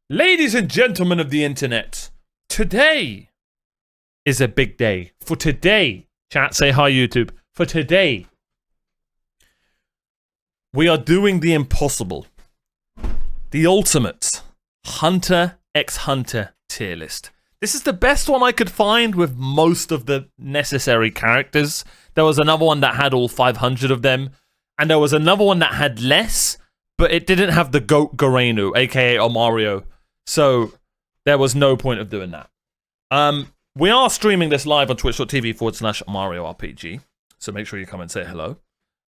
Ladies and gentlemen of the internet, today is a big day. For today, chat, say hi YouTube. For today, we are doing the impossible. The ultimate Hunter x Hunter tier list. This is the best one I could find with most of the necessary characters. There was another one that had all 500 of them, and there was another one that had less, but it didn't have the Goat Garenu, aka Omario. So there was no point of doing that. We are streaming this live on twitch.tv/OmarioRpg. So make sure you come and say hello.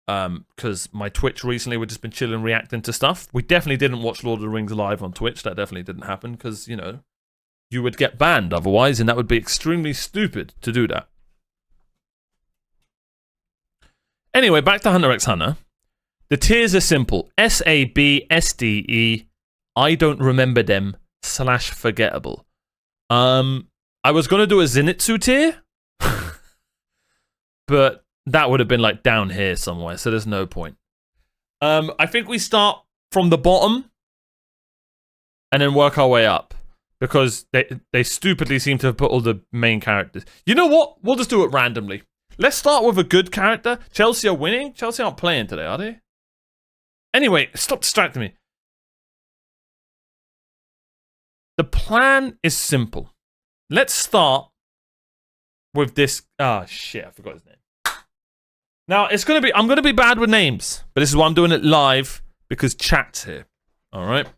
Because my Twitch recently, we've just been chilling, reacting to stuff. We definitely didn't watch Lord of the Rings live on Twitch. That definitely didn't happen because, you know, you would get banned otherwise, and that would be extremely stupid to do that. Anyway, back to Hunter x Hunter. The tiers are simple. S, A, B, S, D, E. I don't remember them / forgettable. I was going to do a Zenitsu tier. But that would have been like down here somewhere, so there's no point. I think we start from the bottom and then work our way up. Because they stupidly seem to have put all the main characters. You know what? We'll just do it randomly. Let's start with a good character. Chelsea are winning. Chelsea aren't playing today, are they? Anyway, stop distracting me. The plan is simple. Let's start with this. Ah, shit, I forgot his name. Now, I'm gonna be bad with names, but this is why I'm doing it live, because chat's here. Alright?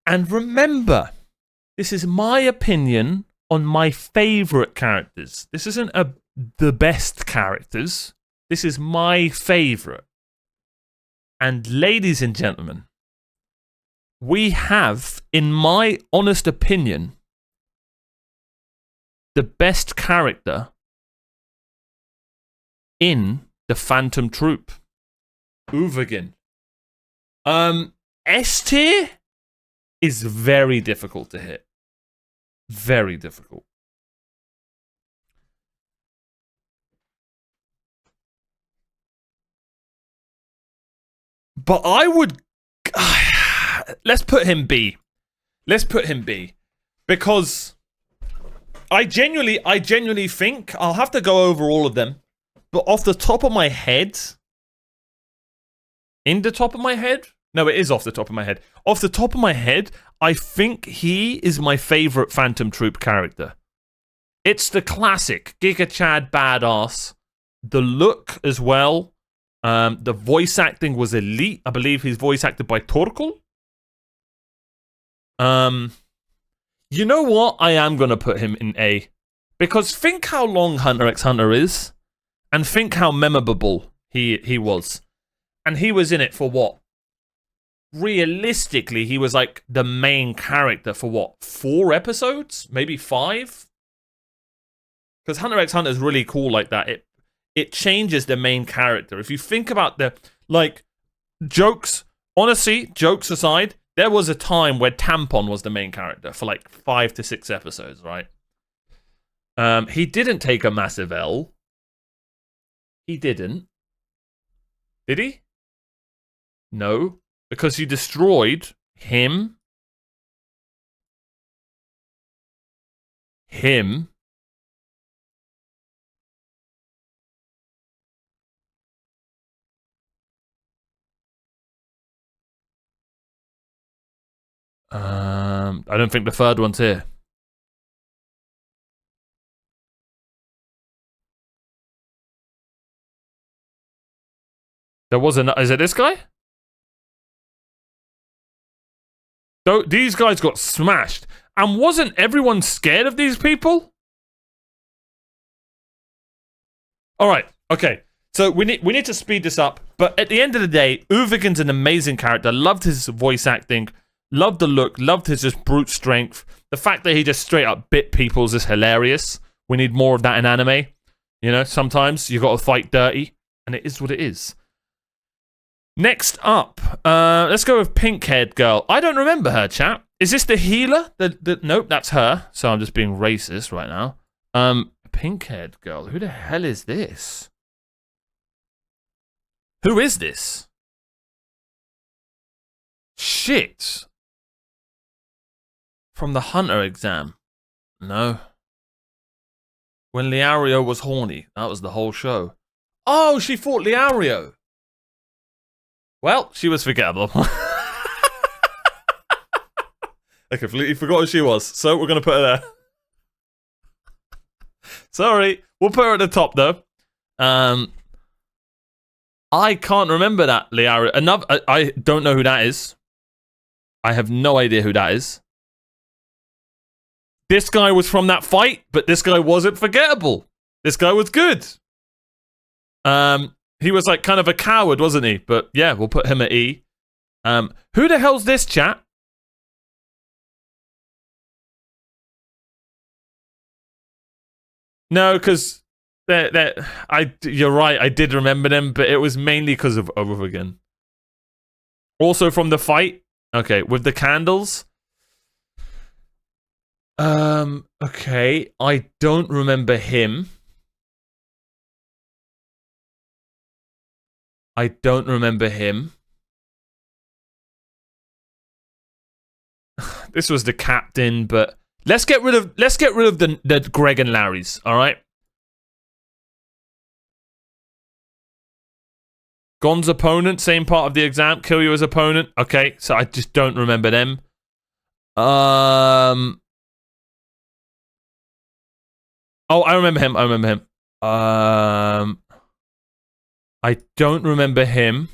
And remember, this is my opinion on my favorite characters. This isn't the best characters. This is my favorite. And ladies and gentlemen, we have, in my honest opinion, the best character in the Phantom Troupe. Uvagin. S tier is very difficult to hit. Very difficult. But I would... Let's put him B. Let's put him B. Because I genuinely think... I'll have to go over all of them. But off the top of my head... In the top of my head? No, it is off the top of my head. Off the top of my head, I think he is my favorite Phantom Troupe character. It's the classic Giga Chad badass. The look as well. The voice acting was elite. I believe he's voice acted by Torkel. You know what? I am going to put him in A. Because think how long Hunter x Hunter is. And think how memorable he was. And he was in it for what? Realistically, he was like the main character for what? 4 episodes? Maybe 5? Because Hunter x Hunter is really cool like that. It changes the main character. If you think about the, like, jokes, honestly, jokes aside, there was a time where Tampon was the main character for like 5 to 6 episodes, right? He didn't take a massive L. He didn't. Did he? No. Because he destroyed him. I don't think the third one's here. There was is it this guy? These guys got smashed. And wasn't everyone scared of these people? Alright, okay. So we need to speed this up. But at the end of the day, Uvagin's an amazing character. Loved his voice acting. Loved the look. Loved his just brute strength. The fact that he just straight up bit people is just hilarious. We need more of that in anime. You know, sometimes you got to fight dirty. And it is what it is. Next up, let's go with pink-haired girl. I don't remember her, chat. Is this the healer? Nope, that's her. So I'm just being racist right now. Pink-haired girl. Who the hell is this? Who is this? Shit. From the Hunter exam. No. When Leario was horny. That was the whole show. Oh, she fought Leario. Well, she was forgettable. I completely forgot who she was, so we're going to put her there. Sorry. We'll put her at the top, though. I can't remember that Leario. I don't know who that is. I have no idea who that is. This guy was from that fight, but this guy wasn't forgettable. This guy was good. He was like kind of a coward, wasn't he? But yeah, we'll put him at E. Who the hell's this, chat? No, because you're right. I did remember them, but it was mainly because of Overgan. Also from the fight. Okay, with the candles. Okay, I don't remember him. I don't remember him. This was the captain, but let's get rid of the Greg and Larrys, all right? Gon's opponent, same part of the exam. Kill you as opponent. Okay, so I just don't remember them. Oh, I remember him. I don't remember him.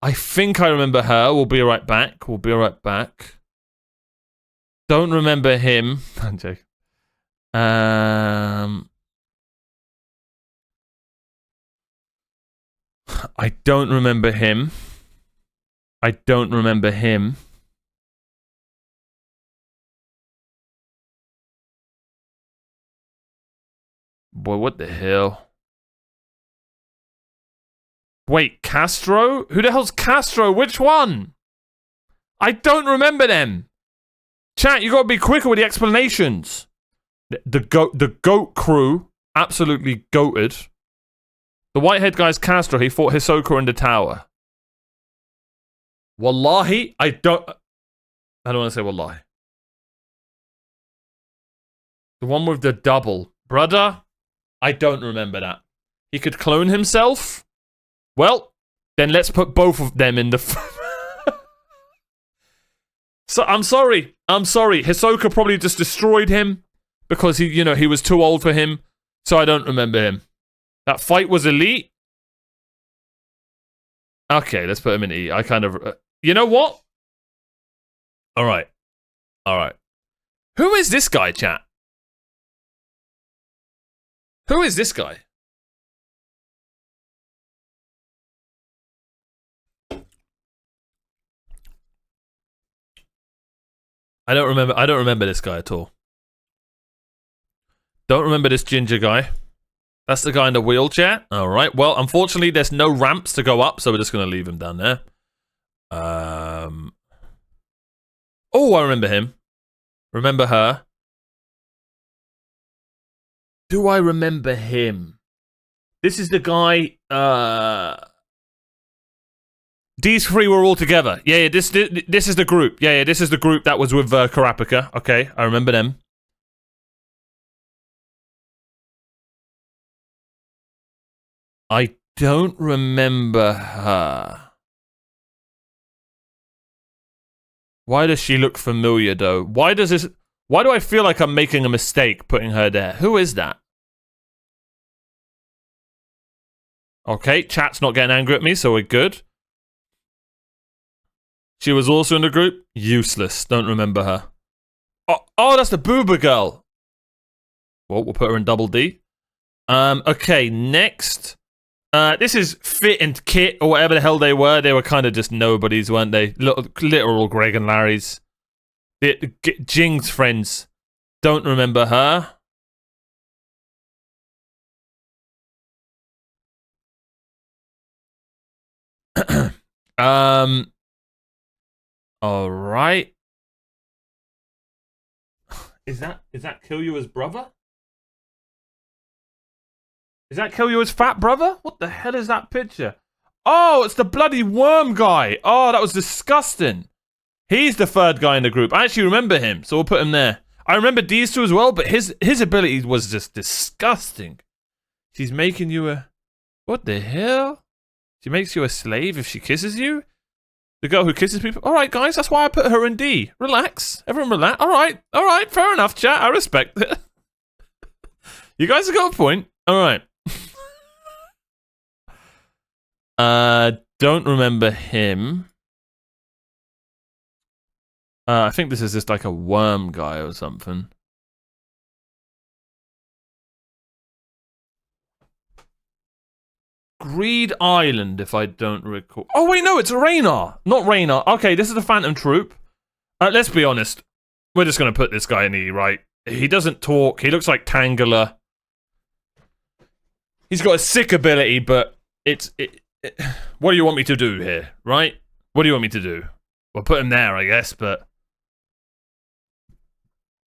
I think I remember her. We'll be right back. Don't remember him. I'm joking. I don't remember him. Boy, what the hell? Wait, Castro? Who the hell's Castro? Which one? I don't remember them. Chat, you gotta be quicker with the explanations. The goat crew, absolutely goated. The whitehead guy's Castro. He fought Hisoka in the tower. Wallahi, I don't want to say wallahi. The one with the double. Brother, I don't remember that. He could clone himself? Well, then let's put both of them in the... So, I'm sorry. Hisoka probably just destroyed him because he was too old for him. So I don't remember him. That fight was elite. Okay, let's put him in E. I kind of... you know what? All right. Who is this guy, chat? Who is this guy? I don't remember this guy at all. Don't remember this ginger guy. That's the guy in the wheelchair. All right. Well, unfortunately, there's no ramps to go up, so we're just going to leave him down there. Oh, I remember him. Remember her. Do I remember him? This is the guy... These three were all together. Yeah, this is the group. Yeah, this is the group that was with Karapika. Okay, I remember them. I don't remember her. Why does she look familiar, though? Why do I feel like I'm making a mistake putting her there? Who is that? Okay, chat's not getting angry at me, so we're good. She was also in the group. Useless. Don't remember her. Oh, that's the Booba girl. Well, we'll put her in double D. Okay, next. This is Fit and Kit, or whatever the hell they were. They were kind of just nobodies, weren't they? Literal Greg and Larry's. Jing's friends. Don't remember her. All right. Is that Kiryua's brother? Is that Kiryua's fat brother? What the hell is that picture? Oh, it's the bloody worm guy. Oh, that was disgusting. He's the third guy in the group. I actually remember him, so we'll put him there. I remember these two as well, but his ability was just disgusting. She's making you a... What the hell? She makes you a slave if she kisses you? The girl who kisses people? Alright, guys, that's why I put her in D. Relax. Everyone relax. Alright, fair enough, chat. I respect it. You guys have got a point. Alright. Don't remember him. I think this is just like a worm guy or something. Greed Island, if I don't recall. Oh wait, no, it's Raynar. Not Raynar. Okay, this is the Phantom Troupe. Let's be honest. We're just gonna put this guy in E, right? He doesn't talk. He looks like Tangela. He's got a sick ability, but what do you want me to do here, right? What do you want me to do? Well, put him there, I guess, but...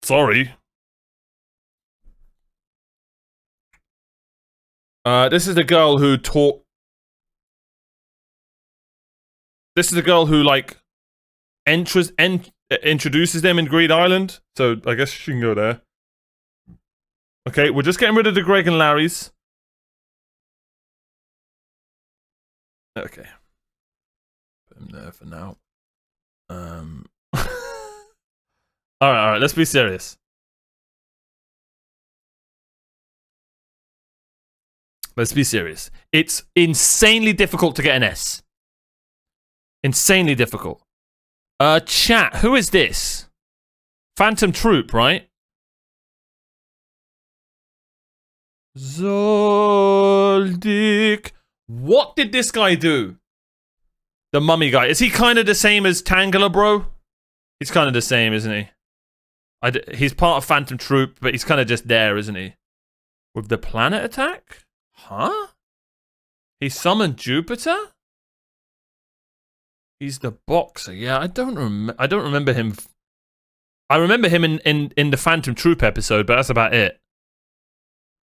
Sorry. This is the girl who This is the girl who, like, introduces them in Greed Island. So, I guess she can go there. Okay, we're just getting rid of the Greg and Larrys. Okay. Put him there for now. Alright, let's be serious. Let's be serious. It's insanely difficult to get an S. Insanely difficult. Chat, who is this? Phantom Troupe, right? Zodiac. What did this guy do? The mummy guy. Is he kind of the same as Tangela, bro? He's kind of the same, isn't he? He's part of Phantom Troupe, but he's kind of just there, isn't he? With the planet attack? Huh? He summoned Jupiter? He's the boxer. Yeah, I don't remember him. I remember him in the Phantom Troupe episode, but that's about it.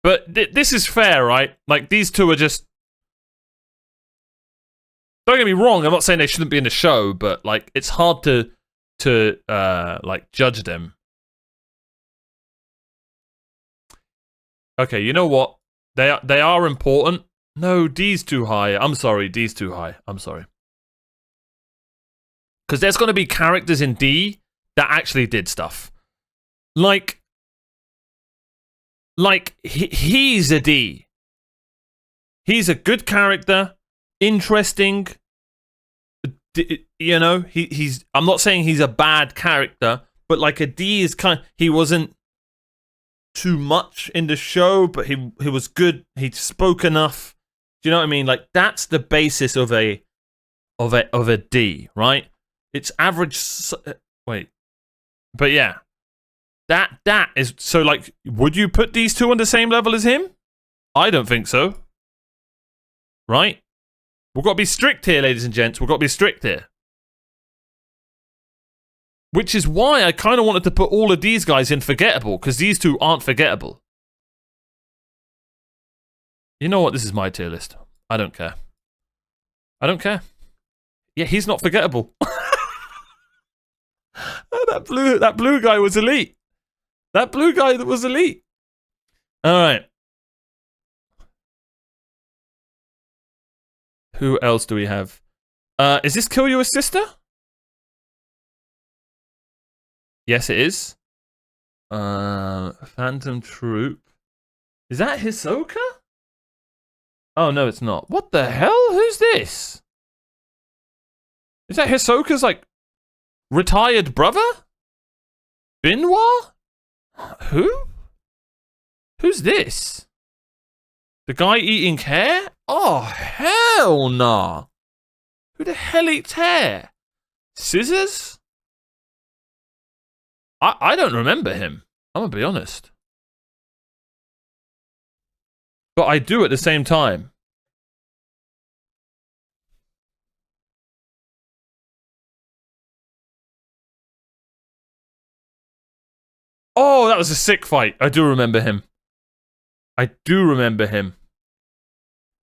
But this is fair, right? Like, these two are just... Don't get me wrong, I'm not saying they shouldn't be in the show, but, like, it's hard to like, judge them. Okay, you know what? They are important. No, D's too high. I'm sorry, D's too high. I'm sorry. Because there's going to be characters in D that actually did stuff. Like he's a D. He's a good character, interesting. You know, he's. I'm not saying he's a bad character, but like a D is kind. He wasn't too much in the show, but he was good. He spoke enough. Do you know what I mean? Like, that's the basis of a D, right? It's average. Wait, but yeah, that is so. Like, would you put these two on the same level as him? I don't think so. Right? We've got to be strict here, ladies and gents. We've got to be strict here. Which is why I kind of wanted to put all of these guys in forgettable, because these two aren't forgettable. You know what? This is my tier list. I don't care. I don't care. Yeah, he's not forgettable. That blue guy was elite. That blue guy that was elite. All right. Who else do we have? Is this Kill You a Sister? Yes, it is. Phantom Troupe. Is that Hisoka? Oh, no, it's not. What the hell? Who's this? Is that Hisoka's, like, retired brother? Binwa? Who? Who's this? The guy eating hair? Oh, hell nah. Who the hell eats hair? Scissors? I don't remember him. I'm gonna be honest. But I do at the same time. Oh, that was a sick fight. I do remember him. I do remember him.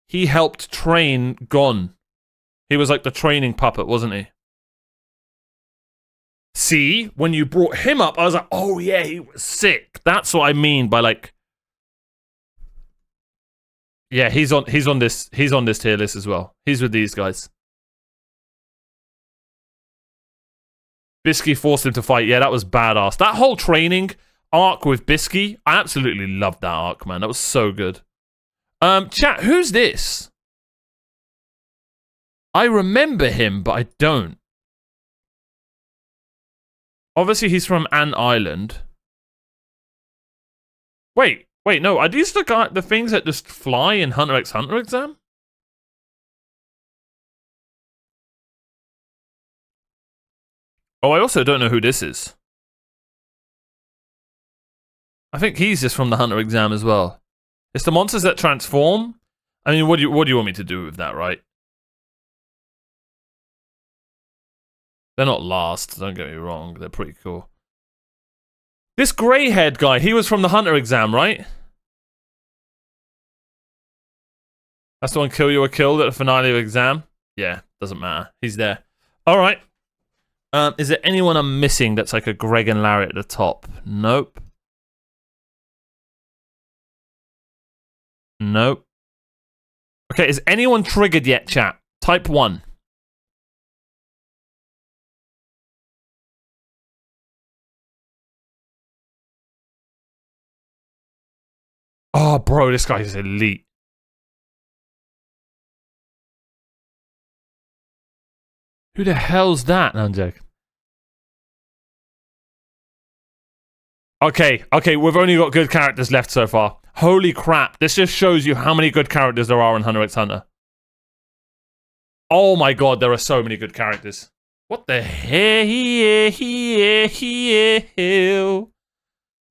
He helped train Gon. He was like the training puppet, wasn't he? See, when you brought him up, I was like, oh yeah, he was sick. That's what I mean by like, yeah, he's on this tier list as well. He's with these guys. Bisky forced him to fight. Yeah, that was badass. That whole training arc with Bisky, I absolutely loved that arc, man. That was so good. Chat, who's this? I remember him, but I don't. Obviously, he's from Ant Island. Wait, no. Are these the things that just fly in Hunter x Hunter exam? Oh, I also don't know who this is. I think he's just from the Hunter exam as well. It's the monsters that transform. I mean, what do you want me to do with that, right? They're not last, don't get me wrong. They're pretty cool. This grey-haired guy, he was from the Hunter exam, right? That's the one Killua killed at the finale of exam? Yeah, doesn't matter. He's there. Alright. Is there anyone I'm missing that's like a Greg and Larry at the top? Nope. Nope. Okay, is anyone triggered yet, chat? Type 1. Oh, bro, this guy is elite. Who the hell's that? No, I'm joking. Okay, we've only got good characters left so far. Holy crap, this just shows you how many good characters there are in Hunter x Hunter. Oh my god, there are so many good characters. What the hell?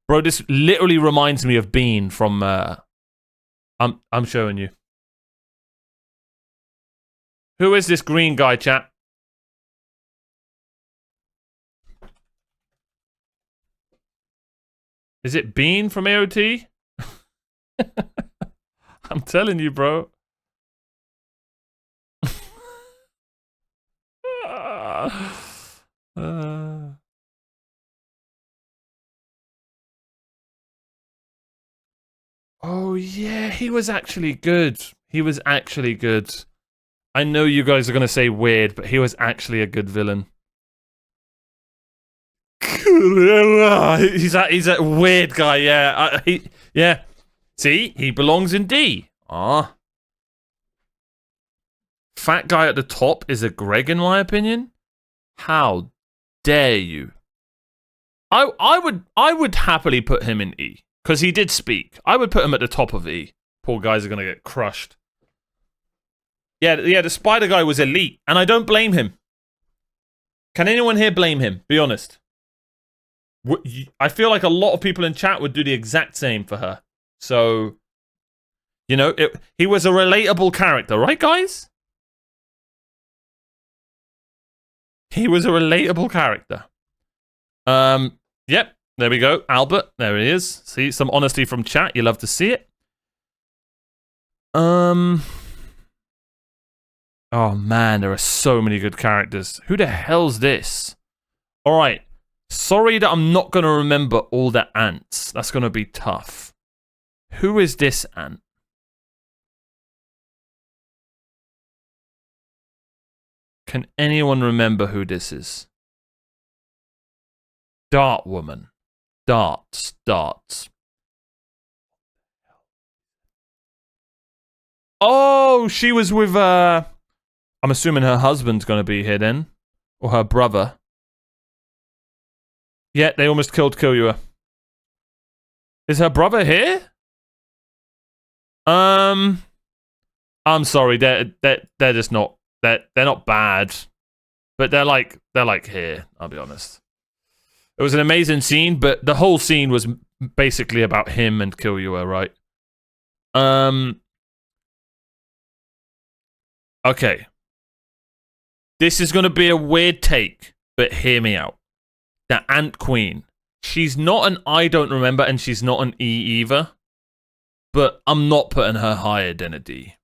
Bro, this literally reminds me of Bean from, I'm showing you. Who is this green guy, chat? Is it Bean from AOT? I'm telling you, bro. Oh, yeah, he was actually good. He was actually good. I know you guys are going to say weird, but he was actually a good villain. He's a weird guy, yeah. Yeah. See, he belongs in D. Ah. Fat guy at the top is a Greg, in my opinion. How dare you? I would happily put him in E, because he did speak. I would put him at the top of E. Poor guys are gonna get crushed. Yeah, the spider guy was elite, and I don't blame him. Can anyone here blame him? Be honest. I feel like a lot of people in chat would do the exact same for her. So, you know, he was a relatable character, right, guys? He was a relatable character. Yep, there we go. Albert, there he is. See, some honesty from chat. You love to see it. Oh man, there are so many good characters. Who the hell's this? All right. Sorry that I'm not going to remember all the ants. That's going to be tough. Who is this ant? Can anyone remember who this is? Dart woman. Darts. Oh, she was with, I'm assuming her husband's going to be here then. Or her brother. Yeah, they almost killed Killua. Is her brother here? I'm sorry, they're just not, they're not bad. But they're like here, I'll be honest. It was an amazing scene, but the whole scene was basically about him and Killua, right? Okay. This is going to be a weird take, but hear me out. The Ant Queen. She's not an I don't remember, and she's not an E either. But I'm not putting her higher than a D.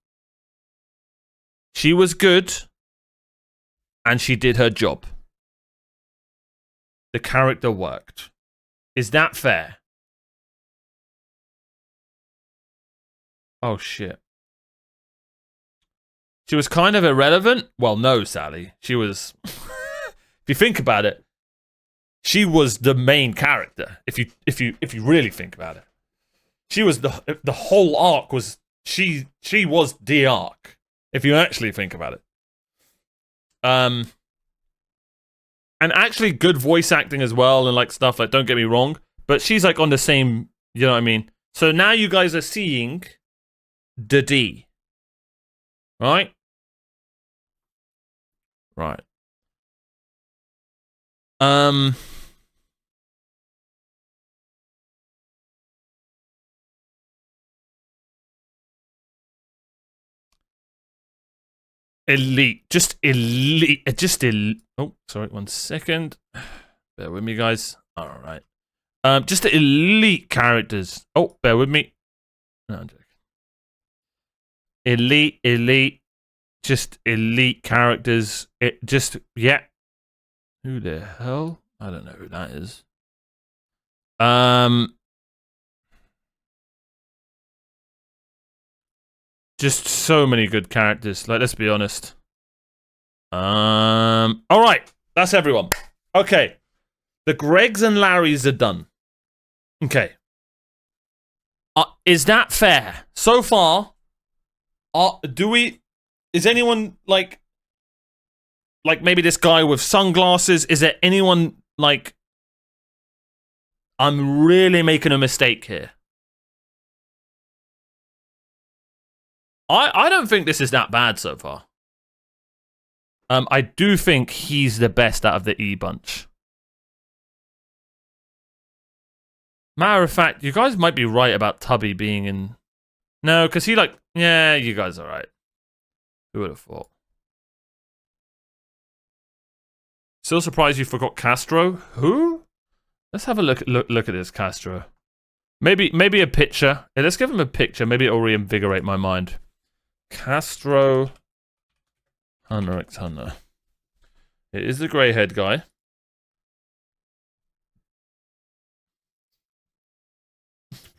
She was good. and she did her job. The character worked. Is that fair? Oh, shit. She was kind of irrelevant? Well, no, Sally. She was... if you think about it, she was the main character. If you really think about it. She was the whole arc was... She was the arc. If you actually think about it. And actually good voice acting as well and like stuff, like don't get me wrong. But she's like on the same, you know what I mean? So now you guys are seeing the D. Right? Right. Elite. Just elite. Oh, sorry, 1 second. Bear with me, guys. Alright. Just the elite characters. Oh, bear with me. No, I'm joking. Elite. Just elite characters. Yeah. Who the hell? I don't know who that is. Just so many good characters. Like, let's be honest. Alright. That's everyone. Okay. The Gregs and Larrys are done. Okay. Is that fair? So far, is anyone, like maybe this guy with sunglasses, is there anyone, like, I'm really making a mistake here? I don't think this is that bad so far. I do think he's the best out of the E bunch. Matter of fact, you guys might be right about Tubby being in... No, because he like... Yeah, you guys are right. Who would have thought? Still surprised you forgot Castro? Who? Let's have a look at this Castro. Maybe a picture. Yeah, let's give him a picture. Maybe it'll reinvigorate my mind. Castro Hunter x Hunter. It is the grey haired guy.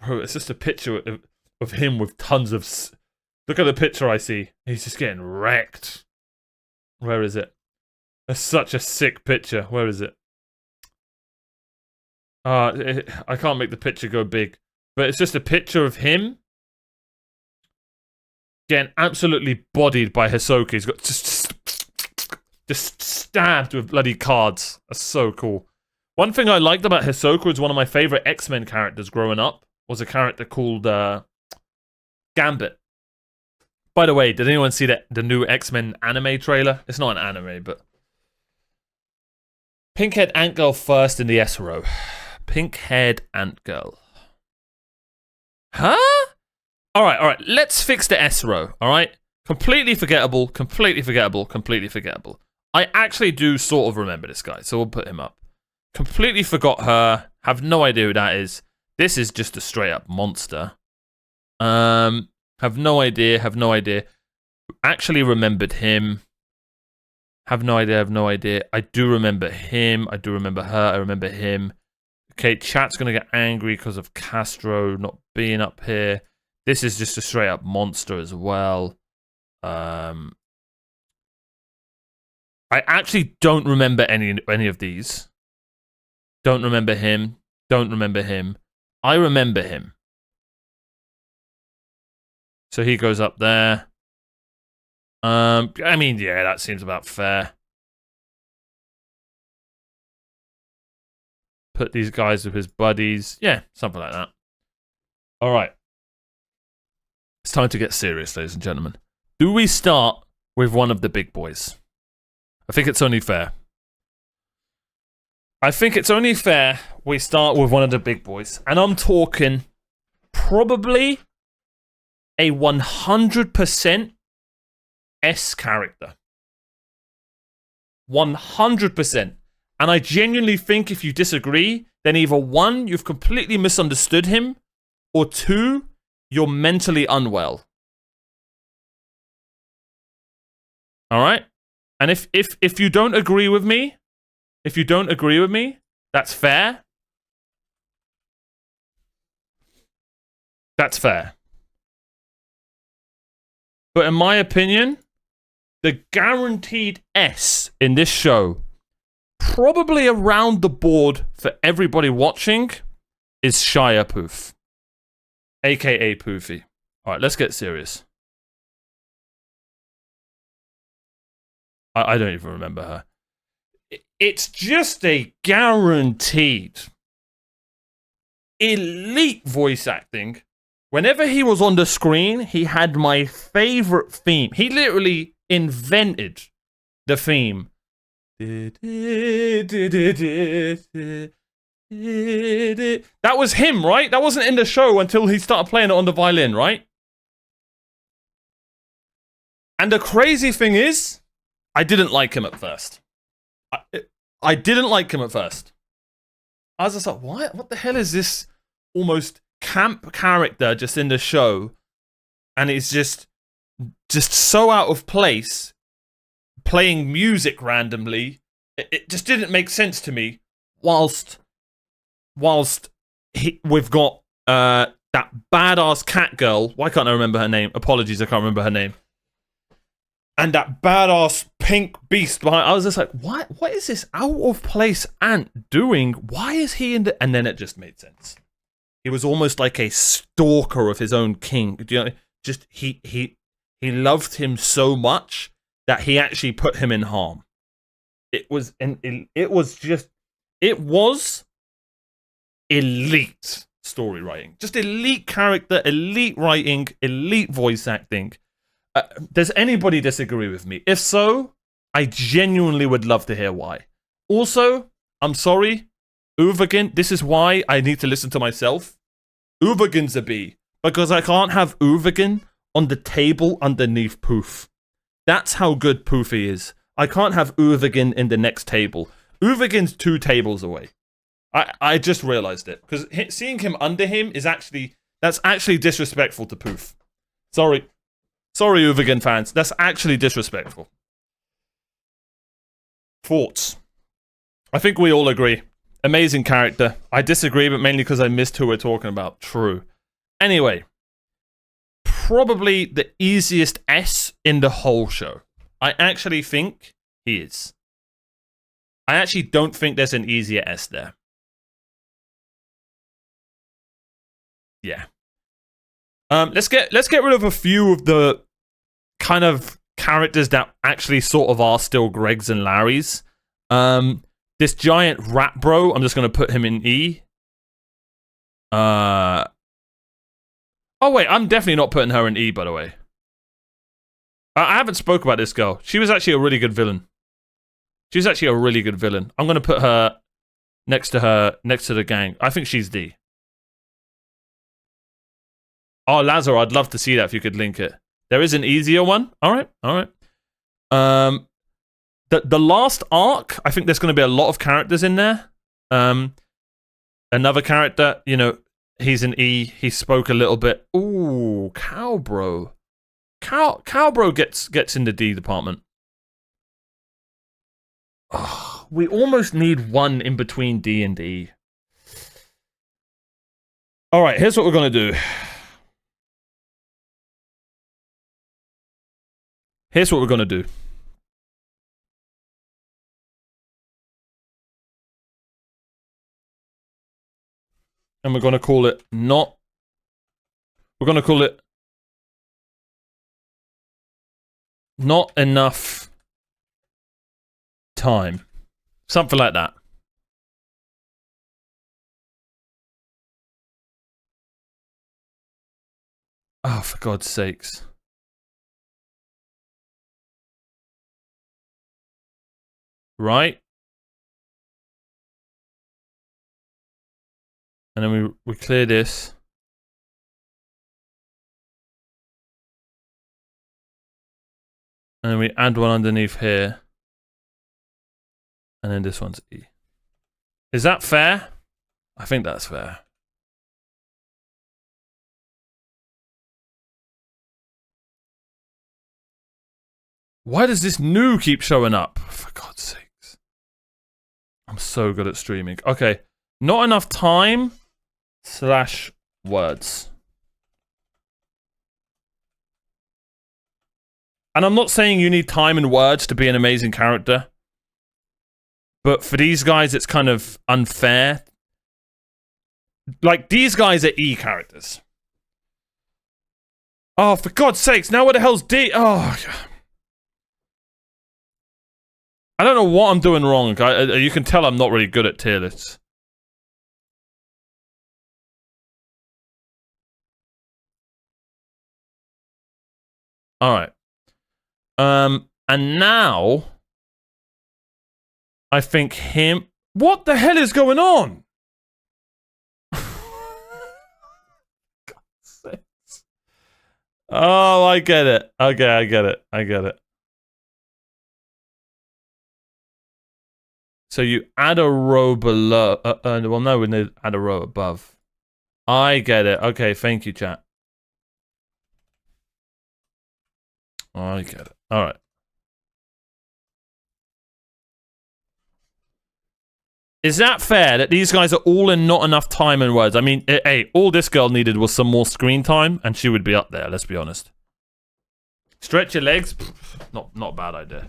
Bro, it's just a picture of him with tons of... Look at the picture I see. He's just getting wrecked. Where is it? That's such a sick picture. Where is it? I can't make the picture go big. But it's just a picture of him getting absolutely bodied by Hisoka. He's got just stabbed with bloody cards. That's so cool. One thing I liked about Hisoka is one of my favorite X-Men characters growing up was a character called Gambit. By the way, did anyone see the new X-Men anime trailer? It's not an anime, but... Pink-haired Ant Girl first in the S row. Pink-haired Ant Girl. Huh? Alright. Let's fix the S row, alright? Completely forgettable. I actually do sort of remember this guy, so we'll put him up. Completely forgot her. Have no idea who that is. This is just a straight-up monster. Have no idea. Actually remembered him. Have no idea. I do remember him. I do remember her. I remember him. Okay, chat's gonna get angry because of Castro not being up here. This is just a straight-up monster as well. I actually don't remember any of these. Don't remember him. I remember him. So he goes up there. I mean, yeah, that seems about fair. Put these guys with his buddies. Yeah, something like that. All right. It's time to get serious, ladies and gentlemen. Do we start with one of the big boys? I think it's only fair. We start with one of the big boys. And I'm talking probably a 100% S character. 100%. And I genuinely think if you disagree, then either one, you've completely misunderstood him, or two, you're mentally unwell. Alright? And if you don't agree with me, that's fair. That's fair. But in my opinion, the guaranteed S in this show, probably around the board for everybody watching, is Shia Poof, aka Poofy. All right, let's get serious. I don't even remember her. It's just a guaranteed elite voice acting. Whenever he was on the screen, he had my favorite theme. He literally invented the theme. That was him, right? That wasn't in the show until he started playing it on the violin, right? And the crazy thing is, I didn't like him at first. I didn't like him at first. I was just like, what the hell is this almost camp character just in the show? And it's just so out of place, playing music randomly. It just didn't make sense to me. Whilst we've got that badass cat girl. Why can't I remember her name? Apologies, I can't remember her name. And that badass pink beast behind. I was just like, what is this out of place ant doing? Why is he in the... And then it just made sense. He was almost like a stalker of his own king. Do you know? Just he loved him so much that he actually put him in harm. It was elite story writing. Just elite character, elite writing, elite voice acting. Does anybody disagree with me? If so, I genuinely would love to hear why. Also, I'm sorry, Uvagin, this is why I need to listen to myself. Uvagin's a B, because I can't have Uvagin on the table underneath Poof. That's how good Poofy is. I can't have Uvagin in the next table. Uvagin's 2 tables away. I just realized it, because seeing him under him is that's actually disrespectful to Poof. Sorry, Uvagin fans. That's actually disrespectful. Thoughts? I think we all agree. Amazing character. I disagree, but mainly because I missed who we're talking about. True. Anyway. Probably the easiest S in the whole show. I actually think he is. I actually don't think there's an easier S there. Yeah. Let's get rid of a few of the kind of characters that actually sort of are still Gregs and Larrys. This giant rat bro, I'm just gonna put him in E. Oh wait, I'm definitely not putting her in E, by the way. I haven't spoke about this girl. She was actually a really good villain. She's actually a really good villain. I'm gonna put her next to the gang. I think she's D. Oh, Lazar, I'd love to see that if you could link it. There is an easier one. All right. The last arc, I think there's going to be a lot of characters in there. Another character, you know, he's an E. He spoke a little bit. Ooh, Cowbro. Cowbro gets in the D department. Oh, we almost need one in between D and E. All right, here's what we're going to do. Here's what we're going to do. And we're going to call it not... We're going to call it... Not enough time. Something like that. Oh, for God's sakes. Right? And then we clear this. And then we add one underneath here. And then this one's E. Is that fair? I think that's fair. Why does this new keep showing up? For God's sakes. I'm so good at streaming. Okay. Not enough time / words. And I'm not saying you need time and words to be an amazing character. But for these guys, it's kind of unfair. Like, these guys are E characters. Oh, for God's sakes, now what the hell's D? Oh, I don't know what I'm doing wrong. You can tell I'm not really good at tier lists. Alright. And now... I think him... What the hell is going on? Oh, I get it. Okay, I get it. I get it. So you add a row below. Well, no, we need to add a row above. I get it. Okay, thank you, chat. I get it. All right. Is that fair that these guys are all in not enough time and words? I mean, hey, all this girl needed was some more screen time, and she would be up there, let's be honest. Stretch your legs? Not a bad idea.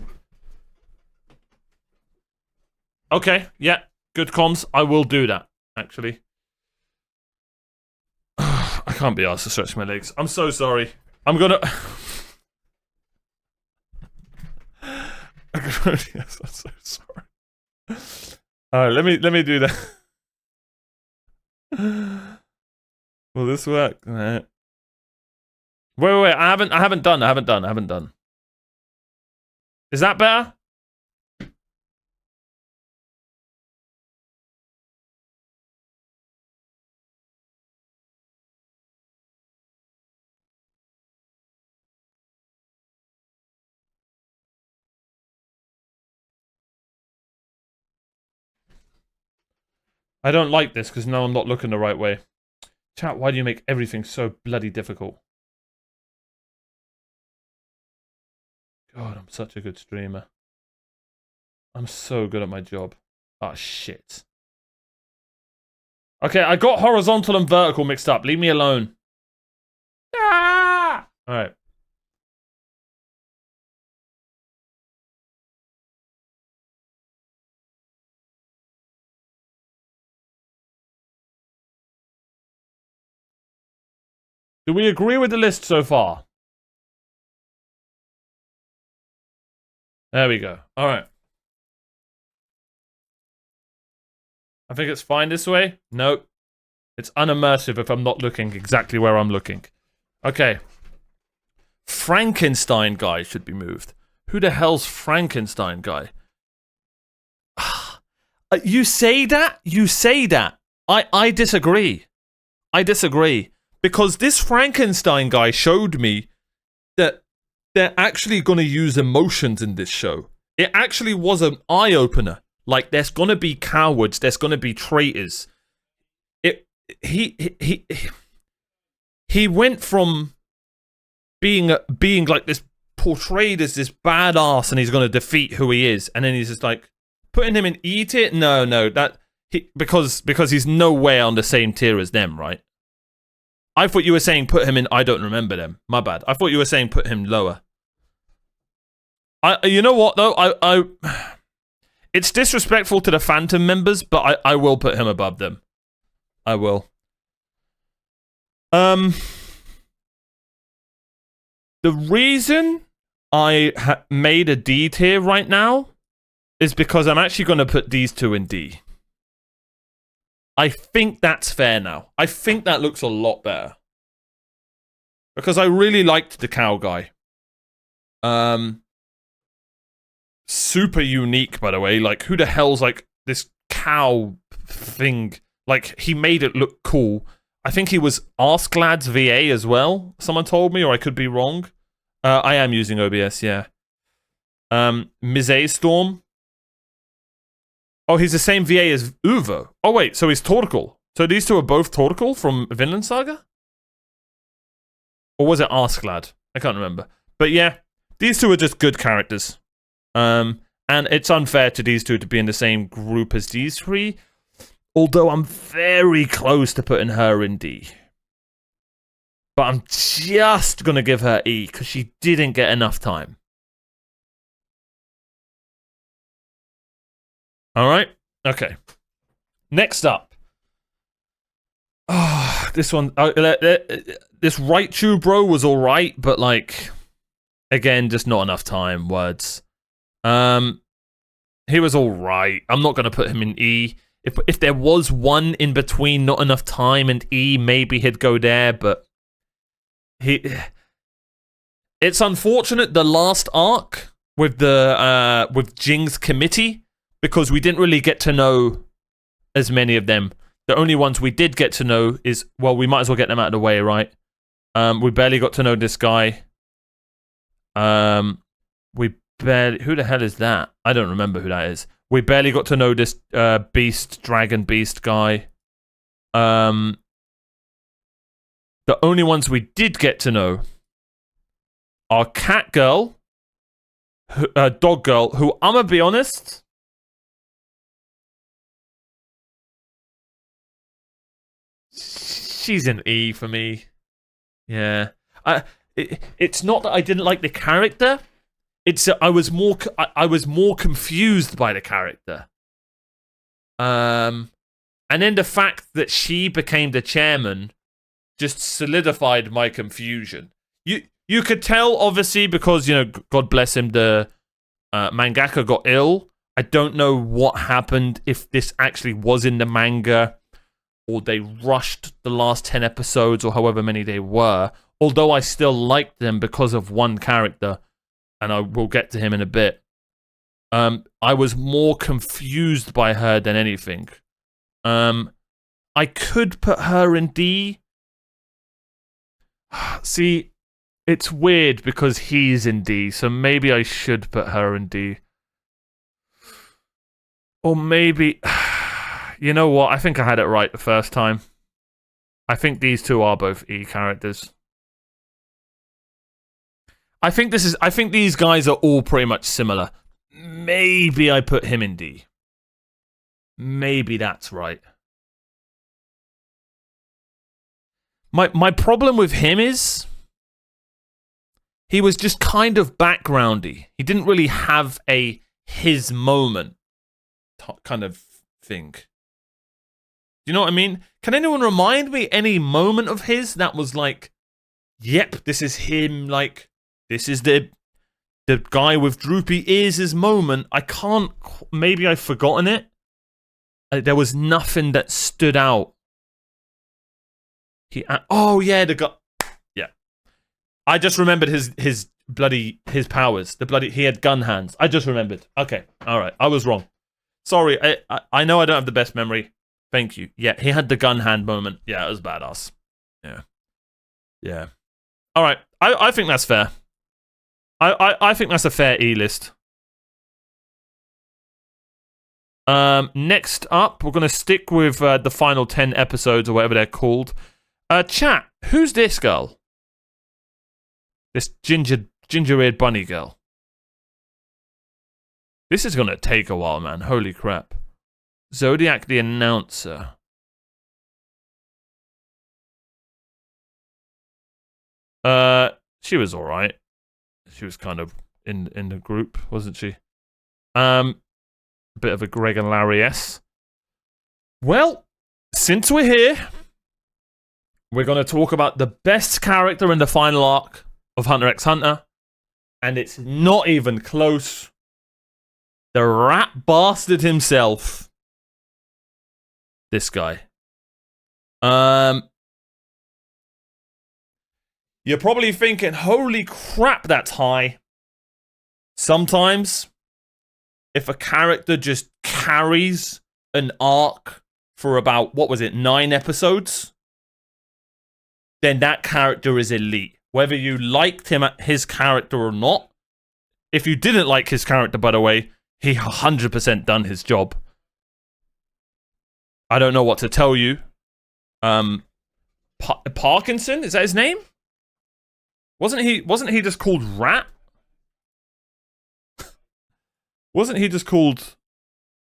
Okay, yeah, good comms. I will do that, actually. I can't be asked to stretch my legs. I'm so sorry. I'm gonna... Yes, I'm so sorry. Alright, let me do that. Will this work? Wait, I haven't done. Is that better? I don't like this because now I'm not looking the right way. Chat, why do you make everything so bloody difficult? God, I'm such a good streamer. I'm so good at my job. Ah, shit. Okay, I got horizontal and vertical mixed up. Leave me alone. Ah! Alright. Do we agree with the list so far? There we go. Alright. I think it's fine this way. Nope. It's unimmersive if I'm not looking exactly where I'm looking. Okay. Frankenstein guy should be moved. Who the hell's Frankenstein guy? You say that? You say that. I disagree. I disagree. Because this Frankenstein guy showed me that they're actually going to use emotions in this show. It actually was an eye-opener. Like, there's going to be cowards. There's going to be traitors. He went from being like this, portrayed as this badass, and he's going to defeat who he is. And then he's just like, putting him in E tier? No, because he's nowhere on the same tier as them, right? I thought you were saying put him in, I don't remember them. My bad. I thought you were saying put him lower. You know what, though? It's disrespectful to the Phantom members, but I will put him above them. I will. The reason I made a D tier right now is because I'm actually going to put these two in D. I think that's fair now. I think that looks a lot better. Because I really liked the cow guy. Super unique, by the way. Like, who the hell's like this cow thing? Like, he made it look cool. I think he was Asklad's VA as well. Someone told me, or I could be wrong. I am using OBS, yeah. Mizay Storm. Oh, he's the same VA as Uvo. Oh, wait, so he's Torkoal. So these two are both Torkoal from Vinland Saga? Or was it Asklad? I can't remember. But yeah, These two are just good characters. And it's unfair to these two to be in the same group as these three. Although I'm very close to putting her in D. But I'm just going to give her E because she didn't get enough time. Alright? Okay. Next up. Oh, this one. This Raichu bro was alright, but like, again, just not enough time. Words. He was alright. I'm not going to put him in E. If there was one in between not enough time and E, maybe he'd go there, but it's unfortunate the last arc with the with Jing's committee, because we didn't really get to know as many of them. The only ones we did get to know is, well, we might as well get them out of the way, right? We barely got to know this guy. We barely, who the hell is that? I don't remember who that is. We barely got to know this dragon beast guy. The only ones we did get to know are cat girl, dog girl, who I'm gonna be honest, she's an E for me. Yeah, it's not that I didn't like the character. It's I was more confused by the character. And then the fact that she became the chairman just solidified my confusion. You could tell, obviously, because, you know, God bless him, the mangaka got ill. I don't know what happened, if this actually was in the manga, or they rushed the last 10 episodes, or however many they were. Although I still liked them because of one character, and I will get to him in a bit. I was more confused by her than anything. I could put her in D. See, it's weird because he's in D, so maybe I should put her in D. Or maybe... You know what? I think I had it right the first time. I think these two are both E characters. I think these guys are all pretty much similar. Maybe I put him in D. Maybe that's right. My problem with him is he was just kind of backgroundy. He didn't really have a his moment kind of thing. Do you know what I mean? Can anyone remind me any moment of his that was like, yep, this is him, like, this is the guy with droopy ears' moment. I can't, maybe I've forgotten it. There was nothing that stood out. Oh yeah, the guy. Yeah, I just remembered his powers. He had gun hands. I just remembered. Okay, all right, I was wrong. Sorry, I know I don't have the best memory. Thank you. Yeah, he had the gun hand moment. Yeah, it was badass. Yeah. All right, I think that's fair. I think that's a fair E list. Next up, we're gonna stick with the final 10 episodes or whatever they're called. Chat, who's this girl? This ginger-eared bunny girl. This is gonna take a while, man. Holy crap. Zodiac the announcer. She was alright. She was kind of in the group, wasn't she? A bit of a Greg and Larry S. Well, since we're here, we're going to talk about the best character in the final arc of Hunter x Hunter. And it's not even close. The rat bastard himself. This guy. You're probably thinking, holy crap, that's high. Sometimes, if a character just carries an arc for about, 9 episodes, then that character is elite. Whether you liked his character or not. If you didn't like his character, by the way, he 100% done his job. I don't know what to tell you. Parkinson? Is that his name? Wasn't he just called Rat? Wasn't he just called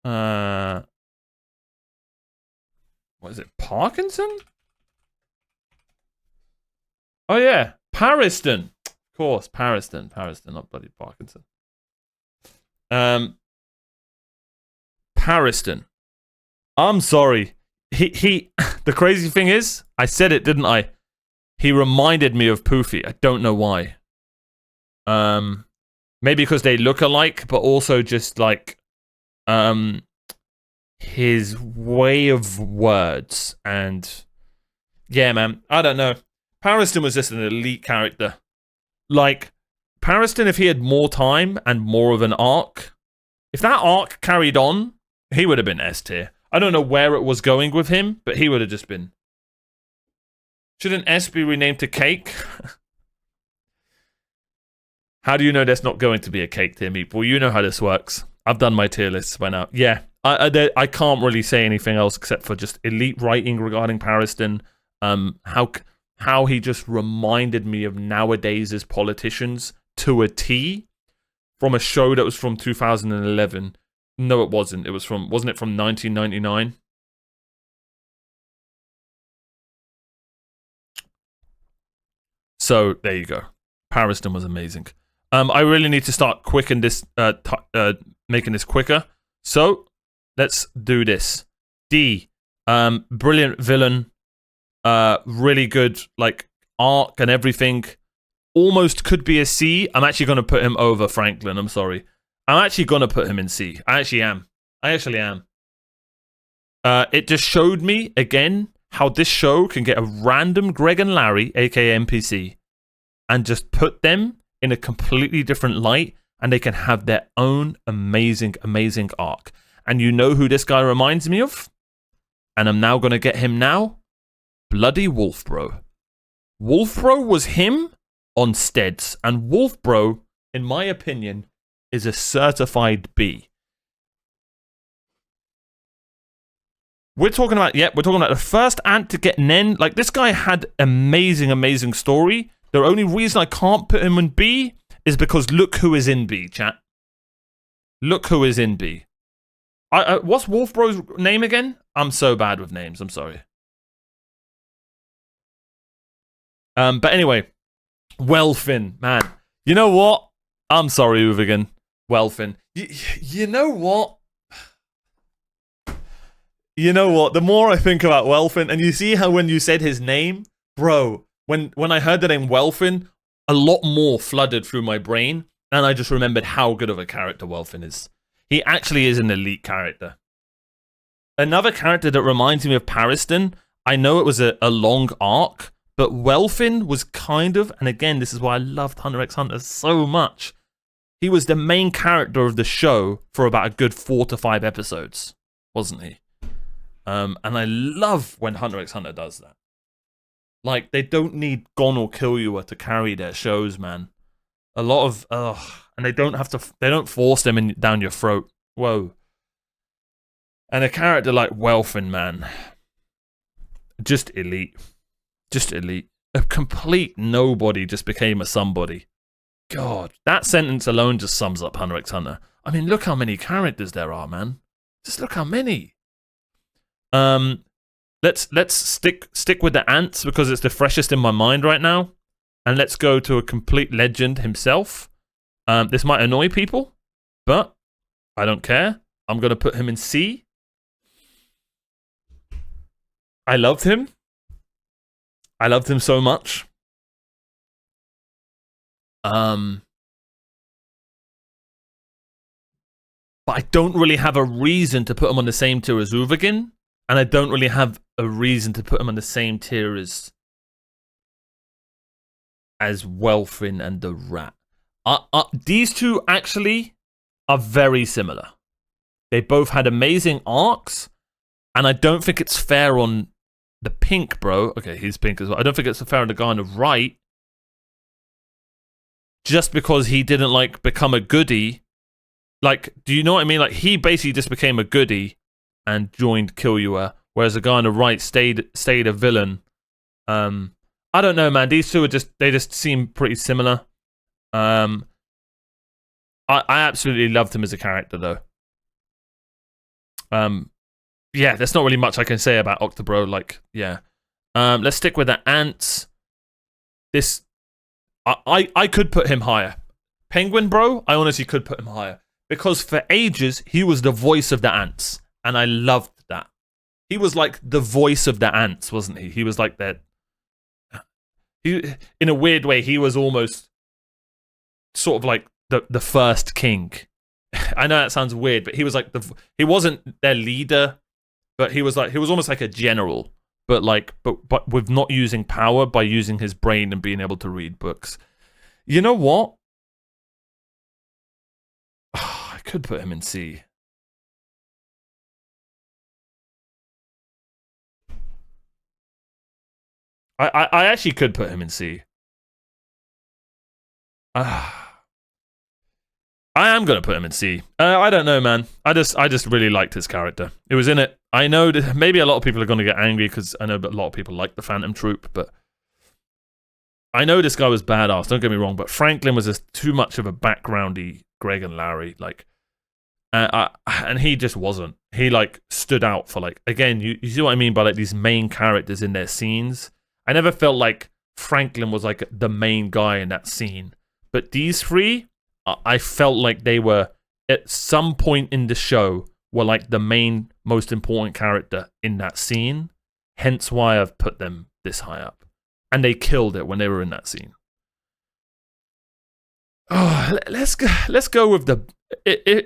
what is it? Parkinson? Oh yeah, Pariston. Of course, Pariston, not bloody Parkinson. Pariston. I'm sorry. He the crazy thing is, I said it, didn't I? He reminded me of Poofy. I don't know why. Maybe because they look alike, but also just like his way of words. And yeah, man, I don't know. Pariston was just an elite character. Like, Pariston, if he had more time and more of an arc, if that arc carried on, he would have been S tier. I don't know where it was going with him, but he would have just been. Shouldn't S be renamed to Cake? How do you know there's not going to be a Cake tier, Meep? Well, you know how this works. I've done my tier lists by now. Yeah, I can't really say anything else except for just elite writing regarding Pariston. How he just reminded me of nowadays' politicians to a T from a show that was from 2011. No, it wasn't. Wasn't it from 1999? So there you go. Pariston was amazing. I really need to start making this quicker. So let's do this. D. Brilliant villain. Really good like arc and everything. Almost could be a C. I'm actually going to put him over Franklin. I'm sorry. I'm actually going to put him in C. I actually am. It just showed me again how this show can get a random Greg and Larry, aka NPC, and just put them in a completely different light, and they can have their own amazing, amazing arc. And you know who this guy reminds me of? And I'm now going to get him now. Bloody Wolfbro. Wolfbro was him on Steads. And Wolfbro, in my opinion, is a certified B. We're talking about the first ant to get Nen. Like, this guy had amazing, amazing story. The only reason I can't put him in B is because look who is in B, chat. Look who is in B. What's Wolfbro's name again? I'm so bad with names. I'm sorry. But anyway, Welfin, man. You know what? I'm sorry, Uvigan. Welfin. You know what? You know what? The more I think about Welfin, and you see how when you said his name, bro, when I heard the name Welfin, a lot more flooded through my brain, and I just remembered how good of a character Welfin is. He actually is an elite character. Another character that reminds me of Pariston, I know it was a long arc, but Welfin was kind of, and again, this is why I loved Hunter x Hunter so much, he was the main character of the show for about a good 4 to 5 episodes, wasn't he? And I love when Hunter x Hunter does that. Like, they don't need Gon or Killua to carry their shows, man. A lot of, and they don't force them down your throat. Whoa. And a character like Welfin, man. Just elite. Just elite. A complete nobody just became a somebody. God, that sentence alone just sums up Hunter x Hunter. I mean, look how many characters there are, man. Just look how many. Let's stick with the ants because it's the freshest in my mind right now, and let's go to a complete legend himself. This might annoy people, but I don't care. I'm gonna put him in C. I loved him. I loved him so much. But I don't really have a reason to put him on the same tier as Uvagin. And I don't really have a reason to put him on the same tier as Welfin and the Rat. These two actually are very similar. They both had amazing arcs, and I don't think it's fair on the pink, bro. Okay, he's pink as well. I don't think it's fair on the guy on the right, just because he didn't like become a goodie. Like, do you know what I mean? Like, he basically just became a goodie and joined Killua, whereas the guy on the right stayed a villain. I don't know, man. These two are just seem pretty similar. I absolutely loved him as a character, though. Yeah, there's not really much I can say about Octobro. Like, yeah. Let's stick with the ants. This, I could put him higher. Penguin Bro, I honestly could put him higher. Because for ages, he was the voice of the ants. And I loved that. He was like the voice of the ants, wasn't he? He was like that. In a weird way, he was almost sort of like the first king. I know that sounds weird, but he was like he wasn't their leader, but he was almost like a general, but with not using power, by using his brain and being able to read books. You know what? I could put him in C. I actually could put him in C. I am gonna put him in C. I don't know, man. I just really liked his character. It was in it. I know that maybe a lot of people are gonna get angry because I know that a lot of people like the Phantom Troupe, but I know this guy was badass. Don't get me wrong, but Franklin was just too much of a backgroundy Greg and Larry, like, and he just wasn't. He like stood out for like, again, you see what I mean by like these main characters in their scenes. I never felt like Franklin was like the main guy in that scene, but these three, I felt like they were at some point in the show were like the main, most important character in that scene. Hence why I've put them this high up, and they killed it when they were in that scene. Oh, let's go with the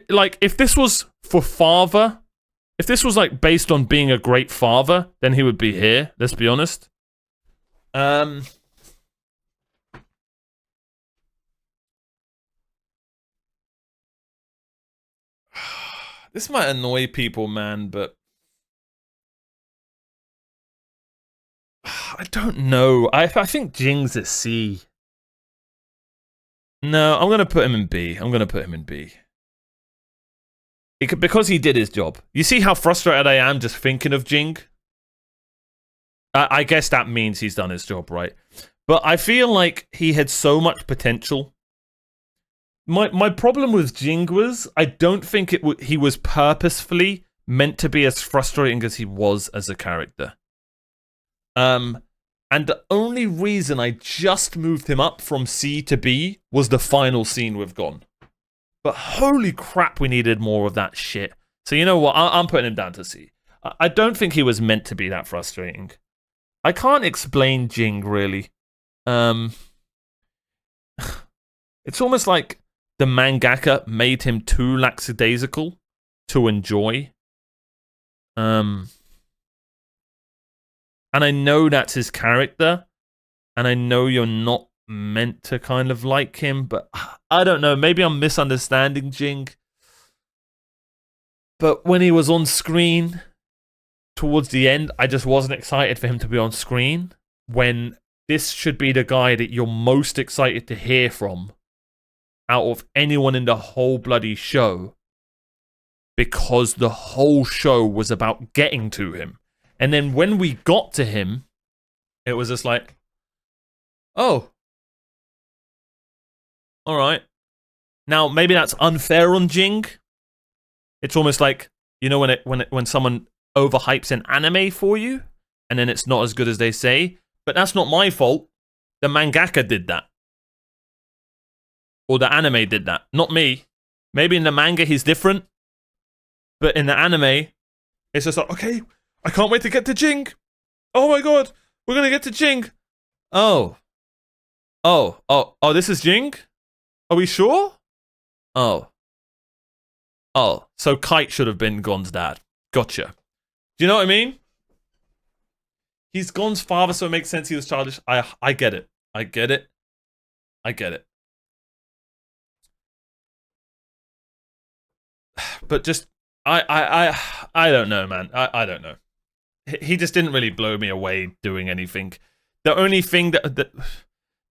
like, if this was for father, if this was like based on being a great father, then he would be here. Let's be honest. This might annoy people, man, but I don't know. I think Jing's at C. No, I'm gonna put him in B. I'm gonna put him in B. Because he did his job. You see how frustrated I am just thinking of Jing? I guess that means he's done his job, right? But I feel like he had so much potential. My problem with Jing was I don't think he was purposefully meant to be as frustrating as he was as a character. And the only reason I just moved him up from C to B was the final scene with Gon. But holy crap, we needed more of that shit. So you know what? I'm putting him down to C. I don't think he was meant to be that frustrating. I can't explain Jing, really. It's almost like the mangaka made him too lackadaisical to enjoy. And I know that's his character, and I know you're not meant to kind of like him, but I don't know, maybe I'm misunderstanding Jing. But when he was on screen towards the end, I just wasn't excited for him to be on screen, when this should be the guy that you're most excited to hear from out of anyone in the whole bloody show, because the whole show was about getting to him. And then when we got to him, it was just like, oh, all right. Now maybe that's unfair on Jing. It's almost like, you know, when someone overhypes an anime for you, and then it's not as good as they say. But that's not my fault. The mangaka did that, or the anime did that, not me. Maybe in the manga he's different, but in the anime, it's just like, okay, I can't wait to get to Jing. Oh my god, we're gonna get to Jing. Oh, this is Jing? Are we sure? Oh, so Kite should have been Gon's dad. Gotcha. Do you know what I mean? He's Gon's father, so it makes sense he was childish. I get it. I get it. I get it. But just, I don't know, man. I don't know. He just didn't really blow me away doing anything. The only thing that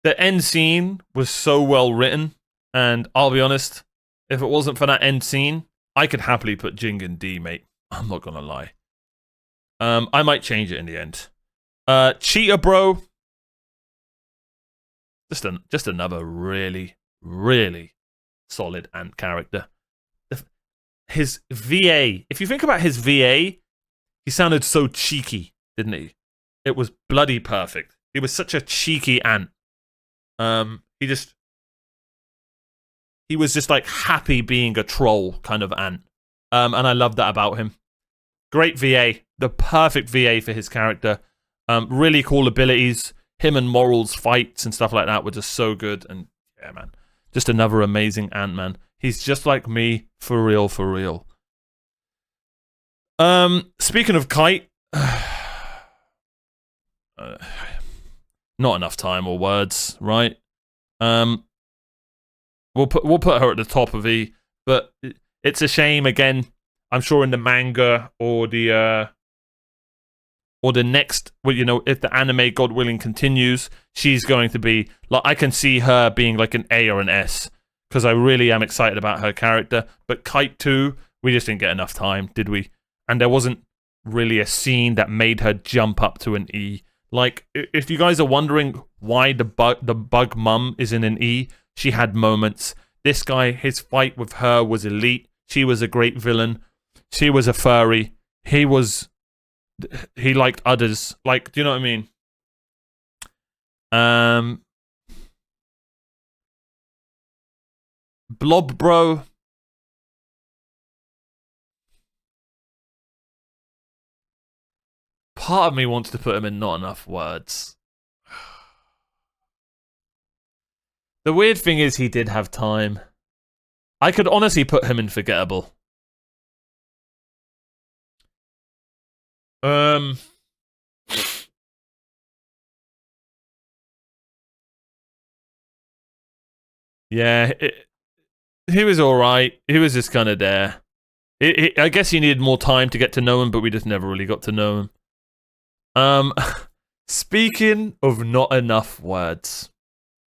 the end scene was so well written, and I'll be honest, if it wasn't for that end scene, I could happily put Jing in D, mate. I'm not gonna lie. I might change it in the end. Cheetah Bro. Just another really, really solid Ant character. His VA, if you think about his VA, he sounded so cheeky, didn't he? It was bloody perfect. He was such a cheeky Ant. He was just like happy being a troll kind of Ant. And I love that about him. Great VA, the perfect VA for his character. Really cool abilities. Him and Moral's fights and stuff like that were just so good. And yeah, man, just another amazing Ant-Man. He's just like me, for real, for real. Speaking of Kite, not enough time or words, right? We'll put her at the top of E, but it's a shame again. I'm sure in the manga or the next, well, you know, if the anime, God willing, continues, she's going to be like, I can see her being like an A or an S because I really am excited about her character. But Kite 2, we just didn't get enough time, did we? And there wasn't really a scene that made her jump up to an E. Like, if you guys are wondering why the bug mum is in an E, she had moments. This guy, his fight with her was elite. She was a great villain. She was a furry. He liked others. Like, do you know what I mean? Blob Bro. Part of me wants to put him in not enough words. The weird thing is he did have time. I could honestly put him in forgettable. Yeah, he was alright. He was just kind of there. I guess he needed more time to get to know him, but we just never really got to know him. Speaking of not enough words,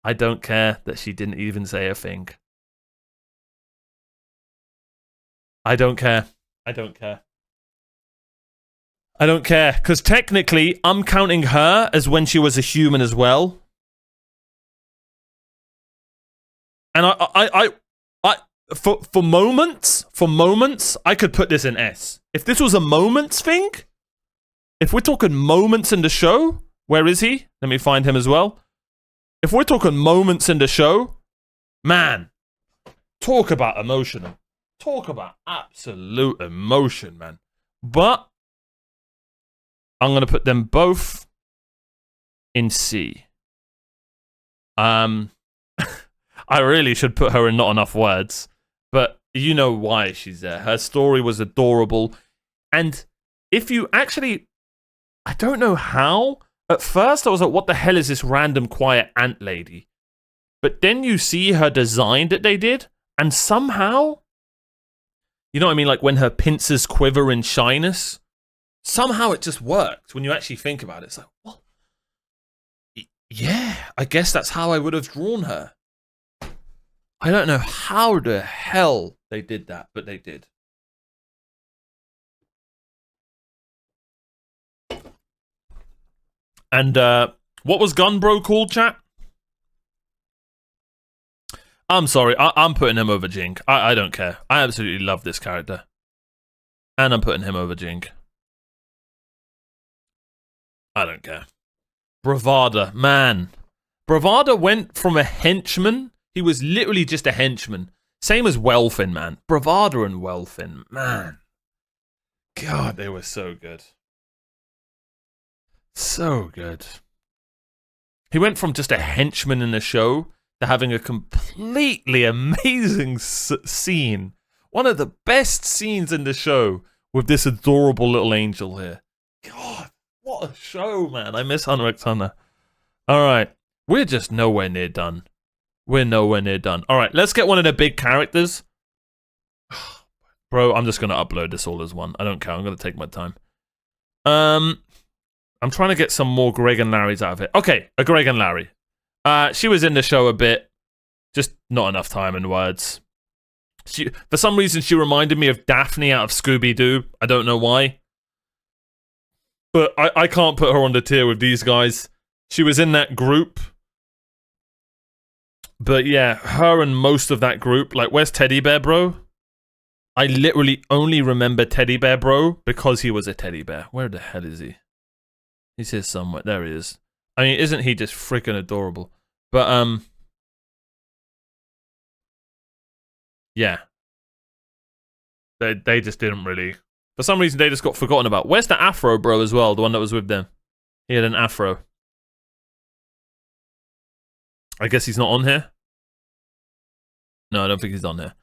I don't care that she didn't even say a thing. I don't care. I don't care. I don't care, because technically, I'm counting her as when she was a human as well. And for moments, I could put this in S. If this was a moments thing, if we're talking moments in the show, where is he? Let me find him as well. If we're talking moments in the show, man, talk about emotional. Talk about absolute emotion, man. But I'm going to put them both in C. I really should put her in not enough words, but you know why she's there. Her story was adorable. And if you actually, I don't know how, at first I was like, what the hell is this random quiet ant lady? But then you see her design that they did, and somehow, you know what I mean? Like when her pincers quiver in shyness, somehow it just worked. When you actually think about it, it's like, what? Yeah, I guess that's how I would have drawn her. I don't know how the hell they did that, but they did. And what was Gunbro called, chat? I'm sorry, I'm putting him over Jink. I don't care. I absolutely love this character. And I'm putting him over Jink. I don't care. Bravada, man. Bravada went from a henchman. He was literally just a henchman. Same as Welfin, man. Bravada and Welfin, man. God, they were so good. So good. He went from just a henchman in the show to having a completely amazing scene. One of the best scenes in the show with this adorable little angel here. God, what a show, man. I miss Hunter x Hunter. Alright, we're just nowhere near done. We're nowhere near done. Alright, let's get one of the big characters. Bro, I'm just going to upload this all as one. I don't care. I'm going to take my time. I'm trying to get some more Greg and Larry's out of it. Okay, a Greg and Larry. She was in the show a bit. Just not enough time and words. For some reason, she reminded me of Daphne out of Scooby-Doo. I don't know why. But I can't put her on the tier with these guys. She was in that group. But yeah, her and most of that group. Like, where's Teddy Bear Bro? I literally only remember Teddy Bear Bro because he was a teddy bear. Where the hell is he? He's here somewhere. There he is. I mean, isn't he just freaking adorable? But, yeah. They just didn't really... For some reason, they just got forgotten about. Where's the Afro Bro as well? The one that was with them. He had an afro. I guess he's not on here. No, I don't think he's on here.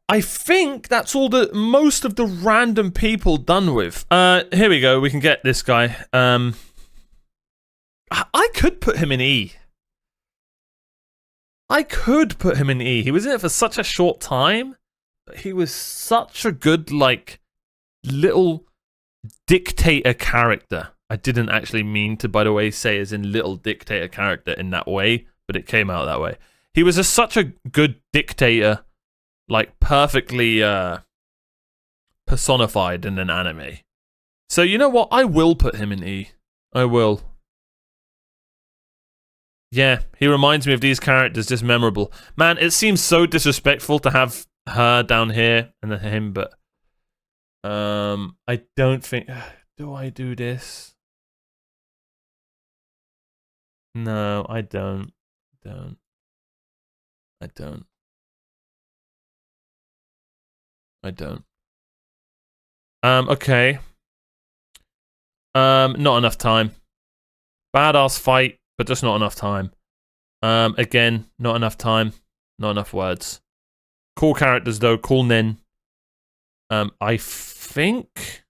I think that's all the most of the random people done with. Here we go. We can get this guy. I could put him in E. I could put him in E. He was in it for such a short time. But he was such a good, like, little dictator character. I didn't actually mean to, by the way, say as in little dictator character in that way, but it came out that way. He was such a good dictator, like perfectly personified in an anime. So you know what? I will put him in E. I will. Yeah, he reminds me of these characters, just memorable. Man, it seems so disrespectful to have her down here and then him, but I don't think... Do I do this? No, I don't. I don't. Okay. Not enough time. Badass fight, but just not enough time. Again, not enough time. Not enough words. Cool characters though, cool nin. I think...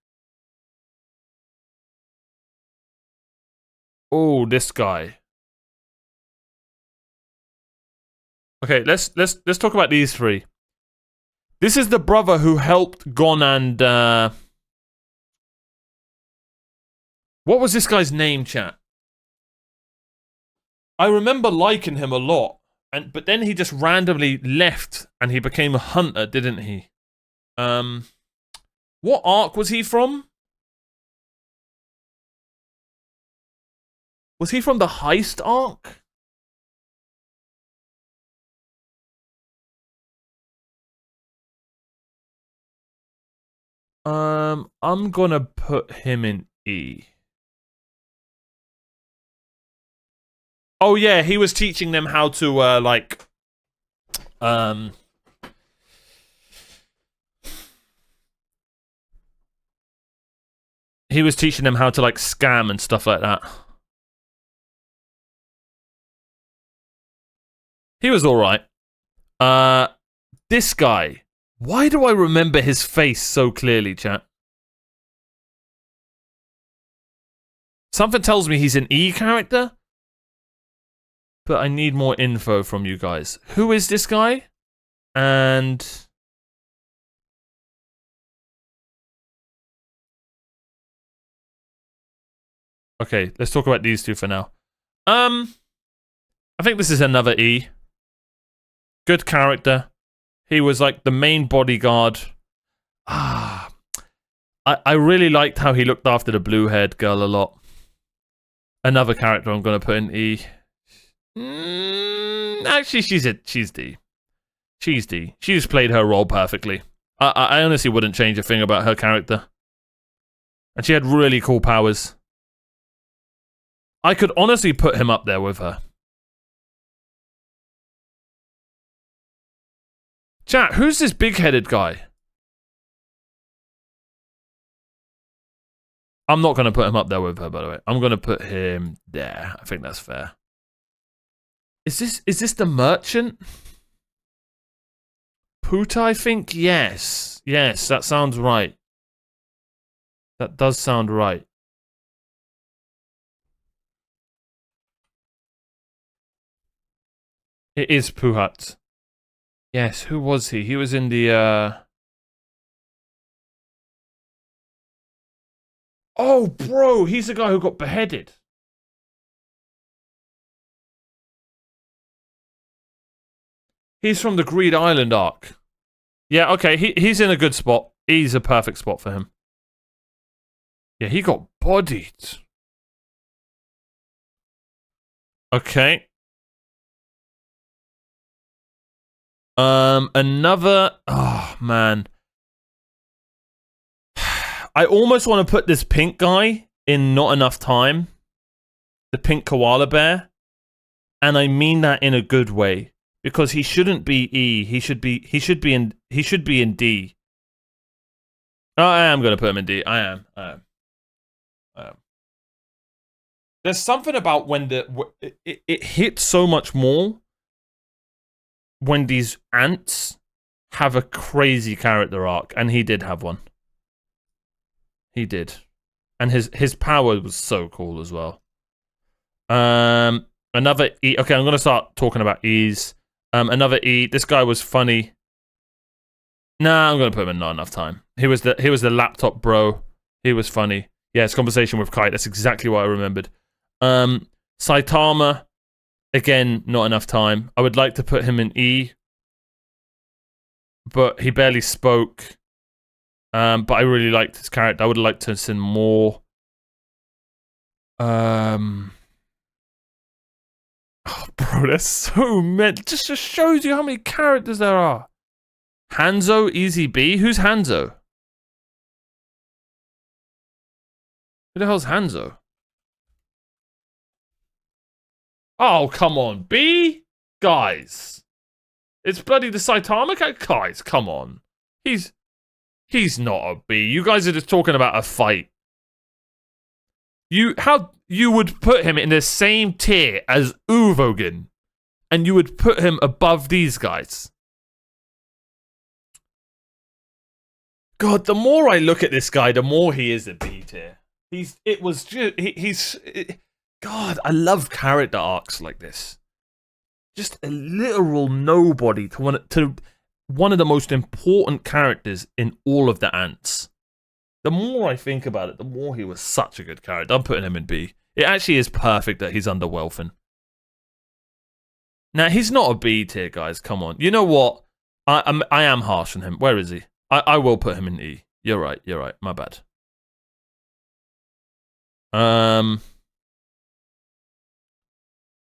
Oh, this guy. Okay, let's talk about these three. This is the brother who helped Gon and what was this guy's name, chat? I remember liking him a lot, but then he just randomly left and he became a hunter, didn't he? What arc was he from? Was he from the heist arc? I'm gonna put him in E. Oh yeah, he was teaching them how to like he was teaching them how to like scam and stuff like that. He was alright. This guy. Why do I remember his face so clearly, chat? Something tells me he's an E character. But I need more info from you guys. Who is this guy? And... Okay, let's talk about these two for now. I think this is another E. Good character. He was like the main bodyguard. I really liked how he looked after the blue-haired girl a lot. Another character I'm going to put in E. Actually, she's D. She's D. She's played her role perfectly. I honestly wouldn't change a thing about her character. And she had really cool powers. I could honestly put him up there with her. Chat, who's this big-headed guy? I'm not going to put him up there with her, by the way. I'm going to put him there. I think that's fair. Is this the merchant? Puta, I think? Yes. Yes, that sounds right. That does sound right. It is Puhat. Yes, who was he? He was in the, Oh, bro, he's the guy who got beheaded. He's from the Greed Island arc. Yeah, okay, he's in a good spot. He's a perfect spot for him. Yeah, he got bodied. Okay. Another. Oh man, I almost want to put this pink guy in Not Enough Time, the pink koala bear, and I mean that in a good way because he shouldn't be E. He should be in D. Oh, I am gonna put him in D. I am. There's something about when it hits so much more when these ants have a crazy character arc, and he did have one. He did, and his power was so cool as well. Another E. Okay, I'm gonna start talking about E's. Another E. This guy was funny. Nah, I'm gonna put him in Not Enough Time. He was the laptop bro. He was funny. Yeah, his conversation with Kite. That's exactly what I remembered. Saitama, again, Not Enough Time. I would like to put him in E, but he barely spoke. But I really liked his character. I would have liked to see more. Oh, bro, there's so many. Just shows you how many characters there are. Hanzo, Easy B. Who's Hanzo? Who the hell's Hanzo? Oh, come on. B? Guys. It's bloody the Saitama guy? Guys, come on. He's not a B. You guys are just talking about a fight. How you would put him in the same tier as Uvogen, and you would put him above these guys. God, the more I look at this guy, the more he is a B tier. God, I love character arcs like this. Just a literal nobody to one of the most important characters in all of the ants. The more I think about it, the more he was such a good character. I'm putting him in B. It actually is perfect that he's under Welfin. Now, he's not a B tier, guys. Come on. You know what? I am harsh on him. Where is he? I will put him in E. You're right. My bad.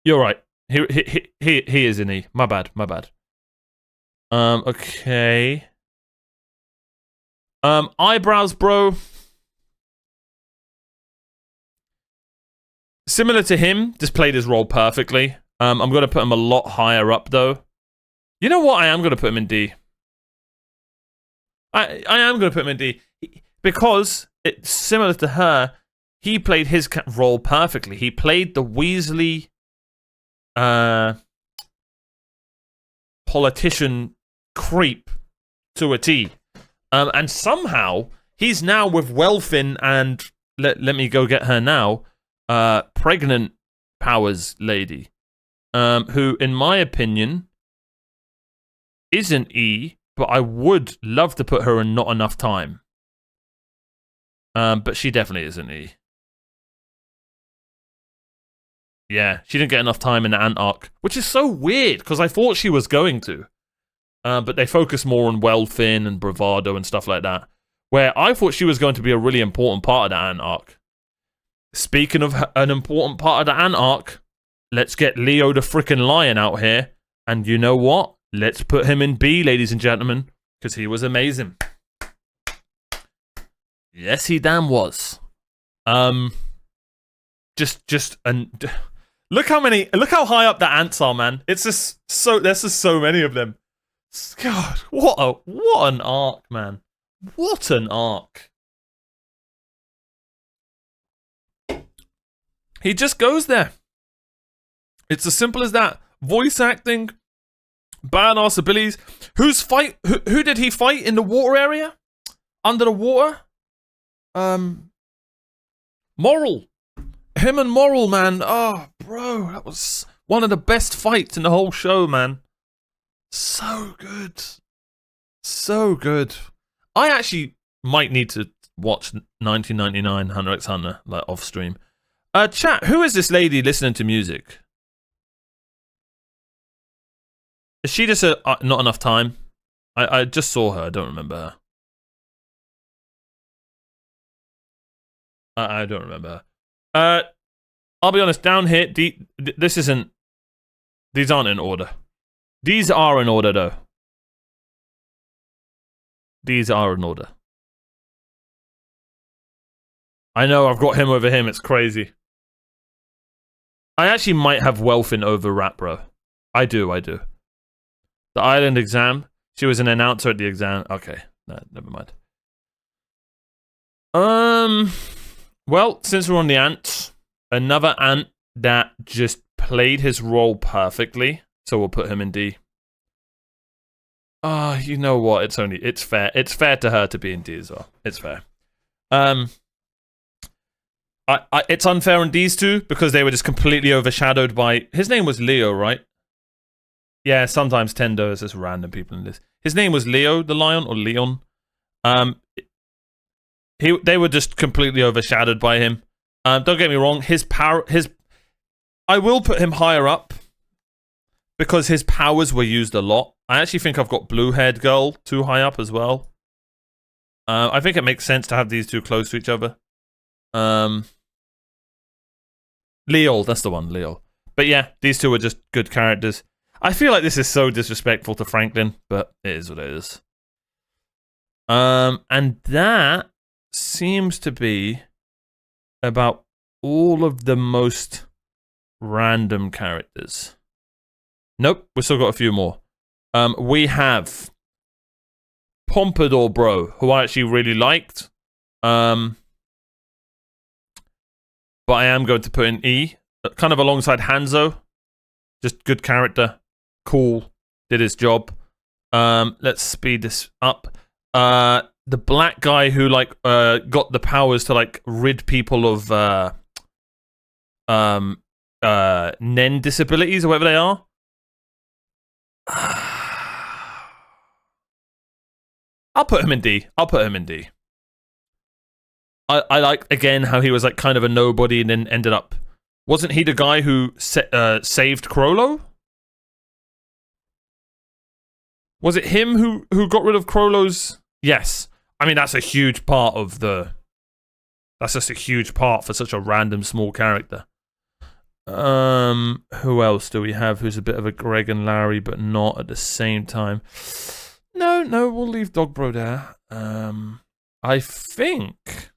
You're right. He is in E. My bad. Okay. Eyebrows, bro. Similar to him, just played his role perfectly. I'm gonna put him a lot higher up though. You know what? I am gonna put him in D. I am gonna put him in D because it's similar to her. He played his role perfectly. He played the Weasley politician creep to a T. And somehow he's now with Welfin and let me go get her now. Pregnant powers lady, who in my opinion isn't E, but I would love to put her in Not Enough Time. But she definitely isn't E. Yeah, she didn't get enough time in the Ant arc, which is so weird because I thought she was going to. But they focus more on Welfin and bravado and stuff like that, where I thought she was going to be a really important part of the Ant arc. Speaking of an important part of the Ant arc, let's get Leo the frickin' lion out here. And you know what? Let's put him in B, ladies and gentlemen, because he was amazing. Yes, he damn was. Look how high up the ants are, man. It's just there's just so many of them. God, what an arc, man. What an arc. He just goes there. It's as simple as that. Voice acting, badass abilities. Who did he fight in the water area? Under the water? Moral. Him and Moral, man. Oh, bro, that was one of the best fights in the whole show, man. So good. So good. I actually might need to watch 1999 Hunter x Hunter, like off stream. Chat, who is this lady listening to music? Is she just not enough time? I just saw her, I don't remember her. I don't remember her. I'll be honest, down here, these aren't in order. These are in order, though. These are in order. I know, I've got him over him, it's crazy. I actually might have Welfin over Rat Bro. I do. The Island exam. She was an announcer at the exam. Okay, no, never mind. Well, since we're on the ants, another ant that just played his role perfectly, so we'll put him in D. You know what? It's fair. It's fair to her to be in D as well. It's fair. It's unfair on these two because they were just completely overshadowed by. His name was Leo, right? Yeah, sometimes Tendo is just random people in this. His name was Leo the Lion or Leon. They were just completely overshadowed by him. Don't get me wrong, I will put him higher up because his powers were used a lot. I actually think I've got blue-haired girl too high up as well. I think it makes sense to have these two close to each other. Leo, that's the one, Leo. But yeah, these two are just good characters. I feel like this is so disrespectful to Franklin, but it is what it is. And that seems to be about all of the most random characters. Nope, we've still got a few more. We have Pompadour Bro, who I actually really liked. But I am going to put in E, kind of alongside Hanzo. Just good character, cool, did his job. Let's speed this up. The black guy who got the powers to rid people of Nen disabilities or whatever they are. I'll put him in D. I like, again, how he was kind of a nobody and then ended up... Wasn't he the guy who saved Crollo? Was it him who got rid of Crollo's... Yes. I mean, that's a huge part of the... That's just a huge part for such a random small character. Who else do we have who's a bit of a Greg and Larry, but not at the same time? No, we'll leave Dog Bro there. I think...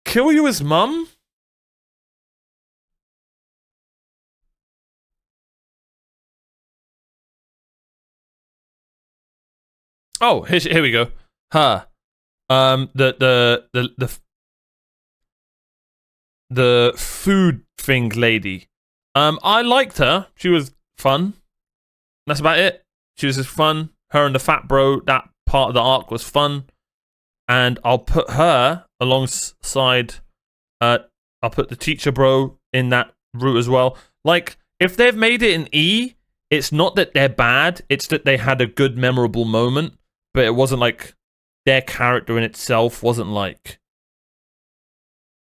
Kill you his mum? Oh, here we go. Her. The food thing lady. I liked her. She was fun. That's about it. She was just fun. Her and the fat bro, that part of the arc was fun. And I'll put her alongside, I'll put the teacher bro in that route as well. If they've made it an E, it's not that they're bad, it's that they had a good, memorable moment, but it wasn't their character in itself wasn't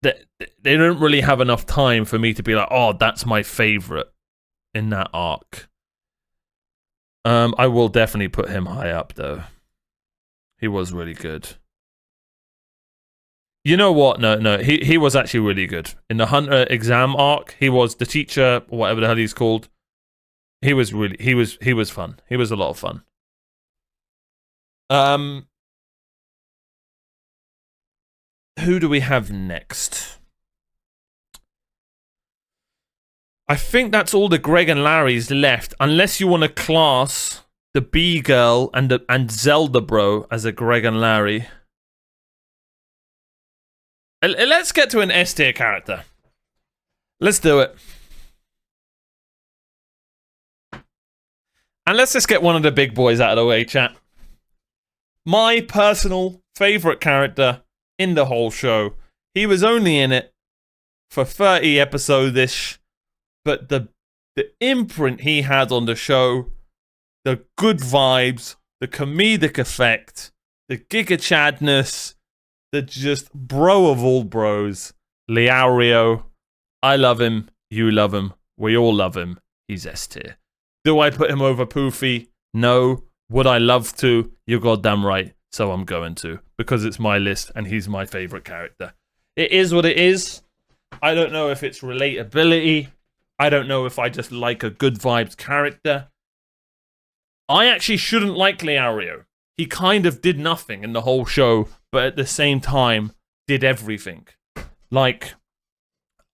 they don't really have enough time for me to be oh, that's my favorite in that arc. I will definitely put him high up, though. He was really good. You know what? No. He was actually really good. In the Hunter exam arc, he was the teacher, or whatever the hell he's called. He was fun. He was a lot of fun. Who do we have next? I think that's all the Greg and Larry's left, unless you want to class the B girl and Zelda bro as a Greg and Larry. Let's get to an S tier character. Let's do it. And let's just get one of the big boys out of the way, chat. My personal favorite character in the whole show. He was only in it for 30 episodes-ish, but the imprint he had on the show, the good vibes, the comedic effect, the giga chadness, the just bro of all bros, Leario. I love him, you love him, we all love him. He's S tier. Do I put him over Poofy? No. Would I love to? You're goddamn right. So I'm going to, because it's my list and he's my favorite character. It is what it is. I don't know if it's relatability. I don't know if I just like a good vibes character. I actually shouldn't like Leario. He kind of did nothing in the whole show, but at the same time did everything. Like,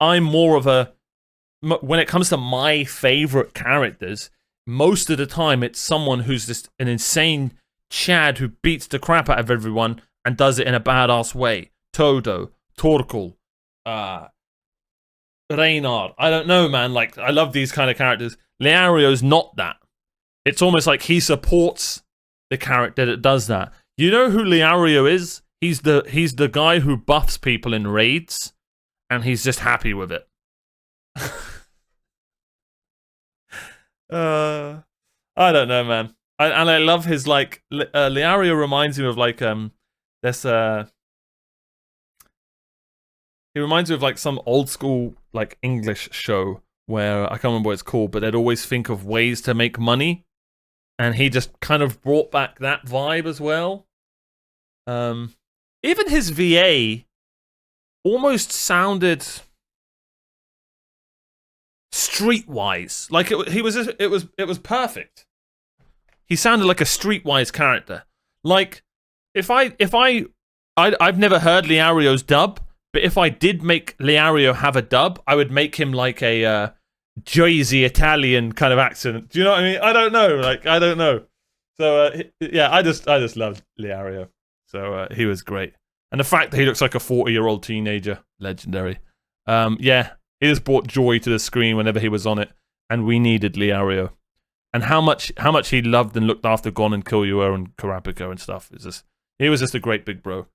I'm more of a... When it comes to my favorite characters, most of the time it's someone who's just an insane Chad who beats the crap out of everyone and does it in a badass way. Todo, Torkoal, Reynard. I don't know, man. Like, I love these kind of characters. Leario's not that. It's almost like he supports the character that does that. You know who Leario is? He's the guy who buffs people in raids, and he's just happy with it. I don't know, man. And I love his, like, Leario reminds me of, like, this, he reminds me of, like, some old school, like, English show where, I can't remember what it's called, but they'd always think of ways to make money, and he just kind of brought back that vibe as well. Even his VA almost sounded streetwise. Like, it was perfect. He sounded like a streetwise character. Like, I've never heard Leario's dub, but if I did make Leario have a dub, I would make him like a Jersey Italian kind of accent. Do you know what I mean? I don't know. Like, I don't know. So yeah, I just loved Leario. So he was great, and the fact that he looks like a 40-year-old teenager, legendary. Yeah, he just brought joy to the screen whenever he was on it, and we needed Leario. And how much he loved and looked after Gon and Killua and Kurapika and stuff. He was just a great big bro.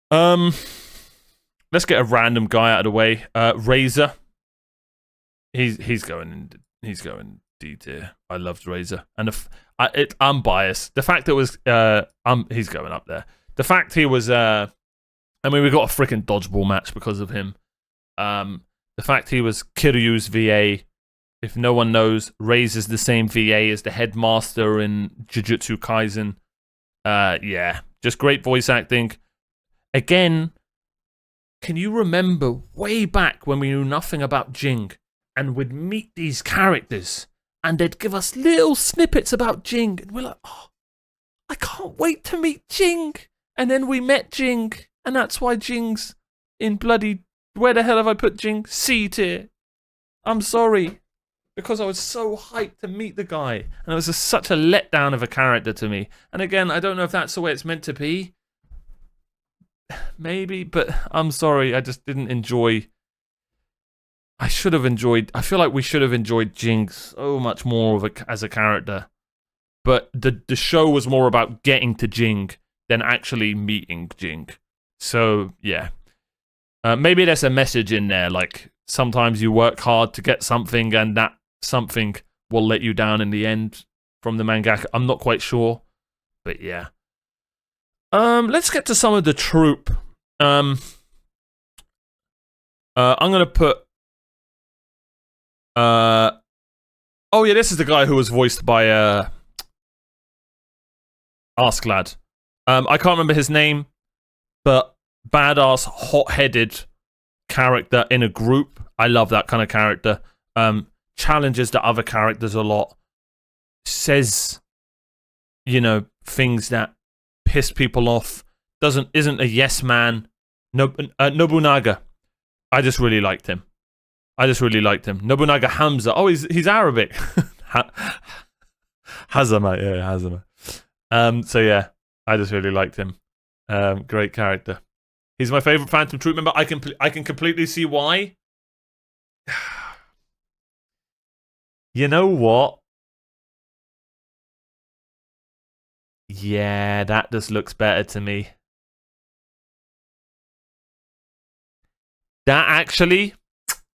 Let's get a random guy out of the way. Razor. He's going D tier. I loved Razor, and I'm biased. The fact that it was he's going up there. The fact he was I mean, we got a freaking dodgeball match because of him. The fact he was Kiryu's VA. If no one knows, Razor's the same VA as the headmaster in Jujutsu Kaisen. Yeah, just great voice acting. Again, can you remember way back when we knew nothing about Jing and would meet these characters and they'd give us little snippets about Jing and we're like, oh, I can't wait to meet Jing. And then we met Jing, and that's why Jing's in bloody... Where the hell have I put Jing? C tier. I'm sorry. Because I was so hyped to meet the guy. And it was just such a letdown of a character to me. And again, I don't know if that's the way it's meant to be. Maybe, but I'm sorry. I just didn't enjoy... I feel like we should have enjoyed Jing so much more as a character. But the show was more about getting to Jing than actually meeting Jing. So, yeah. Maybe there's a message in there, like, sometimes you work hard to get something and that something will let you down in the end from the mangaka. I'm not quite sure, but yeah. Let's get to some of the troupe. I'm gonna put... oh yeah, this is the guy who was voiced by Asklad. I can't remember his name, but badass, hot-headed character in a group. I love that kind of character. Challenges the other characters a lot. Says, you know, things that piss people off. Isn't a yes man. Nobunaga. I just really liked him. Nobunaga Hamza. Oh, he's Arabic. Hazama, yeah, Hazama. So yeah, I just really liked him. Great character. He's my favorite Phantom Troupe member. I can completely see why. You know what? Yeah, that just looks better to me. That actually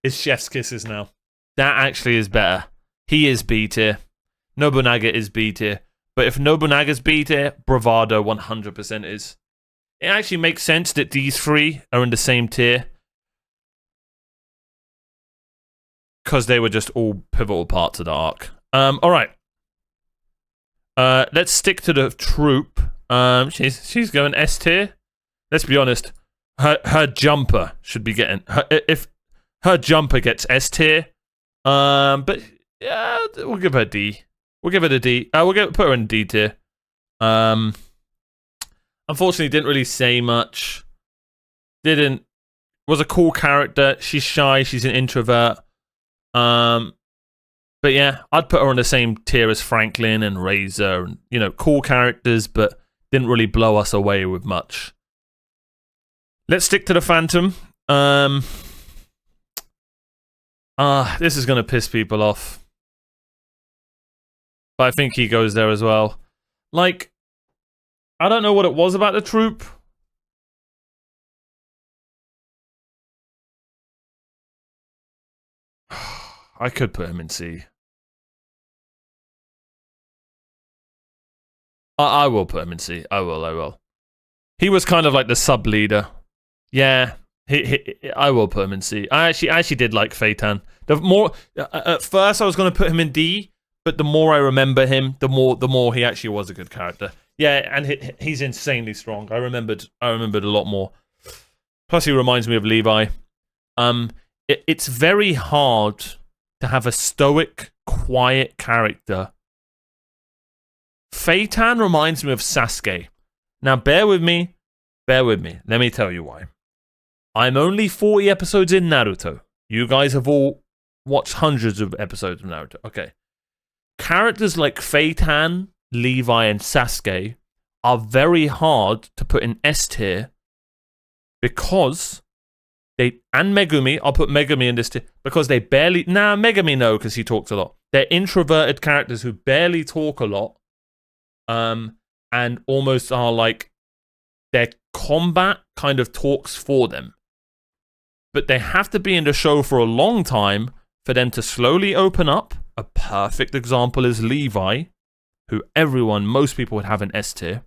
is Chef's Kisses now. That actually is better. He is B tier. Nobunaga is B tier. But if Nobunaga's B tier, Bravado 100% is. It actually makes sense that these three are in the same tier. Because they were just all pivotal parts of the arc. Alright. Let's stick to the troupe. She's going S tier. Let's be honest. Her jumper should be getting... If her jumper gets S tier. But yeah, we'll give her D. We'll give it a D. Put her in D tier. Unfortunately, didn't really say much. Was a cool character. She's shy. She's an introvert. But yeah, I'd put her on the same tier as Franklin and Razor, and cool characters, but didn't really blow us away with much. Let's stick to the Phantom. This is gonna piss people off, but I think he goes there as well. Like, I don't know what it was about the troupe. I could put him in C. I will put him in C. I will. He was kind of like the sub leader. Yeah, I will put him in C. I actually did like Phaeton. At first I was going to put him in D, but the more I remember him, the more he actually was a good character. Yeah, and he's insanely strong. I remembered a lot more. Plus, he reminds me of Levi. It's very hard to have a stoic, quiet character. Phaeton reminds me of Sasuke. Now, bear with me. Let me tell you why. I'm only 40 episodes in Naruto. You guys have all watched hundreds of episodes of Naruto. Okay. Characters like Phaeton, Levi, and Sasuke are very hard to put in S tier because and Megumi, I'll put Megumi in this tier because they barely... Nah, Megumi no, because he talks a lot. They're introverted characters who barely talk a lot. And almost are like their combat kind of talks for them. But they have to be in the show for a long time for them to slowly open up. A perfect example is Levi, who most people would have an S tier.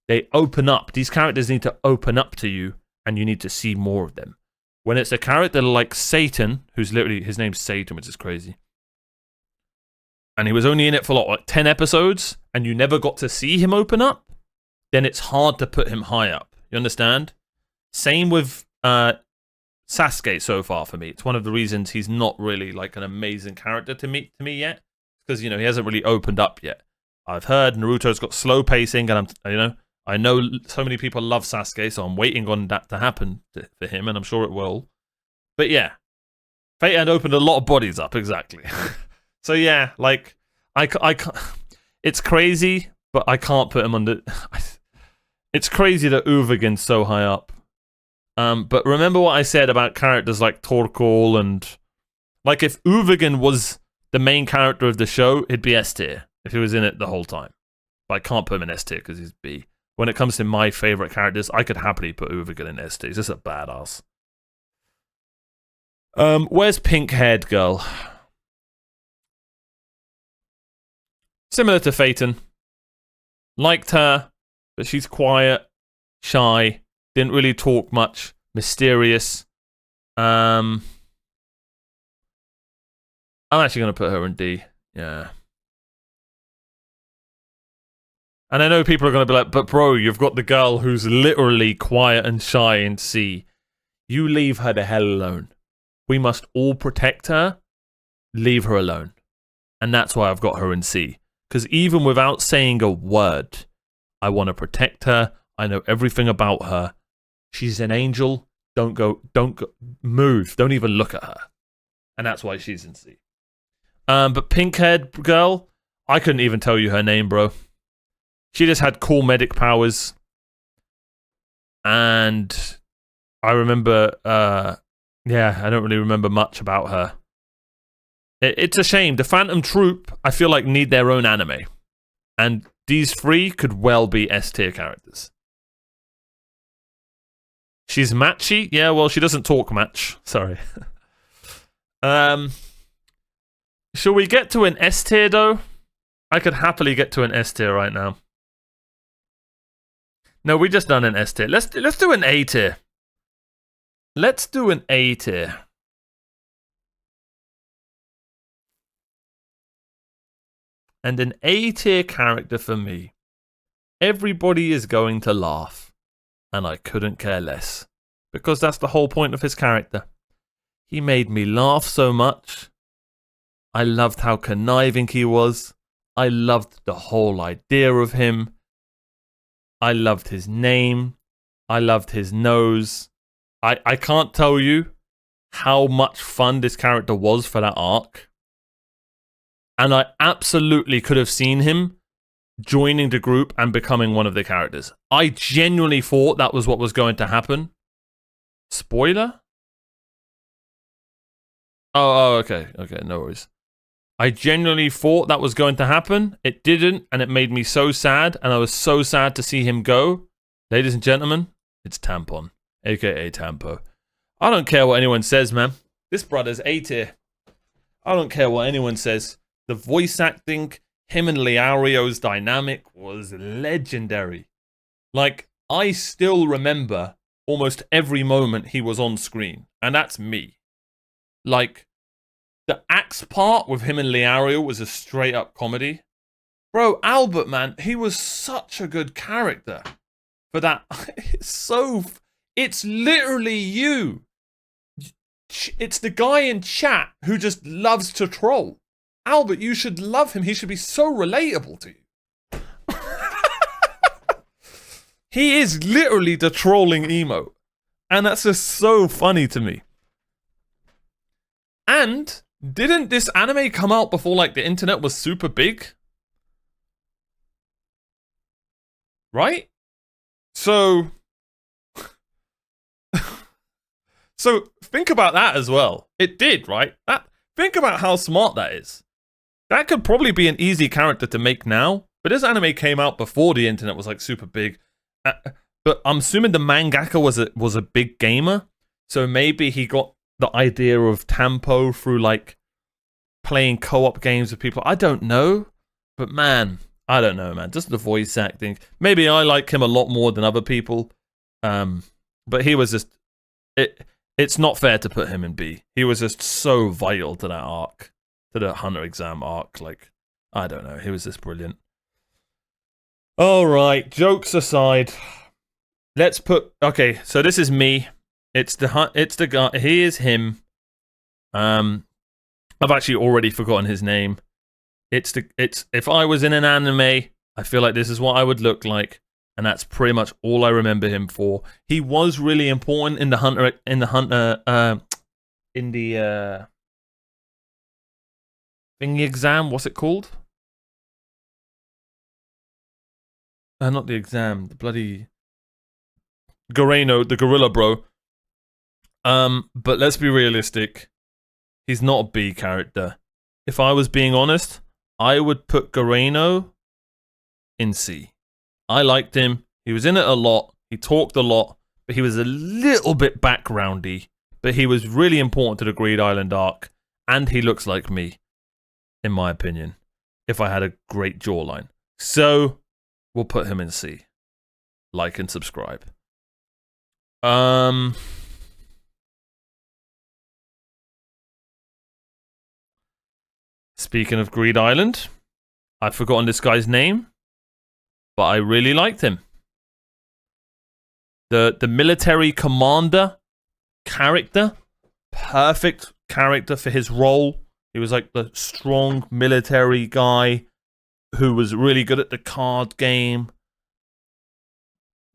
They open up. These characters need to open up to you, and you need to see more of them. When it's a character like Satan, who's literally, his name's Satan, which is crazy. And he was only in it for like 10 episodes, and you never got to see him open up, then it's hard to put him high up. You understand? Same with Sasuke so far for me. It's one of the reasons he's not really like an amazing character to me yet, because he hasn't really opened up yet. I've heard Naruto's got slow pacing, and I know so many people love Sasuke, so I'm waiting on that to happen for him, and I'm sure it will. But yeah, Phaeton opened a lot of bodies up, exactly. So yeah, like I can't. It's crazy, but I can't put him under. It's crazy that Uvagin's so high up. But remember what I said about characters like Torkoal, and like if Uvagin was the main character of the show, it'd be S tier if he was in it the whole time. But I can't put him in S tier because he's B. When it comes to my favorite characters, I could happily put Uvagin in S tier. He's just a badass. Where's pink-haired girl? Similar to Phaeton. Liked her, but she's quiet, shy, didn't really talk much, mysterious. I'm actually going to put her in D. Yeah. And I know people are going to be like, but bro, you've got the girl who's literally quiet and shy in C. You leave her the hell alone. We must all protect her. Leave her alone. And that's why I've got her in C. Because even without saying a word, I want to protect her. I know everything about her. She's an angel. Don't go, move. Don't even look at her. And that's why she's in C. But pink-haired girl, I couldn't even tell you her name, bro. She just had cool medic powers. And I remember, yeah, I don't really remember much about her. It's a shame. The Phantom Troupe, I feel like, need their own anime. And these three could well be S-tier characters. She's matchy? Yeah, well, she doesn't talk match. Sorry. Shall we get to an S-tier, though? I could happily get to an S-tier right now. No, we just done an S-tier. Let's do an A-tier. Let's do an A-tier. And an A-tier character for me. Everybody is going to laugh. And I couldn't care less. Because that's the whole point of his character. He made me laugh so much. I loved how conniving he was. I loved the whole idea of him. I loved his name. I loved his nose. I can't tell you how much fun this character was for that arc. And I absolutely could have seen him joining the group and becoming one of the characters. I genuinely thought that was what was going to happen. Spoiler? Oh, okay. Okay, no worries. I genuinely thought that was going to happen. It didn't, and it made me so sad, and I was so sad to see him go. Ladies and gentlemen, it's Tampon, aka Tampo. I don't care what anyone says, man. This brother's A tier. I don't care what anyone says. The voice acting, him and Leario's dynamic was legendary. Like, I still remember almost every moment he was on screen, and that's me. Like, the axe part with him and Leario was a straight up comedy. Bro, Albert, man, he was such a good character for that. It's literally you. It's the guy in chat who just loves to troll. Albert, you should love him. He should be so relatable to you. He is literally the trolling emo. And that's just so funny to me. And didn't this anime come out before, like, the internet was super big? Right? So think about that as well. It did, right? Think about how smart that is. That could probably be an easy character to make now, but this anime came out before the internet was, like, super big. But I'm assuming the mangaka was a big gamer, so maybe he got the idea of Tampo through, like, playing co-op games with people. I don't know, but man, I don't know, man. Just the voice acting. Maybe I like him a lot more than other people, but he was just... It's not fair to put him in B. He was just so vital to that arc, to the Hunter exam arc. Like, I don't know. He was just brilliant. All right, jokes aside, let's put... Okay, so this is me. It's the guy. He is him. I've actually already forgotten his name. It's if I was in an anime, I feel like this is what I would look like, and that's pretty much all I remember him for. He was really important in the thingy exam. What's it called? Not the exam. The bloody Goreno, the gorilla bro. But let's be realistic. He's not a B character. If I was being honest, I would put Goreno in C. I liked him. He was in it a lot. He talked a lot, but he was a little bit backgroundy. But he was really important to the Greed Island arc, and he looks like me, in my opinion, if I had a great jawline. So, we'll put him in C. Like and subscribe. Speaking of Greed Island, I've forgotten this guy's name, but I really liked him. The military commander character, perfect character for his role. He was like the strong military guy who was really good at the card game,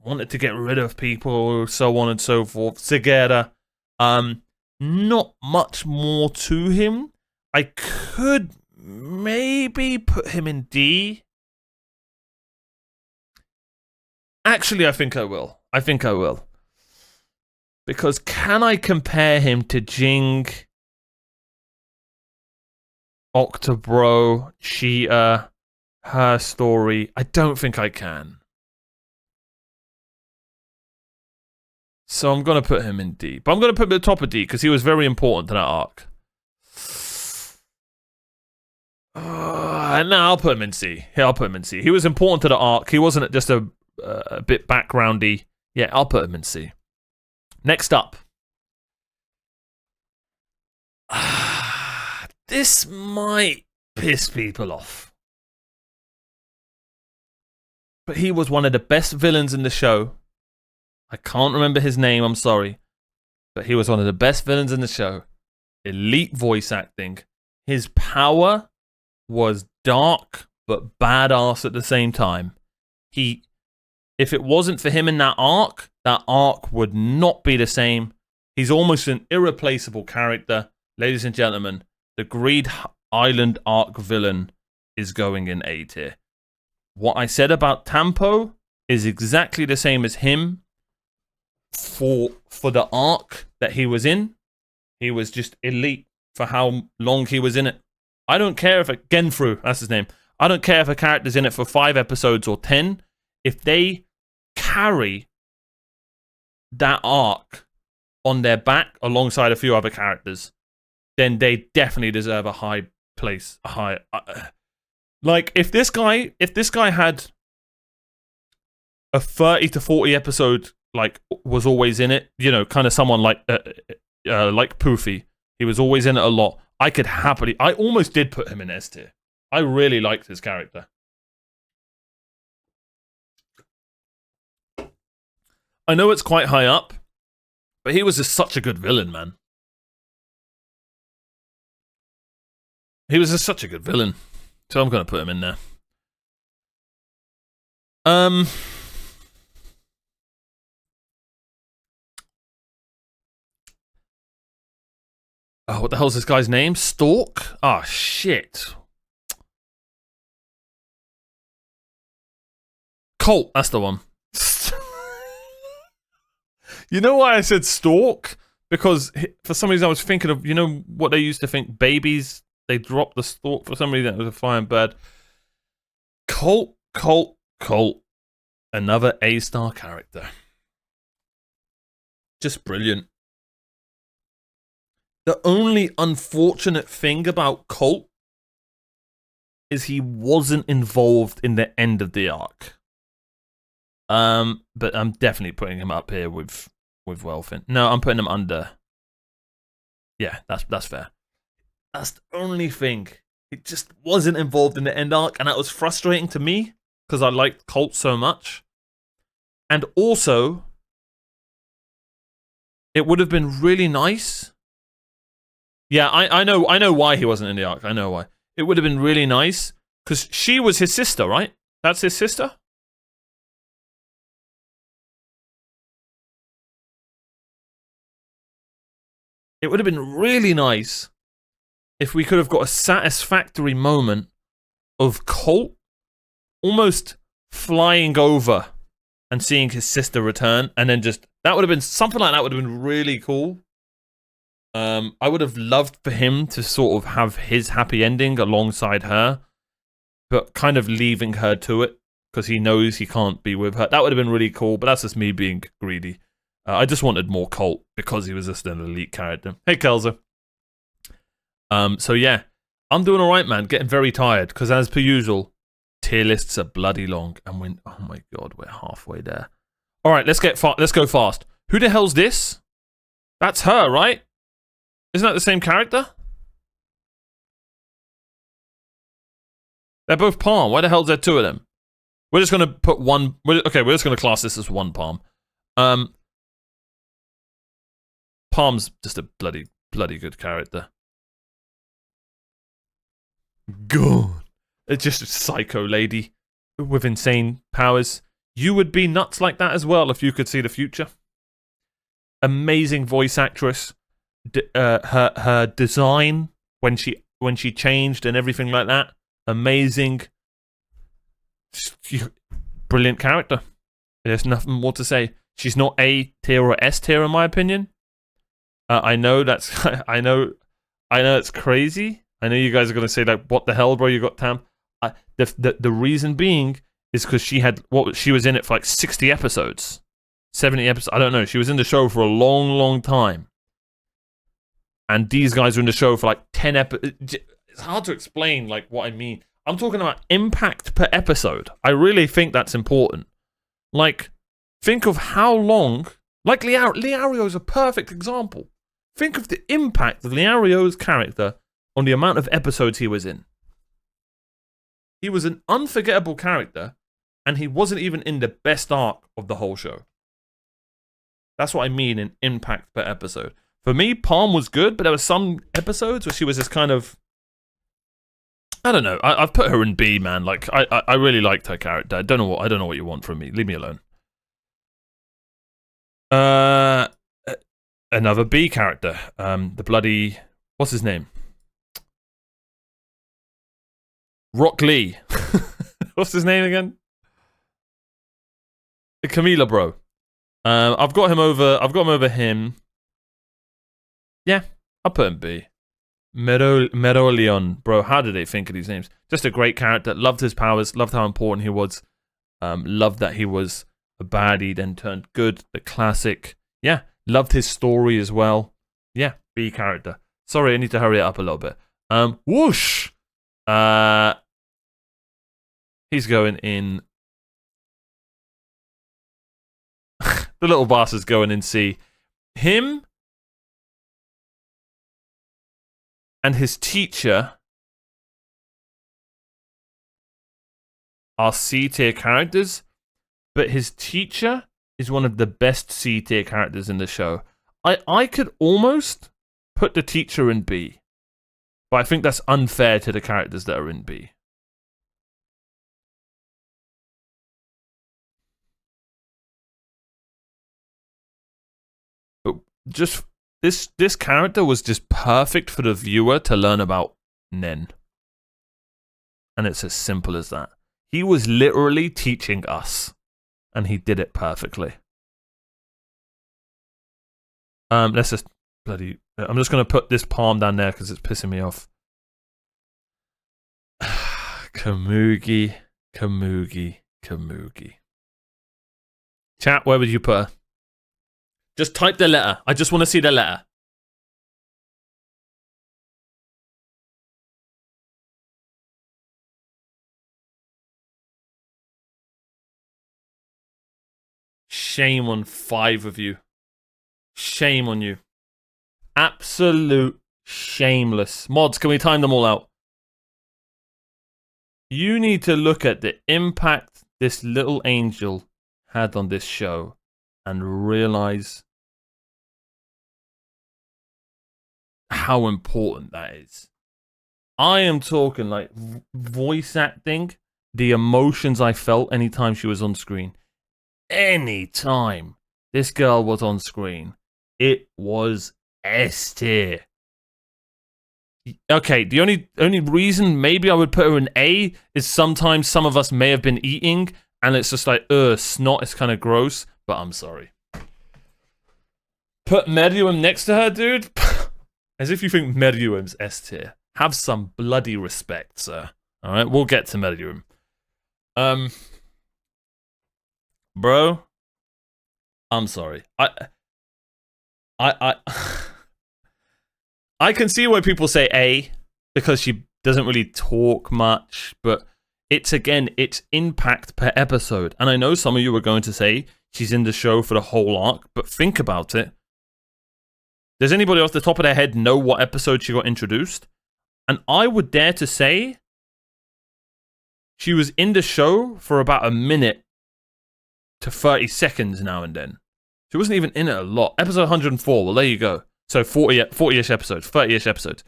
wanted to get rid of people, so on and so forth. Segura. Not much more to him. I could maybe put him in D. Actually, I think I will. Because can I compare him to Jing, Octobro, Cheetah, Her Story? I don't think I can. So I'm going to put him in D. But I'm going to put him at the top of D because he was very important to that arc. No, I'll put him in C. Yeah, I'll put him in C. He was important to the arc. He wasn't just a bit backgroundy. Yeah, I'll put him in C. Next up. This might piss people off. But he was one of the best villains in the show. I can't remember his name, I'm sorry. But he was one of the best villains in the show. Elite voice acting. His power was dark, but badass at the same time. If it wasn't for him in that arc would not be the same. He's almost an irreplaceable character. Ladies and gentlemen, the Greed Island arc villain is going in A tier. What I said about Tampo is exactly the same as him for the arc that he was in. He was just elite for how long he was in it. I don't care if Genfru, that's his name. I don't care if a character's in it for 5 episodes or 10. If they carry that arc on their back alongside a few other characters, then they definitely deserve a high place. Like if this guy had a 30 to 40 episode, like was always in it, you know, kind of someone like Poofy. He was always in it a lot. I could happily. I almost did put him in S tier. I really liked his character. I know it's quite high up, but he was just such a good villain, man. He was just such a good villain. So I'm going to put him in there. Oh, what the hell's this guy's name? Stork? Ah, shit. Colt, that's the one. You know why I said Stork? Because for some reason I was thinking of, you know what they used to think? Babies, they drop the stork. For some reason it was a flying bird. Colt. Another A-star character. Just brilliant. The only unfortunate thing about Colt is he wasn't involved in the end of the arc. But I'm definitely putting him up here with Welfin. No, I'm putting him under. Yeah, that's fair. That's the only thing. It just wasn't involved in the end arc, and that was frustrating to me because I liked Colt so much. And also, it would have been really nice. Yeah, I know why he wasn't in the arc. I know why. It would have been really nice because she was his sister, right? That's his sister? It would have been really nice if we could have got a satisfactory moment of Colt almost flying over and seeing his sister return, and then just that would have been something like that would have been really cool. I would have loved for him to sort of have his happy ending alongside her, but kind of leaving her to it because he knows he can't be with her. That would have been really cool, but that's just me being greedy. I just wanted more Colt because he was just an elite character. Hey, Kelza. So yeah, I'm doing all right, man. Getting very tired because, as per usual, tier lists are bloody long, and oh my god, we're halfway there. All right, let's go fast. Who the hell's this? That's her, right? Isn't that the same character? They're both Palm. Why the hell's there two of them? We're just gonna put one. Okay, we're just gonna class this as one Palm. Palm's just a bloody good character. God. It's just a psycho lady with insane powers. You would be nuts like that as well if you could see the future. Amazing voice actress. Her design when she changed and everything like that. Amazing. Brilliant character. There's nothing more to say. She's not A tier or S tier in my opinion. I know that's I know it's crazy. I know you guys are gonna say like, what the hell, bro? You got Tam. The reason being is because she was in it for like 60 episodes, 70 episodes. I don't know. She was in the show for a long time, and these guys are in the show for like 10 episodes. It's hard to explain like what I mean. I'm talking about impact per episode. I really think that's important. Like, think of how long. Like Liario is a perfect example. Think of the impact of Liario's character on the amount of episodes he was in. He was an unforgettable character, and he wasn't even in the best arc of the whole show. That's what I mean in impact per episode. For me, Palm was good, but there were some episodes where she was this kind of I don't know. I've put her in B, man. Like I really liked her character. I don't know what you want from me. Leave me alone. Another B character. The bloody, what's his name? Rock Lee. What's his name again? Camila, bro. I've got him over him. Yeah, I'll put him B. Meruem, bro. How did they think of these names? Just a great character. Loved his powers. Loved how important he was. Loved that he was a baddie, then turned good. The classic. Yeah, loved his story as well. Yeah, B character. Sorry, I need to hurry it up a little bit. Whoosh. He's going in. The little bastard's going in C. Him and his teacher are C tier characters, but his teacher is one of the best C tier characters in the show. I could almost put the teacher in B, but I think that's unfair to the characters that are in B. But just this character was just perfect for the viewer to learn about Nen. And it's as simple as that. He was literally teaching us, and he did it perfectly. Let's just bloody. I'm just gonna put this palm down there because it's pissing me off. Komugi. Chat, where would you put her? Just type the letter. I just want to see the letter. Shame on 5 of you. Shame on you. Absolute shameless. Mods, can we time them all out? You need to look at the impact this little angel had on this show and realize how important that is. I am talking like voice acting, the emotions I felt anytime she was on screen. Anytime this girl was on screen, it was S tier. Okay, the only reason maybe I would put her in A is sometimes some of us may have been eating and it's just like, snot is kind of gross, but I'm sorry. Put Meruem next to her, dude? As if you think Meruem's S tier. Have some bloody respect, sir. Alright, we'll get to Meruem. Bro, I'm sorry. I can see why people say A, because she doesn't really talk much, but it's impact per episode. And I know some of you are going to say she's in the show for the whole arc, but think about it. Does anybody off the top of their head know what episode she got introduced? And I would dare to say she was in the show for about a minute to 30 seconds now and then. She wasn't even in it a lot. Episode 104, well, there you go. So 40-ish episodes, 30-ish episodes.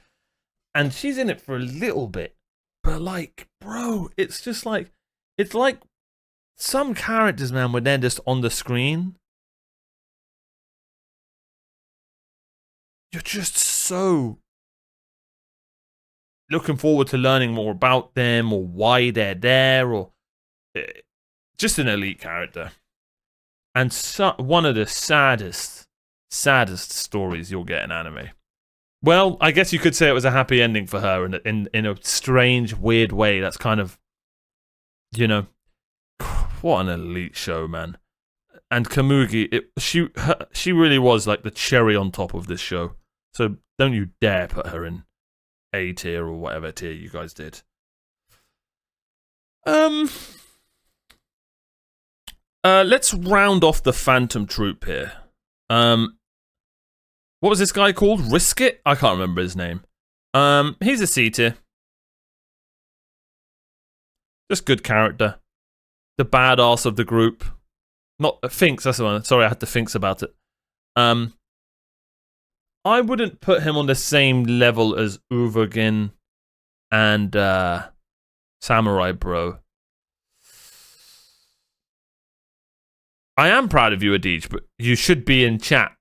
And she's in it for a little bit. But like, bro, it's just like, it's like some characters, man, when they're just on the screen, you're just so looking forward to learning more about them or why they're there, or just an elite character. And one of the saddest stories you'll get in anime. Well, I guess you could say it was a happy ending for her in a strange, weird way. That's kind of, you know, what an elite show, man. And Komugi, she really was like the cherry on top of this show. So don't you dare put her in A tier or whatever tier you guys did. Let's round off the Phantom Troupe here. What was this guy called? Risk It? I can't remember his name. He's a C tier. Just good character. The badass of the group. Not Finks, that's the one. Sorry, I had to Finks about it. I wouldn't put him on the same level as Uvogin. and Samurai Bro. I am proud of you, Adij, but you should be in chat.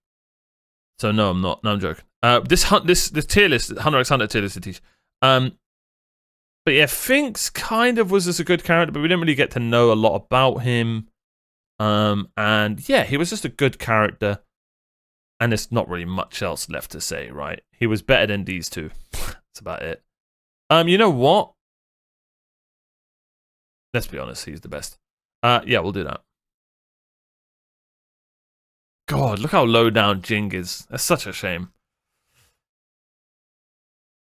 So no, I'm not. No, I'm joking. This tier list, Hunter x Hunter tier list, Adij. But yeah, Finks kind of was just a good character, but we didn't really get to know a lot about him. And yeah, he was just a good character. And there's not really much else left to say, right? He was better than these two. That's about it. You know what? Let's be honest, he's the best. Yeah, we'll do that. God, look how low down Jing is. That's such a shame.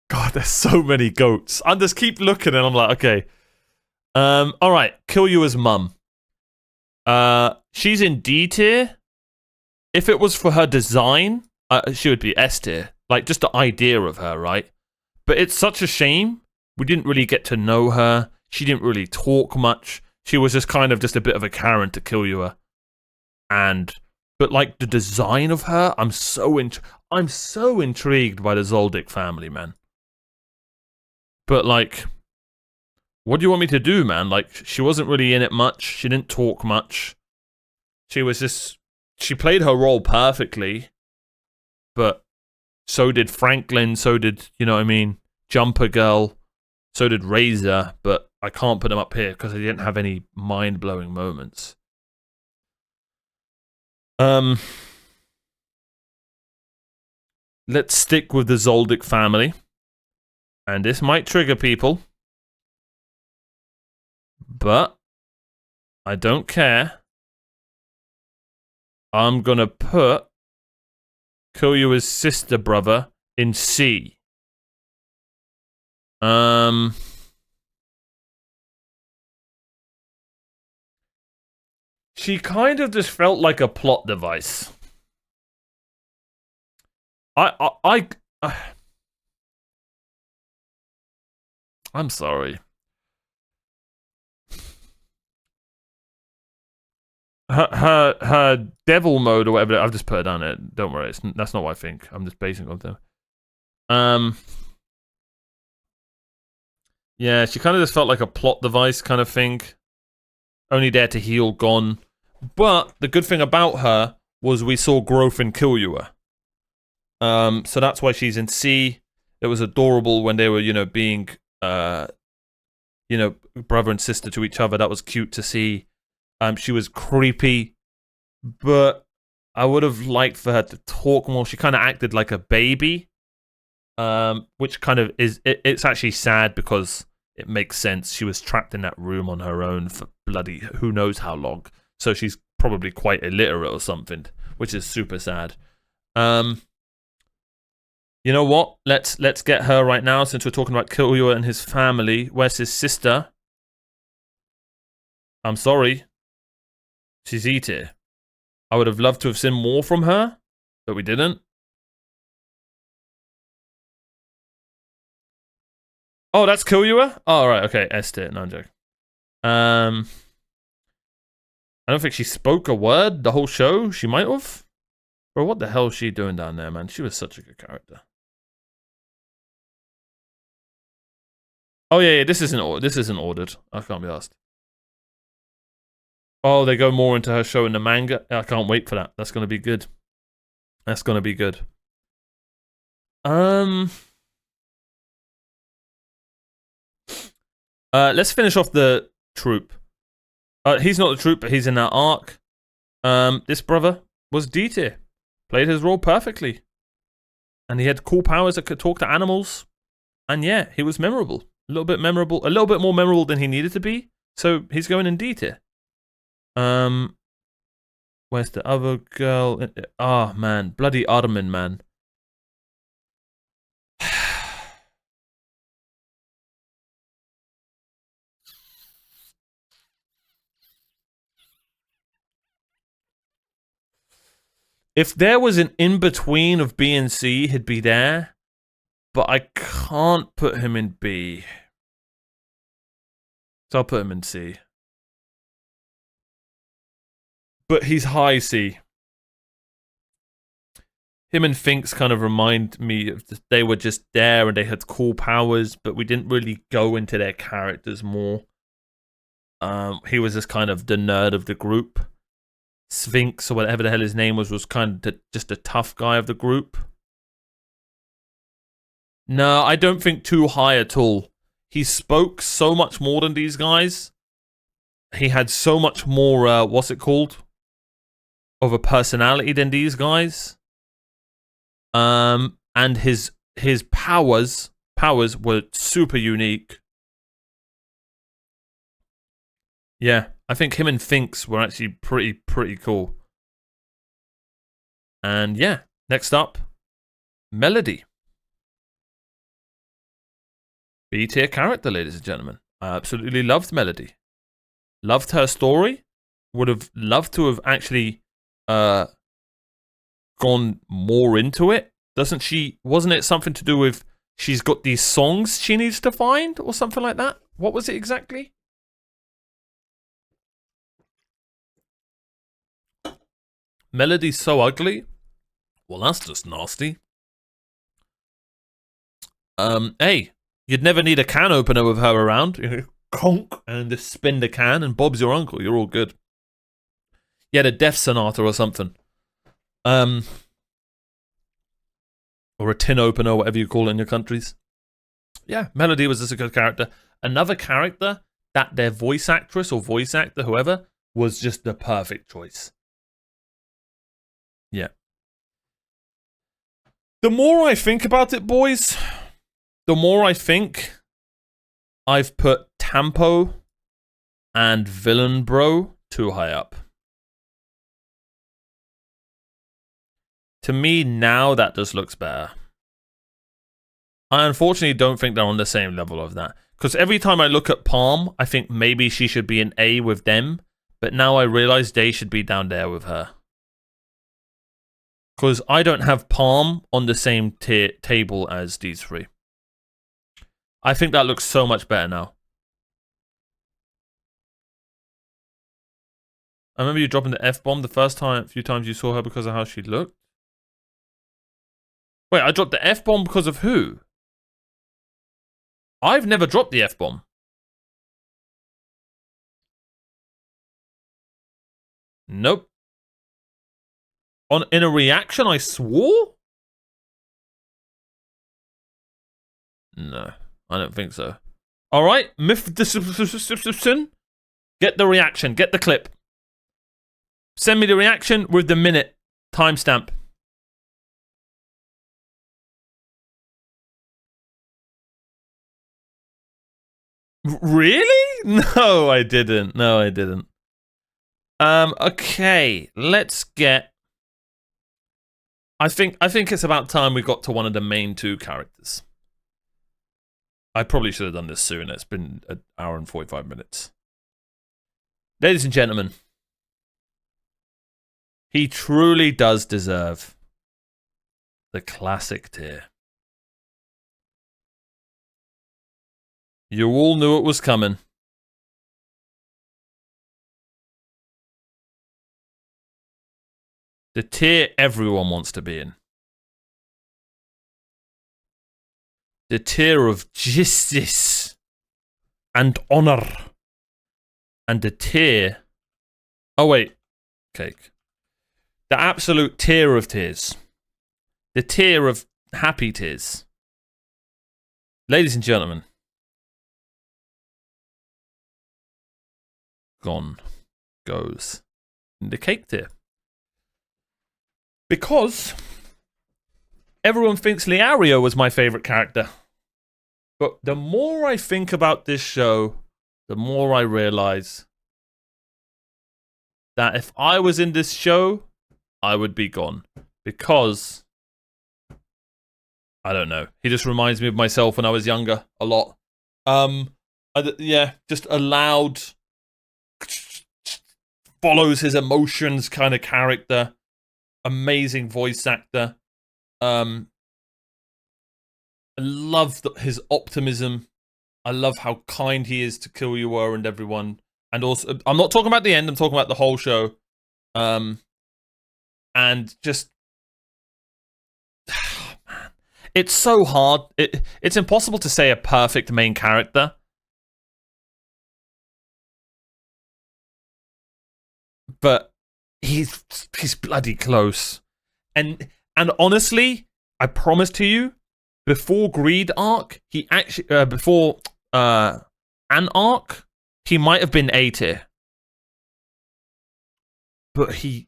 God, there's so many goats. I just keep looking and I'm like, okay. Alright, Kiryua's mum. She's in D tier. If it was for her design, she would be S tier. Like, just the idea of her, right? But it's such a shame. We didn't really get to know her. She didn't really talk much. She was just kind of just a bit of a Karen to Kiryua. But like the design of her, I'm so intrigued by the Zoldyck family, man. But like, what do you want me to do, man? Like, she wasn't really in it much. She didn't talk much. She played her role perfectly. But so did Franklin, so did, you know what I mean, Jumper Girl, so did Razor, but I can't put them up here because I didn't have any mind-blowing moments. Let's stick with the Zoldyck family. And this might trigger people. But I don't care. I'm gonna put Kiryua's sister brother in C. She kind of just felt like a plot device. I'm sorry. Her devil mode or whatever. I've just put it down there. Don't worry, that's not what I think. I'm just basing it on them. Yeah, she kind of just felt like a plot device kind of thing. Only there to heal, gone. But the good thing about her was we saw growth in Kiryua. So that's why she's in C. It was adorable when they were, you know, being, you know, brother and sister to each other. That was cute to see. She was creepy, but I would have liked for her to talk more. She kind of acted like a baby, which kind of is, it's actually sad because it makes sense. She was trapped in that room on her own for bloody who knows how long. So she's probably quite illiterate or something, which is super sad. You know what? Let's get her right now since we're talking about Kiryua and his family. Where's his sister? I'm sorry. She's E tier. I would have loved to have seen more from her, but we didn't. Oh, that's Kiryua? Oh, right, okay, S tier. No, I'm joking. I don't think she spoke a word the whole show. She might have. Bro, what the hell is she doing down there, man? She was such a good character. Oh, yeah, this isn't ordered. I can't be asked. Oh, they go more into her show in the manga. I can't wait for that. That's going to be good. That's going to be good. Let's finish off the troupe. He's not the troupe, but he's in that arc. This brother was D tier. Played his role perfectly. And he had cool powers that could talk to animals. And yeah, he was memorable. A little bit memorable. A little bit more memorable than he needed to be. So he's going in D tier. Where's the other girl? Oh, man. Bloody Armin, man. If there was an in-between of B and C, he'd be there. But I can't put him in B. So I'll put him in C. But he's high C. him and Finks kind of remind me of they were just there and they had cool powers, but we didn't really go into their characters more. He was just kind of the nerd of the group. Sphinx, or whatever the hell his name was kind of just a tough guy of the group. No, I don't think too high at all. He spoke so much more than these guys. He had so much more, what's it called? Of a personality than these guys. And his powers were super unique. Yeah, I think him and Finks were actually pretty cool. And yeah, next up, Melody. B-tier character, ladies and gentlemen. I absolutely loved Melody. Loved her story. Would have loved to have actually gone more into it. Wasn't it something to do with she's got these songs she needs to find or something like that? What was it exactly? Melody's so ugly. Well, that's just nasty. Hey, you'd never need a can opener with her around. You know, conk, and just spin the can, and Bob's your uncle. You're all good. Yeah, the Death Sonata or something. Or a tin opener, whatever you call it in your countries. Yeah, Melody was just a good character. Another character that their voice actress or voice actor, whoever, was just the perfect choice. Yeah. The more I think about it, boys, the more I think I've put Tampo and Villain Bro too high up. To me, now that just looks better. I unfortunately don't think they're on the same level of that. Because every time I look at Palm, I think maybe she should be an A with them. But now I realize they should be down there with her. Because I don't have Palm on the same table as these three. I think that looks so much better now. I remember you dropping the F-bomb the first few times you saw her because of how she looked. Wait, I dropped the F-bomb because of who? I've never dropped the F-bomb. Nope. In a reaction, I swore? No, I don't think so. All right, get the reaction, get the clip. Send me the reaction with the minute timestamp. Really? No, I didn't. No, I didn't. Okay, let's get. I think it's about time we got to one of the main two characters. I probably should have done this soon. It's been an hour and 45 minutes. Ladies and gentlemen, he truly does deserve the classic tier. You all knew it was coming. The tier everyone wants to be in. The tier of justice and honor. And the tier... Oh, wait. Cake. The absolute tier of tears. The tier of happy tears. Ladies and gentlemen. Gone goes in the cake tier. Because everyone thinks Leario was my favorite character. But the more I think about this show, the more I realize that if I was in this show, I would be gone. Because, I don't know. He just reminds me of myself when I was younger a lot. Yeah, just a loud, follows his emotions kind of character. Amazing voice actor. I love his optimism. I love how kind he is to Killua and everyone. And also, I'm not talking about the end, I'm talking about the whole show. And just Man, it's so hard. It's impossible to say a perfect main character. But he's bloody close. And honestly, I promise to you, before Greed arc, he actually before Ant arc, he might have been A tier. But he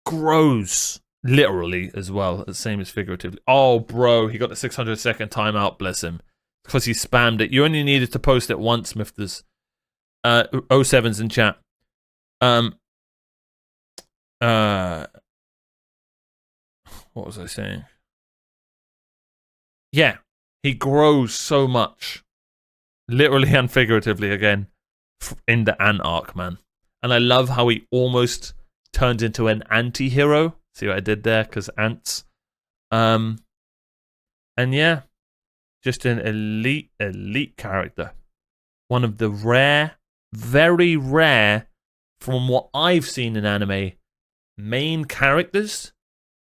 grows literally as well, the same as figuratively. Oh, bro, he got the 600-second timeout, bless him. Because he spammed it. You only needed to post it once, Mifters. 07's in chat. What was I saying? Yeah, he grows so much. Literally and figuratively again. In the Ant arc, man. And I love how he almost turned into an anti-hero. See what I did there? Because ants. And yeah, just an elite character. One of the rare, very rare, from what I've seen in anime, main characters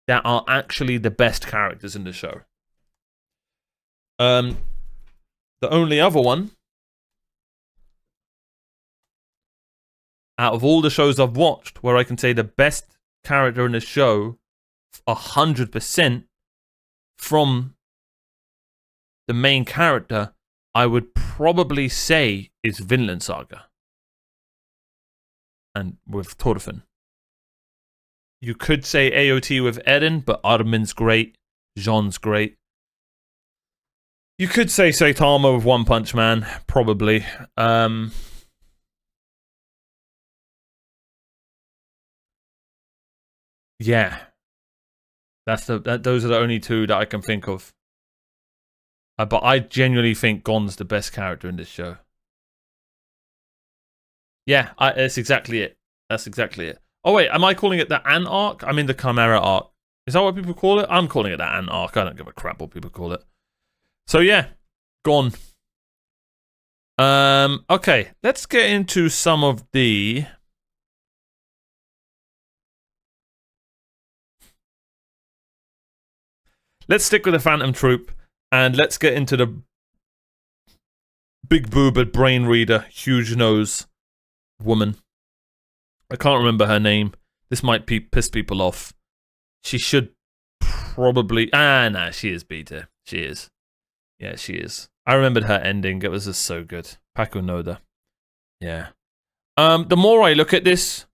that are actually the best characters in the show. The only other one, out of all the shows I've watched, where I can say the best character in the show, 100% from the main character, I would probably say is Vinland Saga. And with Thorfinn. You could say AOT with Eren, but Armin's great. Jean's great. You could say Saitama with One Punch Man, probably. Yeah. Those are the only two that I can think of. But I genuinely think Gon's the best character in this show. Yeah, that's exactly it. That's exactly it. Oh wait, am I calling it the Ant arc? I mean the Chimera arc. Is that what people call it? I'm calling it the Ant arc. I don't give a crap what people call it. So yeah, Gon. Okay, let's get into some of the... Let's stick with the Phantom Troupe, and let's get into the big boobed brain reader, huge nose woman. I can't remember her name. This might piss people off. She should probably... nah, she is beta. She is. Yeah, she is. I remembered her ending. It was just so good. Paku Noda. Yeah. The more I look at this...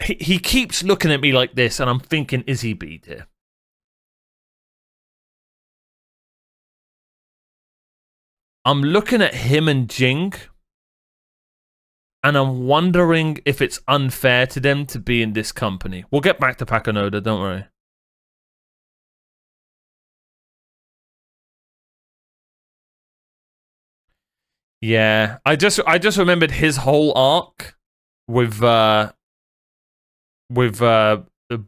He keeps looking at me like this, and I'm thinking, is he beta? I'm looking at him and Jing, and I'm wondering if it's unfair to them to be in this company. We'll get back to Paku Noda, don't worry. Yeah, I just remembered his whole arc with the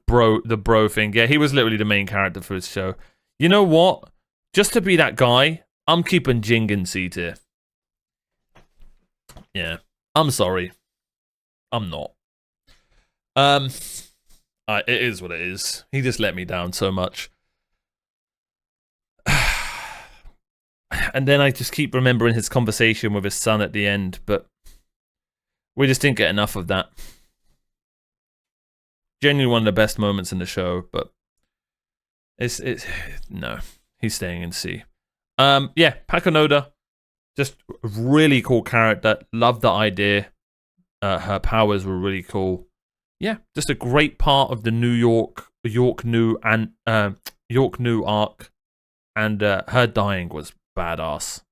bro thing. Yeah, he was literally the main character for his show. You know what? Just to be that guy, I'm keeping Jing in C tier. Yeah, I'm sorry. I'm not. It is what it is. He just let me down so much. And then I just keep remembering his conversation with his son at the end, but we just didn't get enough of that. Genuinely one of the best moments in the show, but it's no, he's staying in C. Yeah, Paku Noda, just a really cool character. Loved the idea. Her powers were really cool. Yeah, just a great part of the York New arc, and her dying was badass.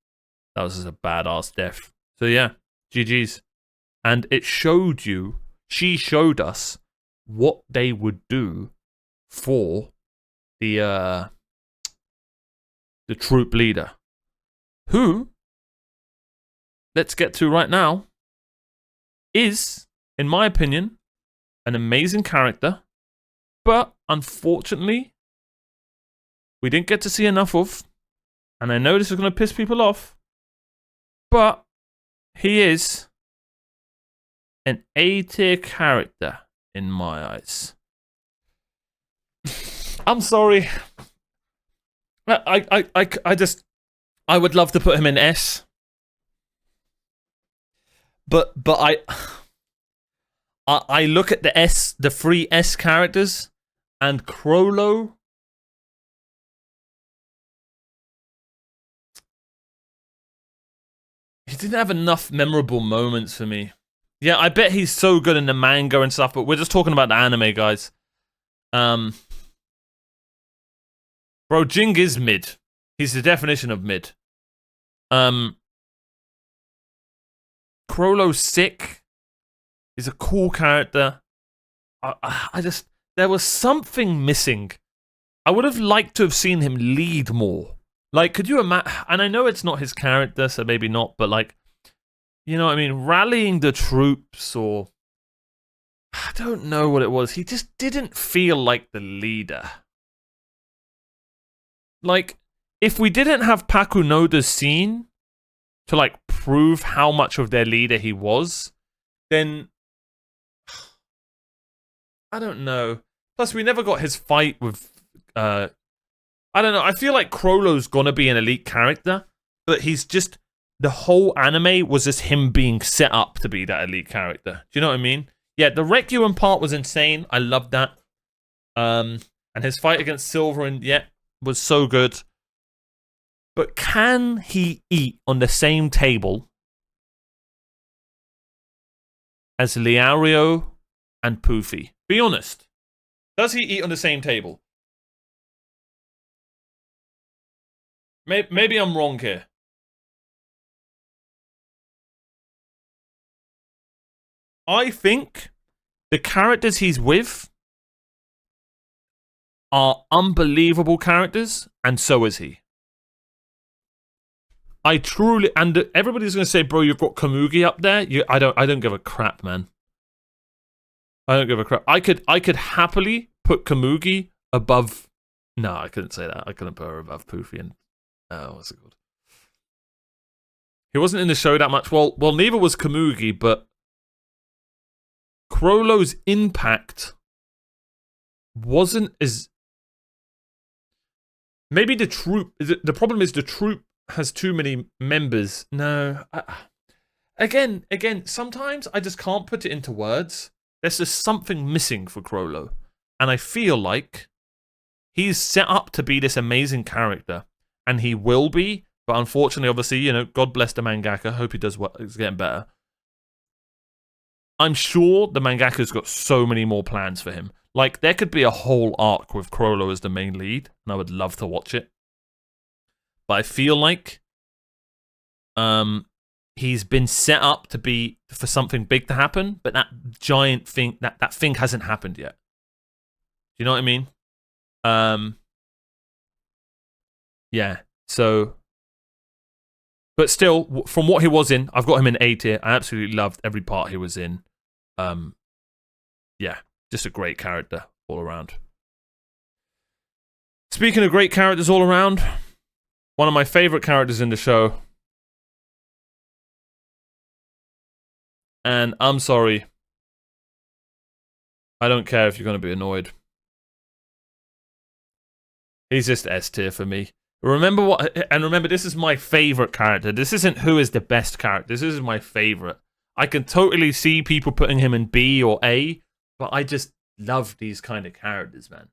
That was just a badass death. So yeah, GG's. And it showed you, she showed us what they would do for the troop leader, who, let's get to right now, is, in my opinion, an amazing character, but unfortunately, we didn't get to see enough of. And I know this is going to piss people off, but he is an A-tier character in my eyes. I'm sorry. I would love to put him in S. But I look at the three S characters, and Chrollo. He didn't have enough memorable moments for me. Yeah, I bet he's so good in the manga and stuff, but we're just talking about the anime, guys. Bro, Jing is mid. He's the definition of mid. Chrollo's sick. He's a cool character. There was something missing. I would have liked to have seen him lead more. Like, could you imagine? And I know it's not his character, so maybe not, but like, you know what I mean? Rallying the troops, or I don't know what it was. He just didn't feel like the leader. Like, if we didn't have Pakunoda's scene to like prove how much of their leader he was, then I don't know. Plus, we never got his fight with I don't know. I feel like Chrollo's gonna be an elite character, but he's just, the whole anime was just him being set up to be that elite character. Do you know what I mean? Yeah, the Requiem part was insane. I loved that. And his fight against Silver and was so good. But can he eat on the same table as Liario and Poofy? Be honest. Does he eat on the same table? Maybe I'm wrong here. I think the characters he's with are unbelievable characters, and so is he. I truly, and everybody's gonna say, bro, you've got Komugi up there. I don't give a crap, man. I don't give a crap. I could happily put Komugi above. No, I couldn't say that. I couldn't put her above Poofy and what's it called? He wasn't in the show that much. Well, neither was Komugi, but Chrollo's impact wasn't as. Maybe the troupe. The problem is the troupe has too many members. No. Again, sometimes I just can't put it into words. There's just something missing for Chrollo. And I feel like he's set up to be this amazing character. And he will be. But unfortunately, obviously, you know, God bless the mangaka. Hope he does well. He's getting better. I'm sure the mangaka's got so many more plans for him. Like, there could be a whole arc with Chrollo as the main lead, and I would love to watch it. But I feel like he's been set up to be for something big to happen, but that giant thing, that thing hasn't happened yet. Do you know what I mean? Yeah. So, but still, from what he was in, I've got him in A tier. I absolutely loved every part he was in. Yeah, just a great character all around. Speaking of great characters all around, one of my favorite characters in the show. And I'm sorry. I don't care if you're going to be annoyed. He's just S tier for me. Remember, this is my favorite character. This isn't who is the best character. This is my favorite. I can totally see people putting him in B or A, but I just love these kind of characters, man.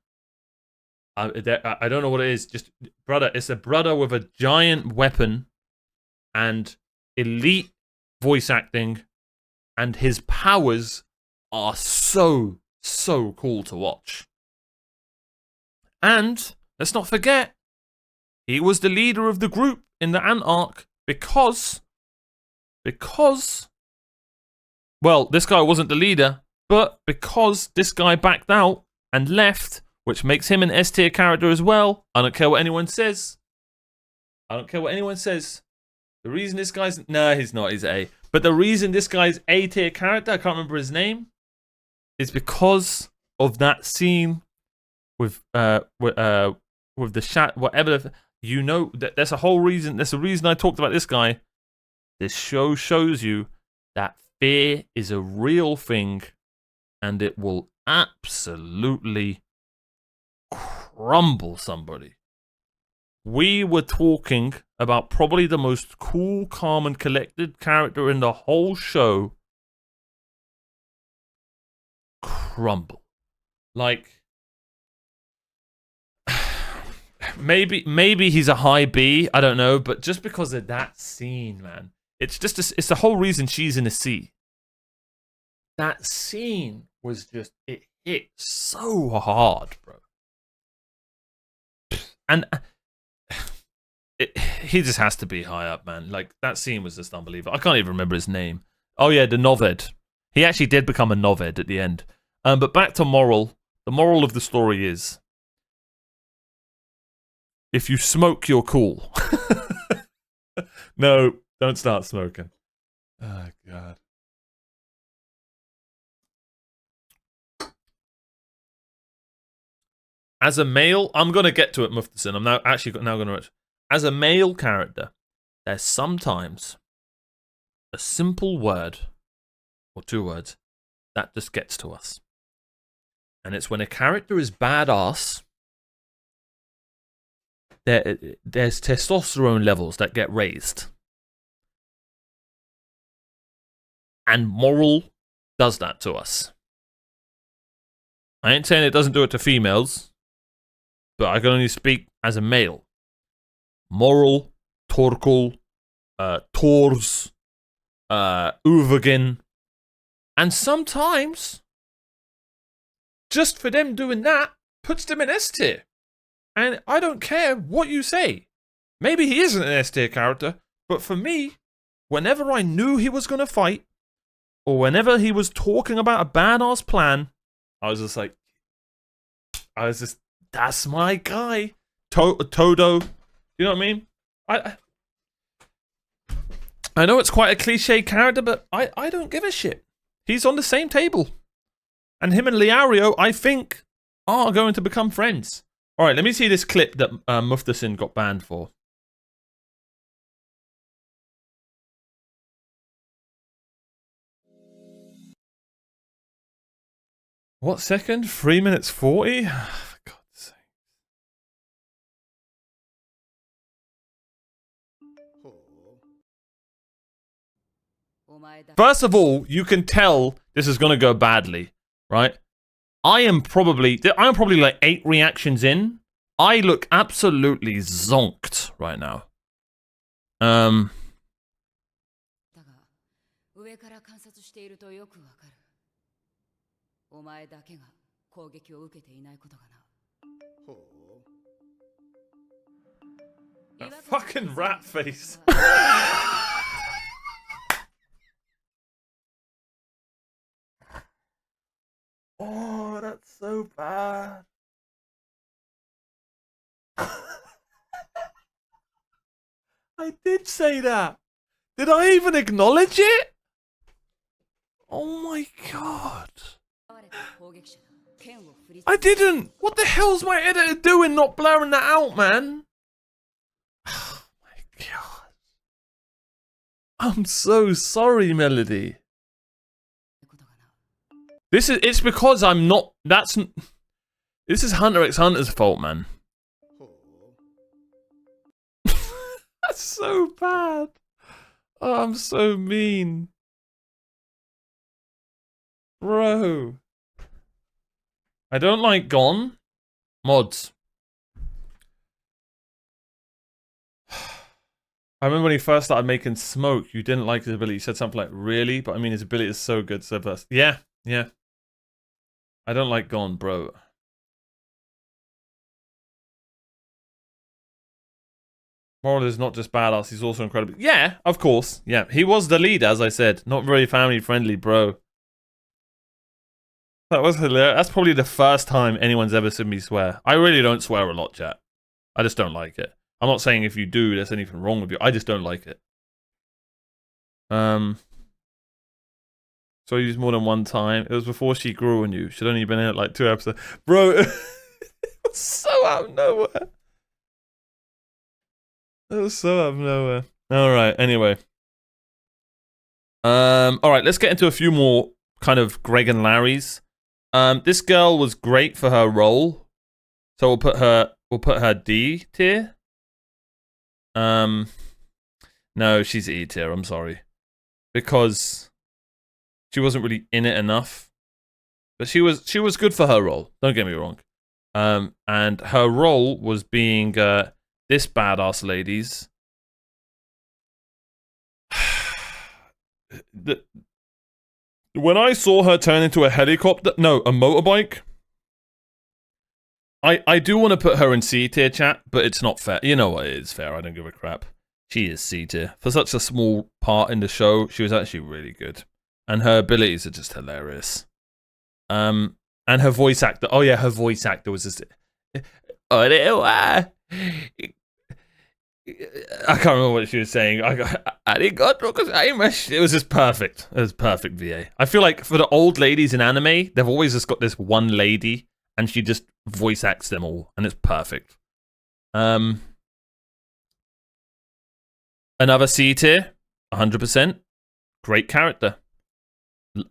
I don't know what it is. Just, brother, it's a brother with a giant weapon and elite voice acting, and his powers are so cool to watch. And let's not forget, he was the leader of the group in the Ant arc because, well, this guy wasn't the leader, but because this guy backed out and left, which makes him an S tier character as well. I don't care what anyone says. The reason this guy's, nah, he's not, he's A. But the reason this guy's A tier character, I can't remember his name, is because of that scene with the chat, whatever. You know, that's a whole reason. That's the reason I talked about this guy. This show shows you that fear is a real thing, and it will absolutely crumble somebody. We were talking about probably the most cool, calm, and collected character in the whole show. Crumble. Like, maybe he's a high B, I don't know, but just because of that scene, man, it's the whole reason she's in a C. That scene was just, it hit so hard, bro. And he just has to be high up, man. Like, that scene was just unbelievable. I can't even remember his name. Oh yeah, the Noved. He actually did become a Noved at the end. But back to moral. The moral of the story is, if you smoke, you're cool. No, don't start smoking. Oh, God. As a male, I'm going to get to it, Muftasin. I'm now going to... As a male character, there's sometimes a simple word, or 2 words, that just gets to us. And it's when a character is badass, there's testosterone levels that get raised. And moral does that to us. I ain't saying it doesn't do it to females, but I can only speak as a male. Moral, Torkel, Tors, Uvagin, and sometimes, just for them doing that, puts them in S tier. And I don't care what you say. Maybe he isn't an S tier character, but for me, whenever I knew he was going to fight, or whenever he was talking about a badass plan, I was just like, that's my guy. Todo. You know what I mean? I know it's quite a cliche character, but I don't give a shit. He's on the same table. And him and Liario, I think, are going to become friends. Alright, let me see this clip that Muftasin got banned for. What second? 3 minutes 40? For God's sake. First of all, you can tell this is going to go badly, right? I am probably like 8 reactions in. I look absolutely zonked right now. That fucking rat face. Oh, that's so bad. I did say that. Did I even acknowledge it? Oh my God. I didn't. What the hell's my editor doing not blurring that out, man? Oh my God. I'm so sorry, Melody. It's because I'm not, this is Hunter x Hunter's fault, man. That's so bad. Oh, I'm so mean. Bro. I don't like Gone. Mods. I remember when he first started making Smoke, you didn't like his ability. You said something like, really? But I mean, his ability is so good, so fast. Yeah. I don't like Gone, bro. Moral is not just badass, he's also incredible. Yeah, of course. Yeah, he was the lead, as I said. Not very family friendly, bro. That was hilarious. That's probably the first time anyone's ever seen me swear. I really don't swear a lot, chat. I just don't like it. I'm not saying if you do, there's anything wrong with you. I just don't like it. So I used more than one time. It was before she grew on you. She'd only been in it like 2 episodes. Bro, it was so out of nowhere. It was so out of nowhere. Alright, anyway. Alright, let's get into a few more kind of Greg and Larry's. This girl was great for her role. So we'll put her D tier. No, she's E tier, I'm sorry. Because she wasn't really in it enough. But she was good for her role, don't get me wrong. And her role was being this badass lady's when I saw her turn into a helicopter, no, a motorbike, I do want to put her in C tier, chat, but it's not fair. You know what, it is fair, I don't give a crap. She is C tier. For such a small part in the show, she was actually really good. And her abilities are just hilarious. And her voice actor, oh yeah, her voice actor was just... I can't remember what she was saying. It was just perfect. It was perfect VA. I feel like for the old ladies in anime, they've always just got this one lady, and she just voice acts them all, and it's perfect. Another C tier, 100%. Great character.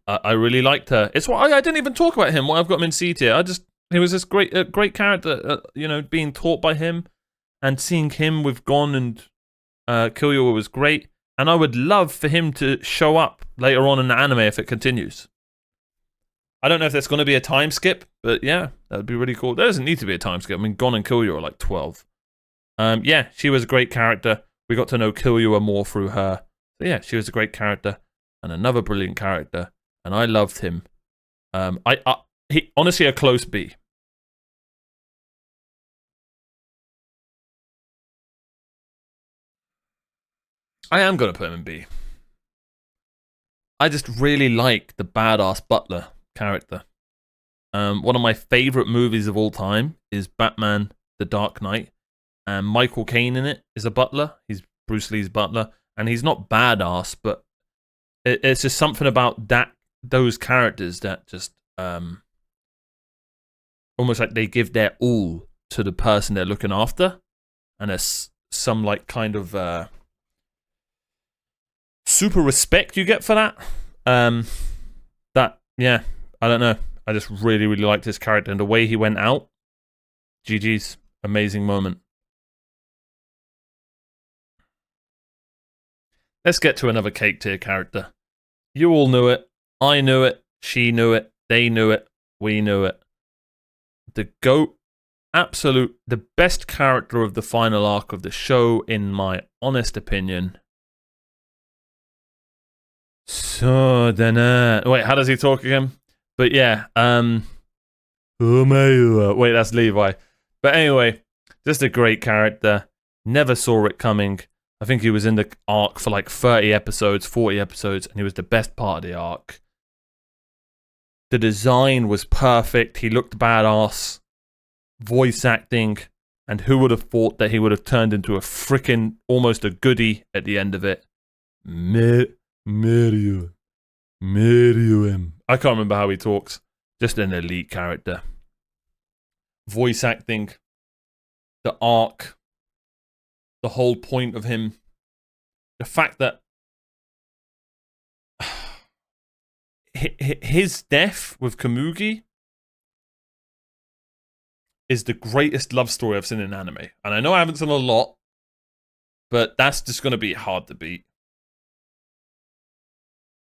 I really liked her. It's why I didn't even talk about him. Why I've got him in C tier. He was this great character. You know, being taught by him. And seeing him with Gon and Killua was great. And I would love for him to show up later on in the anime if it continues. I don't know if there's going to be a time skip, but yeah, that would be really cool. There doesn't need to be a time skip. I mean, Gon and Killua are like 12. Yeah, she was a great character. We got to know Killua more through her. So yeah, she was a great character. And another brilliant character. And I loved him. He honestly a close B. I am going to put him in B. I just really like the badass butler character. One of my favorite movies of all time is Batman The Dark Knight. And Michael Caine in it is a butler. He's Bruce Lee's butler. And he's not badass, but it's just something about those characters that just almost like they give their all to the person they're looking after. And there's some like kind of... super respect you get for that. Yeah, I don't know. I just really, really liked his character and the way he went out. GG's, amazing moment. Let's get to another cake tier character. You all knew it. I knew it. She knew it. They knew it. We knew it. The GOAT, the best character of the final arc of the show, in my honest opinion. So then, wait, how does he talk again? But yeah, wait, that's Levi. But anyway, just a great character. Never saw it coming. I think he was in the arc for like 30 episodes, 40 episodes, and he was the best part of the arc. The design was perfect. He looked badass. Voice acting. And who would have thought that he would have turned into a freaking, almost a goodie at the end of it? Meruem. I can't remember how he talks. Just an elite character. Voice acting. The arc. The whole point of him. The fact that his death with Komugi is the greatest love story I've seen in anime. And I know I haven't seen a lot, but that's just going to be hard to beat.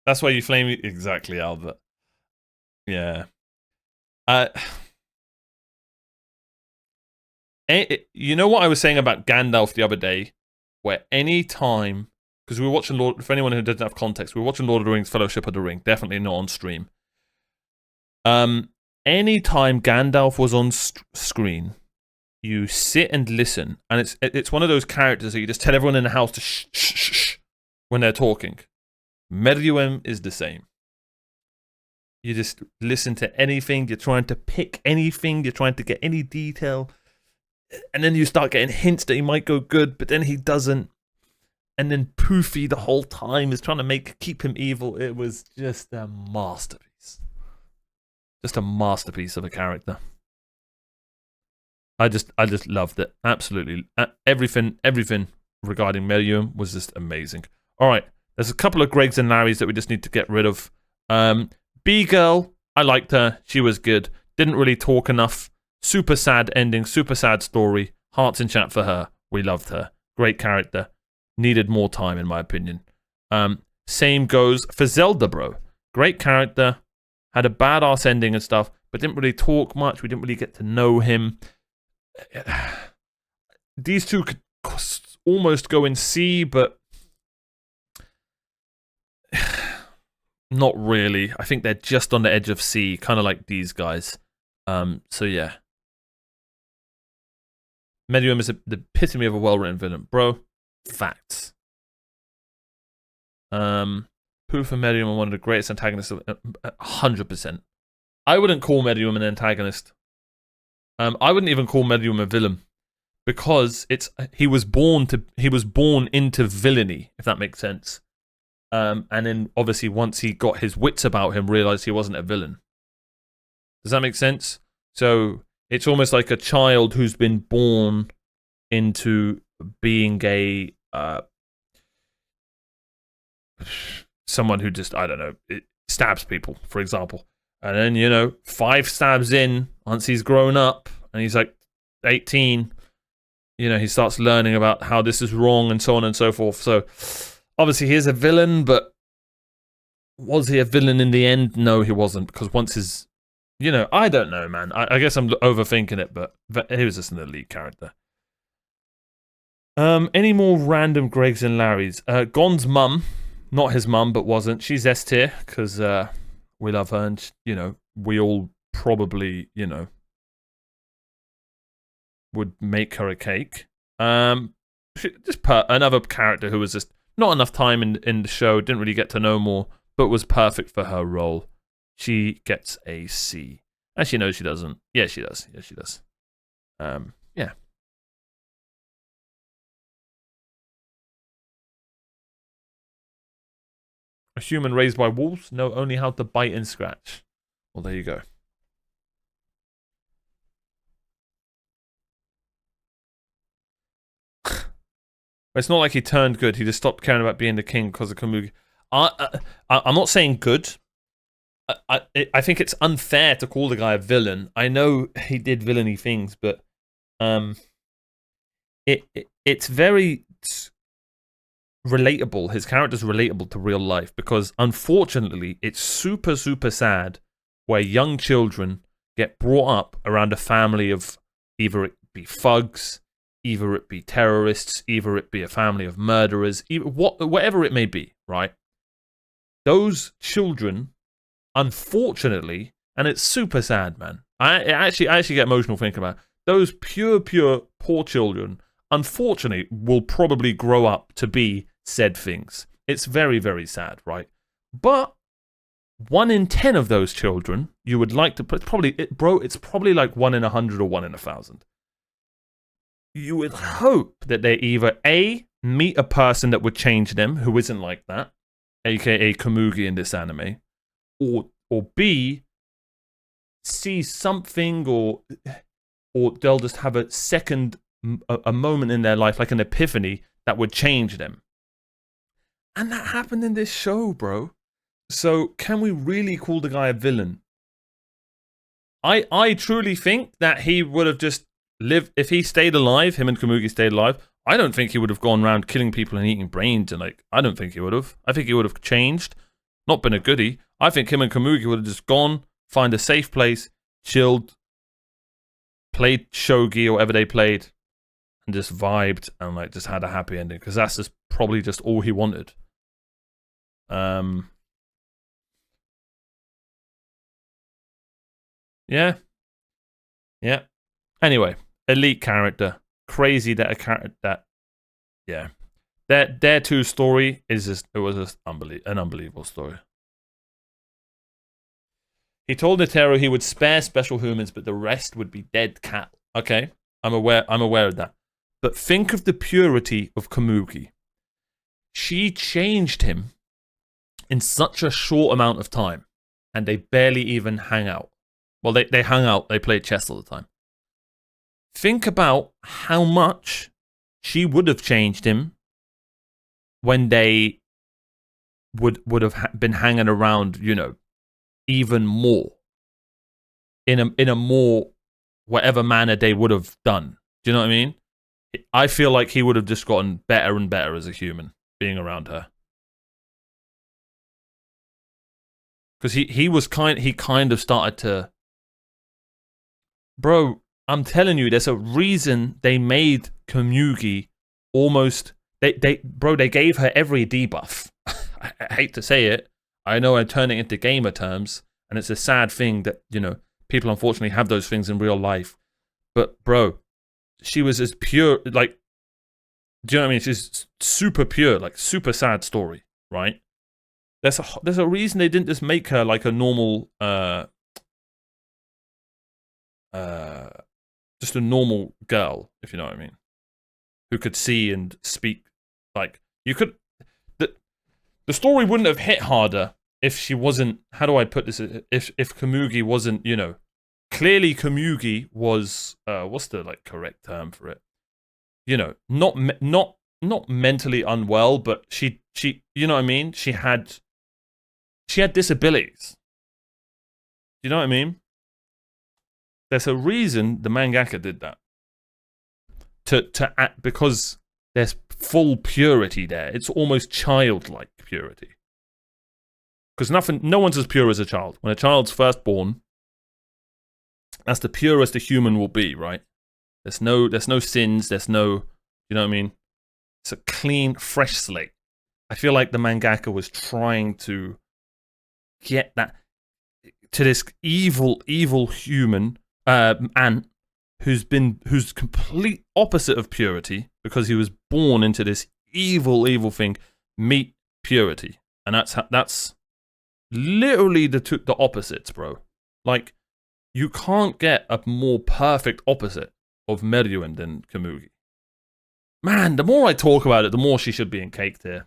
That's why you flame me. Exactly, Albert. Yeah. You know what I was saying about Gandalf the other day? Where any time, because we were watching for anyone who doesn't have context, we were watching Lord of the Rings Fellowship of the Ring. Definitely not on stream. Any time Gandalf was on screen, you sit and listen. And it's one of those characters that you just tell everyone in the house to shh, shh, shh, shh when they're talking. Meruem is the same. You just listen to anything, you're trying to pick anything, you're trying to get any detail, and then you start getting hints that he might go good, but then he doesn't. And then Poofy the whole time is trying to keep him evil. It was just a masterpiece. Just a masterpiece of a character. I just loved it. Absolutely. Everything regarding Meruem was just amazing. Alright. There's a couple of Gregs and Larrys that we just need to get rid of. B-Girl, I liked her. She was good. Didn't really talk enough. Super sad ending, super sad story. Hearts in chat for her. We loved her. Great character. Needed more time, in my opinion. Same goes for Zelda, bro. Great character. Had a badass ending and stuff, but didn't really talk much. We didn't really get to know him. These two could almost go in C, but not really. I think they're just on the edge of C, kind of like these guys. So yeah. Meruem is the epitome of a well-written villain. Bro, facts. Pooh for Meruem are one of the greatest antagonists of 100%. I wouldn't call Meruem an antagonist. I wouldn't even call Meruem a villain. Because he was born into villainy, if that makes sense. And then obviously once he got his wits about him, realized he wasn't a villain. Does that make sense? So it's almost like a child who's been born into being a someone who just, I don't know, stabs people, for example. And then, you know, 5 stabs in, once he's grown up, and he's like 18, you know, he starts learning about how this is wrong and so on and so forth. So, obviously, he is a villain, but was he a villain in the end? No, he wasn't, because once his, you know, I don't know, man. I guess I'm overthinking it, but he was just an elite character. Any more random Gregs and Larrys? Gon's mum, not his mum, but wasn't. She's S tier, because we love her, and, you know, we all probably, you know, would make her a cake. Just another character who was just not enough time in the show, didn't really get to know more, but was perfect for her role. She gets a C. Actually, no, she doesn't. Yeah, she does. Yeah, she does. Yeah. A human raised by wolves know only how to bite and scratch. Well, there you go. It's not like he turned good. He just stopped caring about being the king because of Komugi. I'm not saying good. I think it's unfair to call the guy a villain. I know he did villainy things, but it's very relatable. His character's relatable to real life because, unfortunately, it's super, super sad where young children get brought up around a family of either it be thugs, either it be terrorists, either it be a family of murderers, whatever it may be, right? Those children, unfortunately, and it's super sad, man. I actually get emotional thinking about it. Those pure poor children, unfortunately, will probably grow up to be said things. It's very, very sad, right? But 1 in 10 of those children, you would like to put it's probably like 1 in 100 or 1 in 1,000. You would hope that they either A, meet a person that would change them who isn't like that, aka Komugi in this anime, or B, see something or they'll just have a moment in their life, like an epiphany, that would change them. And that happened in this show, bro. So can we really call the guy a villain? I truly think that he would have just lived, if he stayed alive, him and Komugi stayed alive, I don't think he would have gone around killing people and eating brains, and like, I don't think he would have. I think he would have changed, not been a goodie. I think him and Komugi would have just gone, find a safe place, chilled, played shogi or whatever they played, and just vibed and like just had a happy ending, because that's just probably just all he wanted. Yeah. Anyway, elite character. Crazy that a character that, yeah. Their two story is just, it was just an unbelievable story. He told Netero he would spare special humans, but the rest would be dead cat. Okay, I'm aware of that. But think of the purity of Komugi. She changed him in such a short amount of time, and they barely even hang out. Well, they hung out, they played chess all the time. Think about how much she would have changed him when they would have been hanging around, you know, even more. In a more, whatever manner they would have done. Do you know what I mean? I feel like he would have just gotten better and better as a human being around her. Because he kind of started to... Bro, I'm telling you, there's a reason they made Komugi almost... They gave her every debuff. I hate to say it. I know I'm turning it into gamer terms, and it's a sad thing that, you know, people unfortunately have those things in real life. But, bro, she was as pure, like... Do you know what I mean? She's super pure, like, super sad story, right? There's a reason they didn't just make her like a normal just a normal girl, if you know what I mean, who could see and speak. Like, you could the story wouldn't have hit harder if she wasn't, how do I put this, if Komugi wasn't, you know, clearly Komugi was what's the like correct term for it, you know, not mentally unwell, but she you know what I mean, she had disabilities. You know what I mean? There's a reason the mangaka did that. To act, because there's full purity there. It's almost childlike purity. Because no one's as pure as a child. When a child's first born, that's the purest a human will be, right? There's no sins, there's no, you know what I mean? It's a clean, fresh slate. I feel like the mangaka was trying to get that to this evil human ant who's complete opposite of purity because he was born into this evil thing, meet purity, and that's literally the opposites, bro. Like, you can't get a more perfect opposite of Meruem than Komugi. Man, the more I talk about it, the more she should be in cake tier.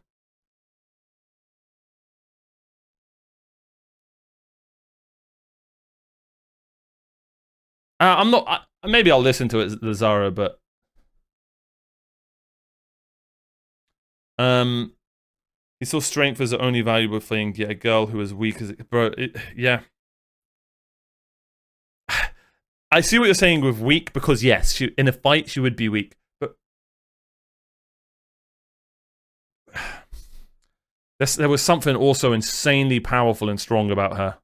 I'm not. Maybe I'll listen to it, the Zara, but he saw strength as the only valuable thing. Yet a girl who is weak as bro. Yeah, I see what you're saying with weak, because yes, in a fight she would be weak, but there was something also insanely powerful and strong about her.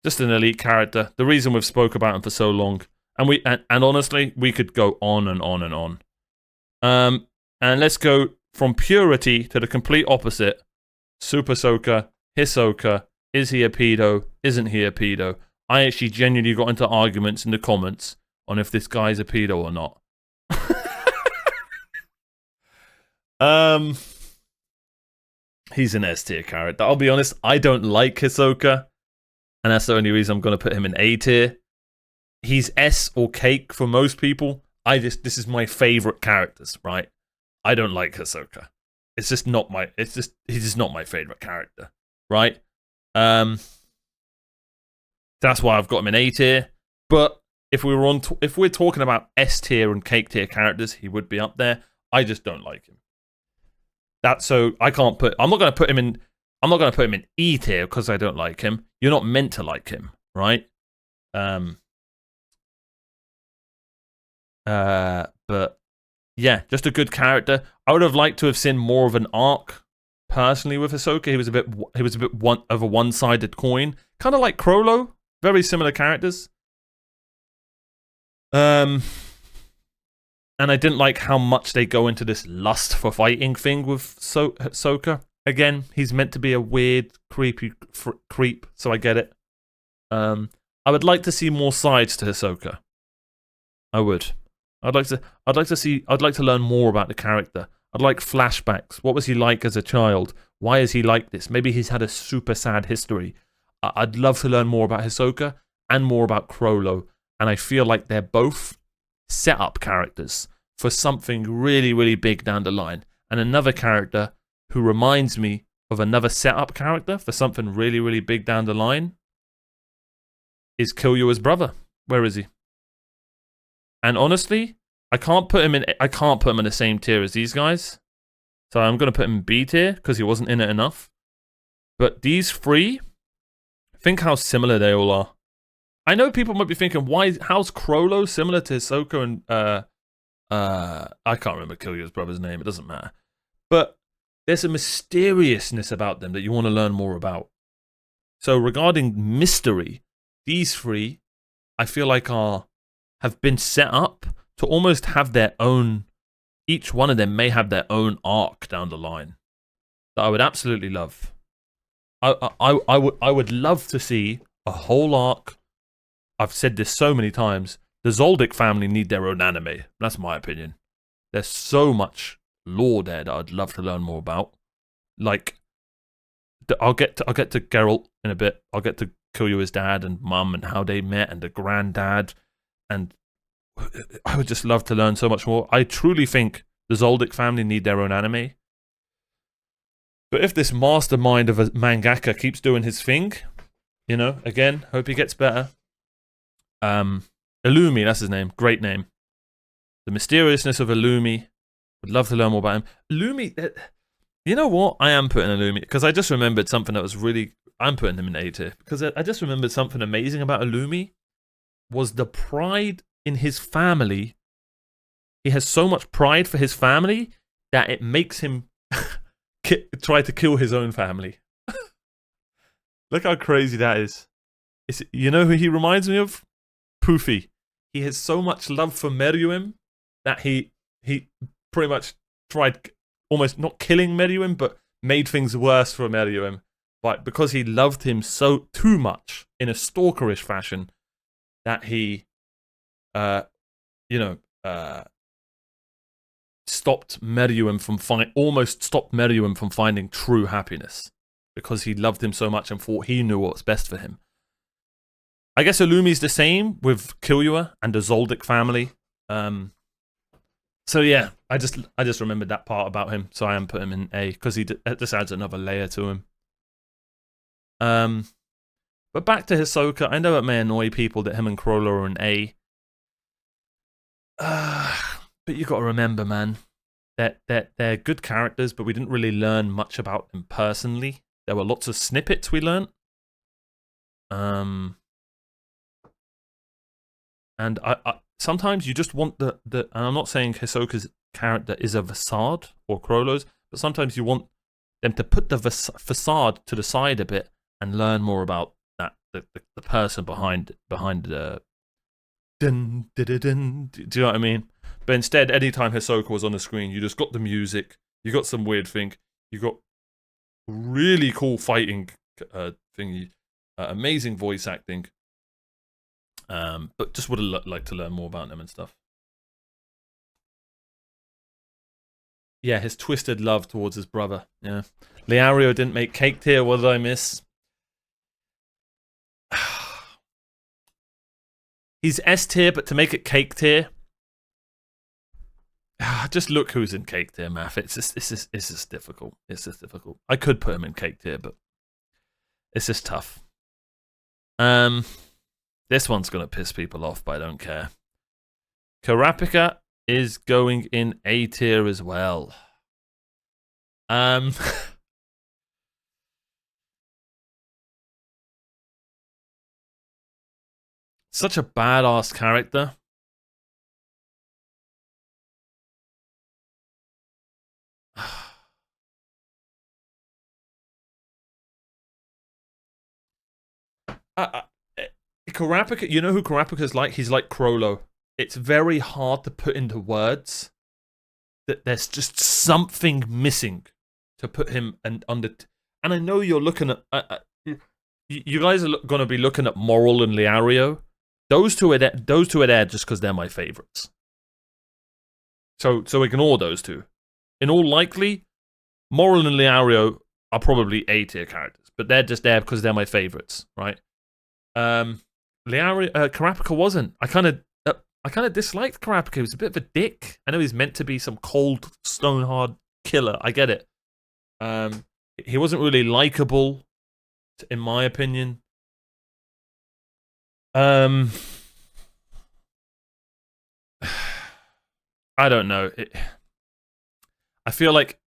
Just an elite character. The reason we've spoke about him for so long. And honestly, we could go on and on and on. And let's go from purity to the complete opposite. Super Soka, Hisoka. Is he a pedo? Isn't he a pedo? I actually genuinely got into arguments in the comments on if this guy's a pedo or not. He's an S tier character. I'll be honest, I don't like Hisoka. And that's the only reason I'm going to put him in A tier. He's S or cake for most people. This is my favorite characters, right? I don't like Hisoka. It's just not my, he's just not my favorite character, right? That's why I've got him in A tier. But if we're talking about S tier and cake tier characters, he would be up there. I just don't like him. I'm not going to put him in E tier because I don't like him. You're not meant to like him, right? But yeah, just a good character. I would have liked to have seen more of an arc, personally, with Hisoka. He was a bit of a one-sided coin, kind of like Crollo. Very similar characters. And I didn't like how much they go into this lust for fighting thing with Hisoka. Again, he's meant to be a weird, creepy creep, so I get it. I would like to see more sides to Hisoka. I would. I'd like to learn more about the character. I'd like flashbacks. What was he like as a child? Why is he like this? Maybe he's had a super sad history. I'd love to learn more about Hisoka and more about Crollo. And I feel like they're both setup characters for something really, really big down the line. And another character who reminds me of another setup character for something really, really big down the line is Kiryua's brother. Where is he? And honestly, I can't put him in the same tier as these guys. So I'm going to put him in B tier because he wasn't in it enough. But these three, Think how similar they all are. I know people might be thinking, how's Crollo similar to Hisoka and I can't remember Kiryu's brother's name, it doesn't matter. But there's a mysteriousness about them that you want to learn more about. So regarding mystery, these three, I feel like have been set up to almost have their own, each one of them may have their own arc down the line that I would absolutely love. I would love to see a whole arc. I've said this so many times. The Zodiac family need their own anime. That's my opinion. There's so much lore there that I'd love to learn more about. Like, I'll get to Geralt in a bit. I'll get to Kiryu's dad and mum and how they met and the granddad. And I would just love to learn so much more. I truly think the Zodiac family need their own anime. But if this mastermind of a mangaka keeps doing his thing, you know, again, hope he gets better. Illumi, that's his name. Great name. The mysteriousness of Illumi. Would love to learn more about him. Illumi, you know what? I am putting Illumi, because I just remembered something that was really... I'm putting him in A tier, because I just remembered something amazing about Illumi, was the pride in his family. He has so much pride for his family that it makes him try to kill his own family. Look how crazy that is. You know who he reminds me of? Poofy. He has so much love for Meruem that he pretty much tried almost not killing Meruem, but made things worse for Meruem. But because he loved him so too much in a stalkerish fashion, that he, stopped Meruem from almost stopped Meruem from finding true happiness, because he loved him so much and thought he knew what's best for him. I guess Illumi's the same with Killua and the Zoldyck family. So yeah, I just remembered that part about him, so I am putting him in A, because he just adds another layer to him. But back to Hisoka, I know it may annoy people that him and Crollo are in A. But you got to remember, man, that they're good characters, but we didn't really learn much about them personally. There were lots of snippets we learnt. And I sometimes you just want the and I'm not saying Hisoka's character is a facade or Crollo's, but sometimes you want them to put the facade to the side a bit and learn more about that the person behind the dun, dun, dun, dun. Do you know what I mean? But instead, anytime Hisoka was on the screen, you just got the music, you got some weird thing, you got really cool fighting thingy, amazing voice acting. But just would have liked to learn more about them and stuff. Yeah, his twisted love towards his brother. Yeah, Liario didn't make cake tier. What did I miss? He's S tier, but to make it cake tier, just look who's in cake tier, Math. It's just difficult. It's just difficult. I could put him in cake tier, but it's just tough. This one's gonna piss people off, but I don't care. Kurapika is going in A tier as well. Such a badass character. Kurapika, you know who Kurapika's like? He's like Crollo. It's very hard to put into words that there's just something missing to put him under. And I know you're looking at. You guys are going to be looking at Moral and Liario. Those two are there just because they're my favorites. So ignore those two. In all likely, Moral and Liario are probably A tier characters, but they're just there because they're my favorites, right? Kurapika wasn't. I kind of disliked Kurapika. He was a bit of a dick. I know he's meant to be some cold, stone hard killer. I get it. He wasn't really likable, in my opinion. I don't know. I feel like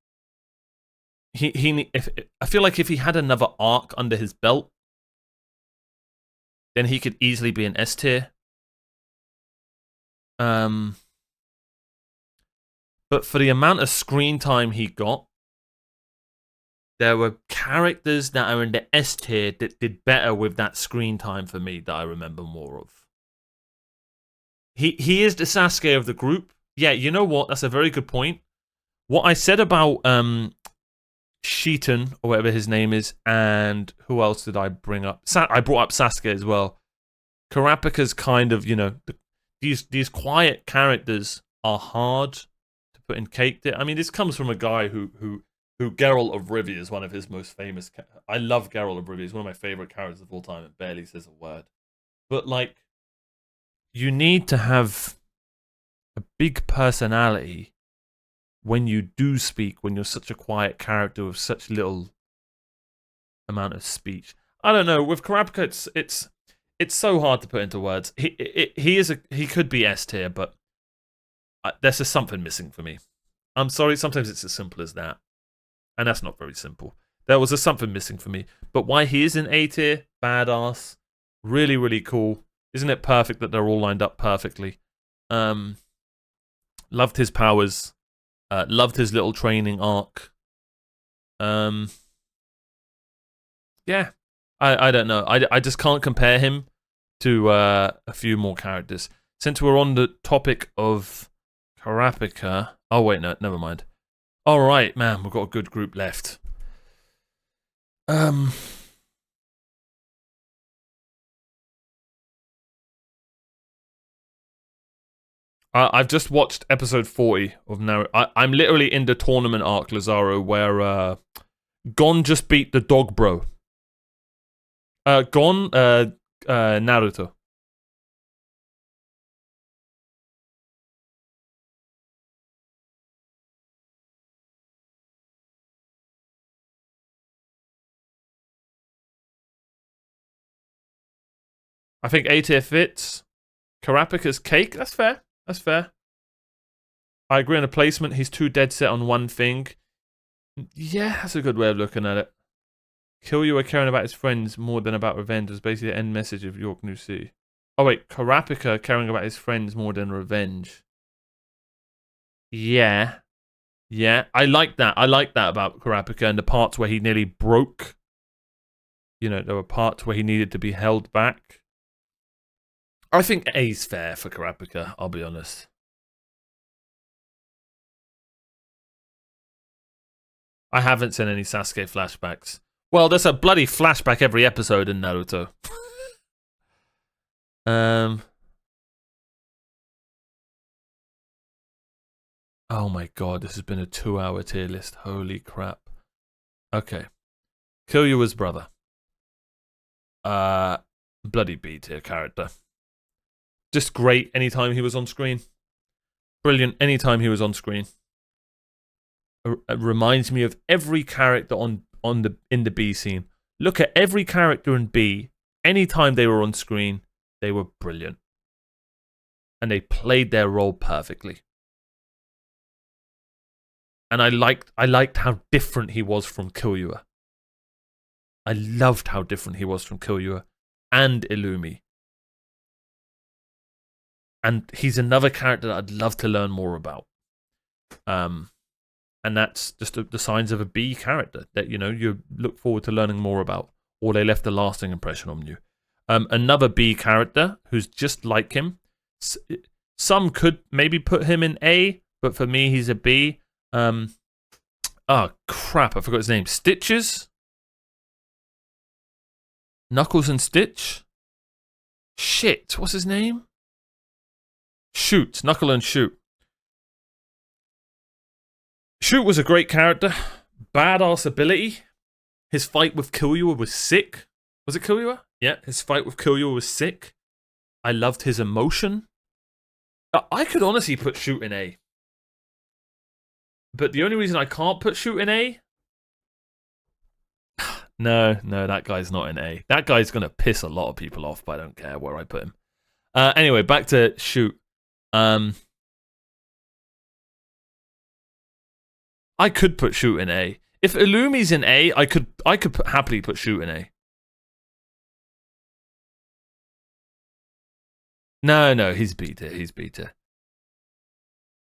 I feel like if he had another arc under his belt, then he could easily be an S tier. But for the amount of screen time he got, there were characters that are in the S tier that did better with that screen time for me that I remember more of. He is the Sasuke of the group. Yeah, you know what? That's a very good point. What I said about Sheaton, or whatever his name is, and who else did I bring up? I brought up Sasuke as well. Kurapika's kind of, you know, these quiet characters are hard to put in cake. I mean, this comes from a guy who Geralt of Rivia is one of his most famous. I love Geralt of Rivia. He's one of my favorite characters of all time. It barely says a word. But, like, you need to have a big personality when you do speak, when you're such a quiet character with such little amount of speech. I don't know. With Kurapika, it's so hard to put into words. He could be S tier, but there's just something missing for me. I'm sorry. Sometimes it's as simple as that. And that's not very simple. There was something missing for me. But why he is in A tier, badass, really, really cool. Isn't it perfect that they're all lined up perfectly? Loved his powers. Loved his little training arc. Yeah. I don't know. I just can't compare him to a few more characters. Since we're on the topic of Kurapika... Oh, wait, no, never mind. All right, man, we've got a good group left. I've just watched episode 40 of Naruto. I'm literally in the tournament arc, Lazaro, where Gon just beat the dog bro. Naruto. I think A tier fits. Kurapika's cake, that's fair. That's fair. I agree on the placement. He's too dead set on one thing. Yeah, that's a good way of looking at it. Killua caring about his friends more than about revenge was basically the end message of York New City. Oh wait, Kurapika caring about his friends more than revenge. Yeah. Yeah, I like that. I like that about Kurapika and the parts where he nearly broke. You know, there were parts where he needed to be held back. I think A's fair for Kurapika, I'll be honest. I haven't seen any Sasuke flashbacks. Well, there's a bloody flashback every episode in Naruto. Oh my god, this has been a 2-hour tier list. Holy crap. Okay. Killua's brother. Bloody B tier character. Just great anytime he was on screen. Brilliant anytime he was on screen. It reminds me of every character in the B scene. Look at every character in B. Anytime they were on screen, they were brilliant. And they played their role perfectly. And I liked how different he was from Killua. I loved how different he was from Killua and Illumi. And he's another character that I'd love to learn more about. And that's just the signs of a B character that, you know, you look forward to learning more about, or they left a lasting impression on you. Another B character who's just like him. Some could maybe put him in A, but for me, he's a B. Oh, crap, I forgot his name. Stitches? Knuckles and Stitch? Shit, what's his name? Shoot, Knuckle and Shoot. Shoot was a great character. Badass ability. His fight with Killua was sick. Was it Killua? Yeah, his fight with Killua was sick. I loved his emotion. I could honestly put Shoot in A. But the only reason I can't put Shoot in A... No, that guy's not in A. That guy's going to piss a lot of people off, but I don't care where I put him. Anyway, back to Shoot. I could put Shoot in A. If Illumi's in A, I could happily put Shoot in A. No, he's beta. He's beta.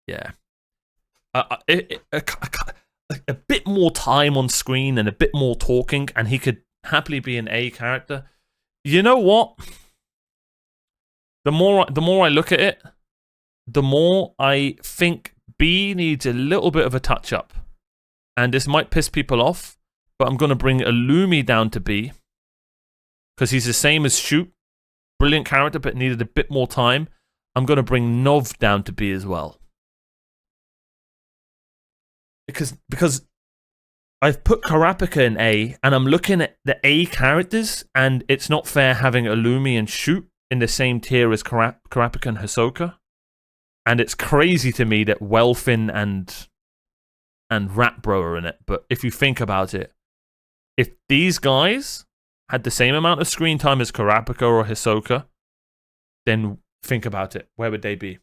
Yeah. A bit more time on screen and a bit more talking, and he could happily be an A character. You know what? The more I look at it, the more I think B needs a little bit of a touch up. And this might piss people off, but I'm going to bring Illumi down to B. Because he's the same as Shoot. Brilliant character, but needed a bit more time. I'm going to bring Nov down to B as well. Because I've put Kurapika in A, and I'm looking at the A characters, and it's not fair having Illumi and Shoot in the same tier as Kurapika and Hisoka. And it's crazy to me that Welfin and Ratbro are in it. But if you think about it, if these guys had the same amount of screen time as Kurapika or Hisoka, then think about it. Where would they be?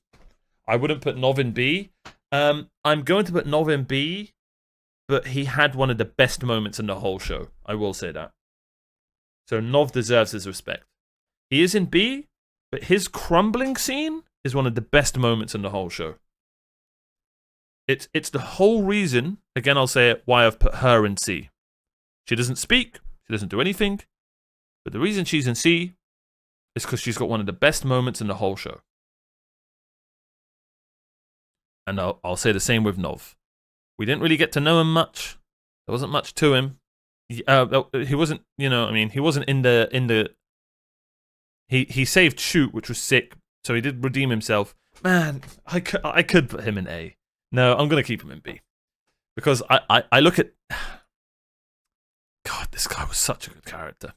I wouldn't put Nov in B. I'm going to put Nov in B, but he had one of the best moments in the whole show. I will say that. So Nov deserves his respect. He is in B, but his crumbling scene is one of the best moments in the whole show. It's the whole reason, again I'll say it, why I've put her in C. She doesn't speak, she doesn't do anything, but the reason she's in C is because she's got one of the best moments in the whole show. And I'll say the same with Nov. We didn't really get to know him much. There wasn't much to him. He wasn't, he wasn't in the. He saved Shoot, which was sick. So he did redeem himself. Man, I could put him in A. No, I'm gonna keep him in B because I look at. God, this guy was such a good character.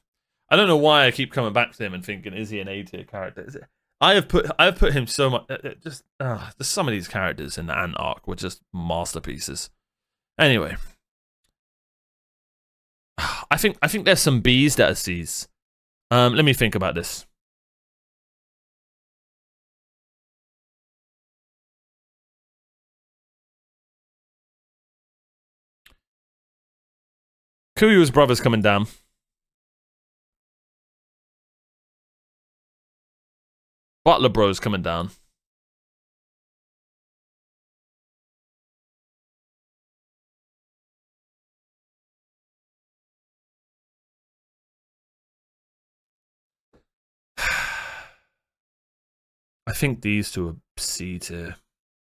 I don't know why I keep coming back to him and thinking, is he an A tier character? I have put him so much. Just some of these characters in the Ant arc were just masterpieces. Anyway, I think there's some B's that are C's. Let me think about this. Kuyu's brother's coming down. Butler Bro's coming down. I think these two are C tier.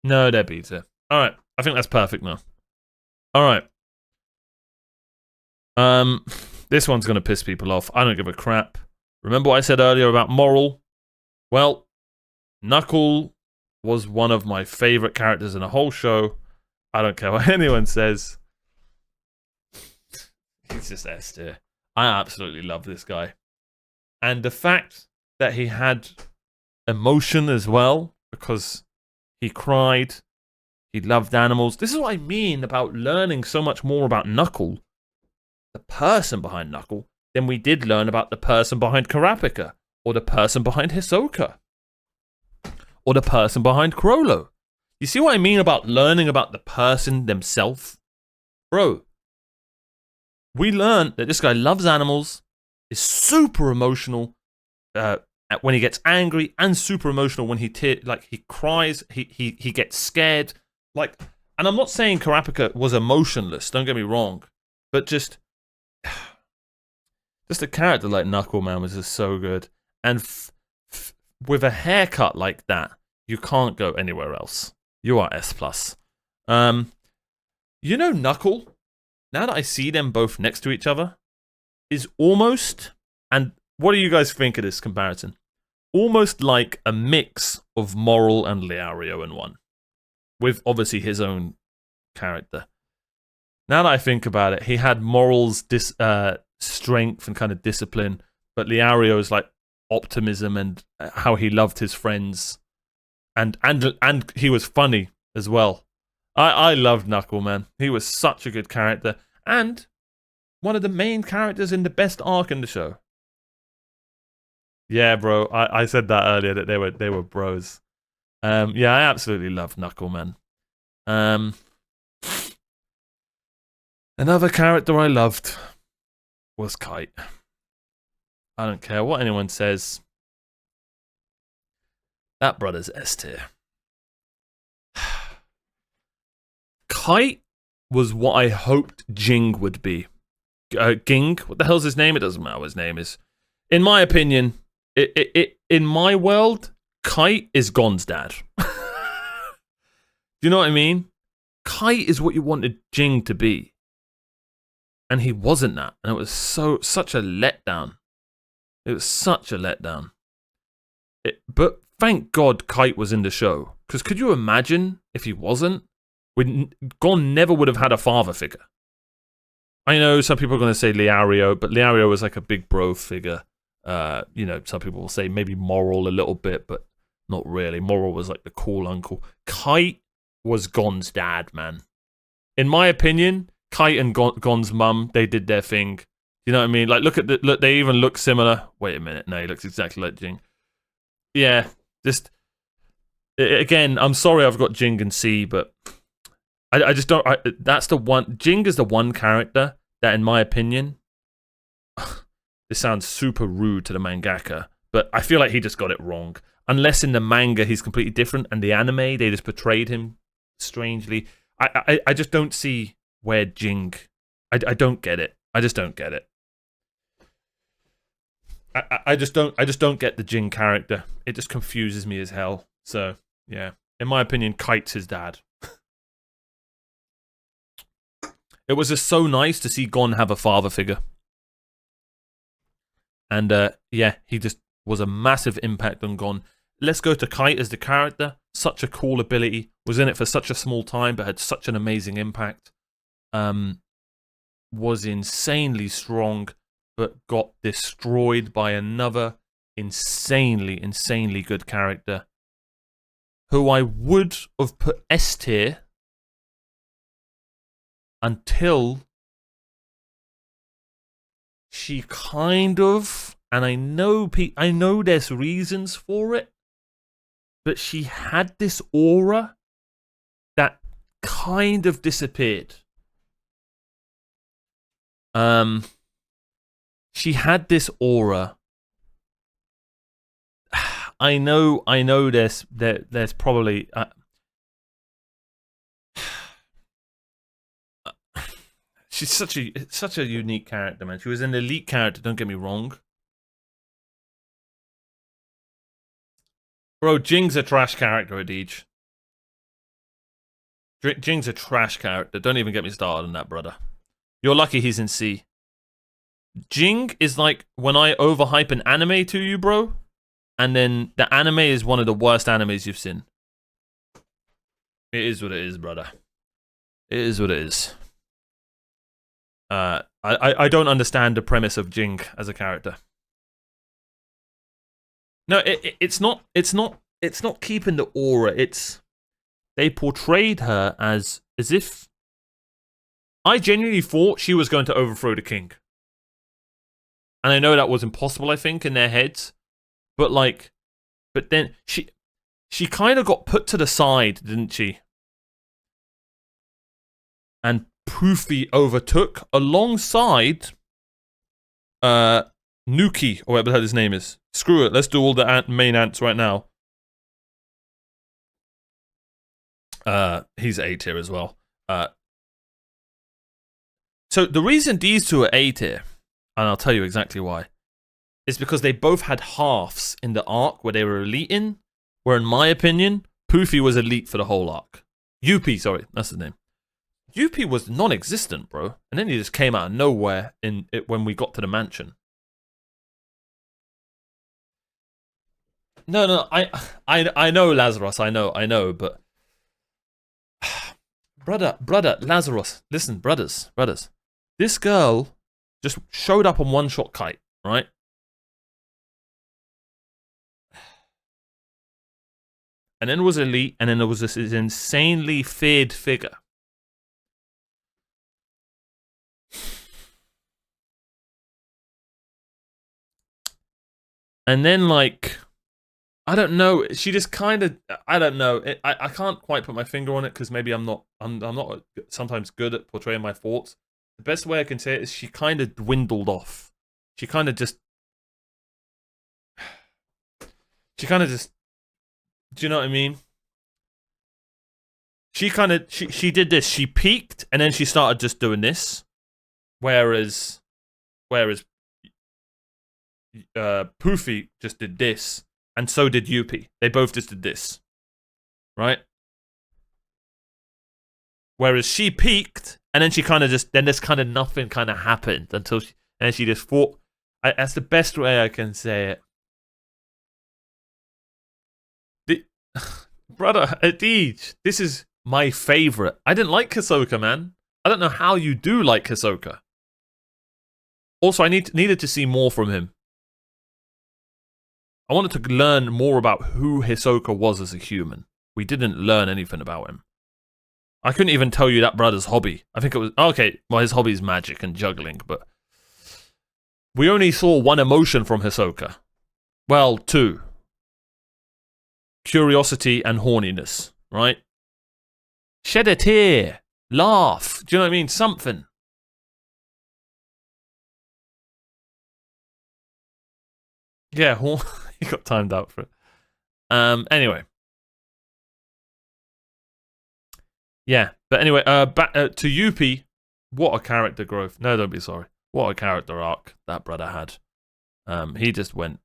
No, they're B tier. Alright, I think that's perfect now. Alright. This one's gonna piss people off. I don't give a crap. Remember what I said earlier about moral? Well, Knuckle was one of my favorite characters in the whole show. I don't care what anyone says. He's just S tier. I absolutely love this guy. And the fact that he had emotion as well, because he cried, he loved animals. This is what I mean about learning so much more about Knuckle, the person behind Knuckle, than we did learn about the person behind Kurapika, or the person behind Hisoka, or the person behind Chrollo. You see what I mean about learning about the person themselves? Bro, we learned that this guy loves animals, is super emotional when he gets angry, and super emotional when he cries, he gets scared. And I'm not saying Kurapika was emotionless, don't get me wrong, but just a character like Knuckle, man, was just so good. And with a haircut like that, you can't go anywhere else. You are S+. Knuckle, now that I see them both next to each other, is almost, and what do you guys think of this comparison? Almost like a mix of Moral and Leario in one, with obviously his own character. Now that I think about it, he had Moral's strength and kind of discipline, but Leario's like optimism and how he loved his friends, and he was funny as well. I loved Knuckle, man. He was such a good character and one of the main characters in the best arc in the show. Yeah, bro. I said that earlier that they were bros. Yeah, I absolutely love Knuckle, man. Another character I loved was Kite. I don't care what anyone says. That brother's S tier. Kite was what I hoped Jing would be. Ging? What the hell's his name? It doesn't matter what his name is. In my opinion, in my world, Kite is Gon's dad. Do you know what I mean? Kite is what you wanted Jing to be. And he wasn't that. And it was such a letdown. It was such a letdown. But thank God Kite was in the show. Because could you imagine if he wasn't? Gon never would have had a father figure. I know some people are going to say Liario, but Liario was like a big bro figure. You know, some people will say maybe Moral a little bit, but not really. Moral was like the cool uncle. Kite was Gon's dad, man. In my opinion, Kite and Gon's mum, they did their thing. You know what I mean? Like, look, they even look similar. Wait a minute, no, he looks exactly like Jing. Yeah, just again, I'm sorry I've got Jing and C, but I just don't. That's the one. Jing is the one character that, in my opinion, this sounds super rude to the mangaka, but I feel like he just got it wrong. Unless in the manga he's completely different, and the anime they just portrayed him strangely. I just don't see where Jing. I don't get it. I just don't get it. I just don't get the Jing character. It just confuses me as hell. So yeah, in my opinion, Kite's his dad. It was just so nice to see Gon have a father figure. And yeah, he just was a massive impact on Gon. Let's go to Kite as the character. Such a cool ability. Was in it for such a small time, but had such an amazing impact. Was insanely strong, but got destroyed by another insanely good character, who I would have put S tier until she kind of, and I know there's reasons for it, but she had this aura that kind of disappeared. She had this aura. I know there's probably she's such a unique character, man. She was an elite character, don't get me wrong. Bro, Jing's a trash character, Adij. Jing's a trash character. Don't even get me started on that, brother. You're lucky he's in C. Jing is like when I overhype an anime to you, bro, and then the anime is one of the worst animes you've seen. It is what it is, brother. It is what it is. I don't understand the premise of Jing as a character. No, it's not keeping the aura. It's they portrayed her as if I genuinely thought she was going to overthrow the king. And I know that was impossible, I think, in their heads. But then she kind of got put to the side, didn't she? And Poofy overtook alongside Nuki, or whatever the hell his name is. Screw it, let's do all the main ants right now. He's A tier as well. So the reason these two are A tier, and I'll tell you exactly why, is because they both had halves in the arc where they were elite in, where in my opinion, Poofy was elite for the whole arc. Yuppie, sorry, that's his name. Yuppie was non-existent, bro, and then he just came out of nowhere when we got to the mansion. No, I know Lazarus, I know, but brother, Lazarus, listen, brothers. This girl just showed up on one-shot Kite, right? And then was elite, and then there was this insanely feared figure. And then, like, I don't know. She just kind of, I don't know. I can't quite put my finger on it because maybe I'm not sometimes good at portraying my thoughts. The best way I can say it is she kind of dwindled off. She kind of just Do you know what I mean? She kind of she did this. She peaked and then she started just doing this, whereas Poofy just did this, and so did Yuppie. They both just did this, right? Whereas she peaked and then she kind of just this kind of nothing kind of happened until she just fought. That's the best way I can say it. Brother, Adij, this is my favorite. I didn't like Hisoka, man. I don't know how you do like Hisoka. Also, I needed to see more from him. I wanted to learn more about who Hisoka was as a human. We didn't learn anything about him. I couldn't even tell you that brother's hobby. I think it was... Okay, well, his hobby is magic and juggling, but... We only saw one emotion from Hisoka. Well, two. Curiosity and horniness, right? Shed a tear. Laugh. Do you know what I mean? Something. Yeah, he got timed out for it. Anyway. Yeah, but anyway, back to Yuppie. What a character growth. No, don't be sorry. What a character arc that brother had. He just went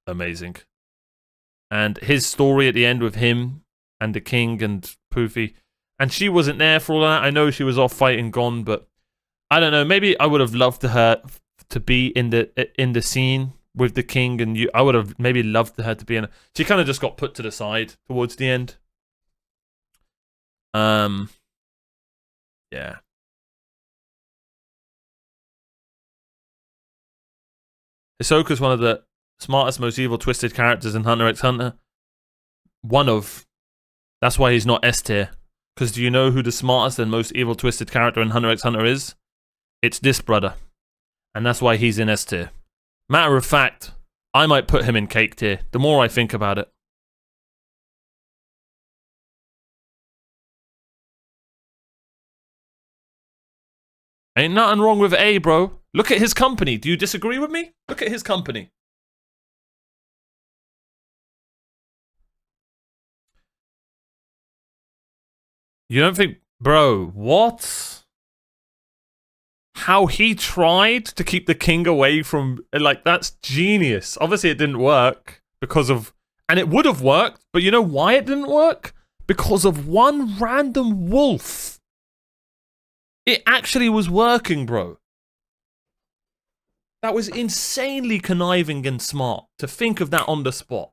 amazing. And his story at the end with him and the king and Poofy. And she wasn't there for all that. I know she was off fighting Gon, but I don't know. Maybe I would have loved her to be in the scene with the king, and I would have maybe loved her to be in. She kind of just got put to the side towards the end. Yeah. Hisoka's one of the smartest, most evil, twisted characters in Hunter x Hunter. One of. That's why he's not S tier. Because do you know who the smartest and most evil, twisted character in Hunter x Hunter is? It's this brother. And that's why he's in S tier. Matter of fact, I might put him in cake tier, the more I think about it. Ain't nothing wrong with A, bro. Look at his company. Do you disagree with me? Look at his company. You don't think... Bro, what? How he tried to keep the king away from... Like, that's genius. Obviously, it didn't work because of... And it would have worked, but you know why it didn't work? Because of one random wolf. It actually was working, bro. That was insanely conniving and smart to think of that on the spot.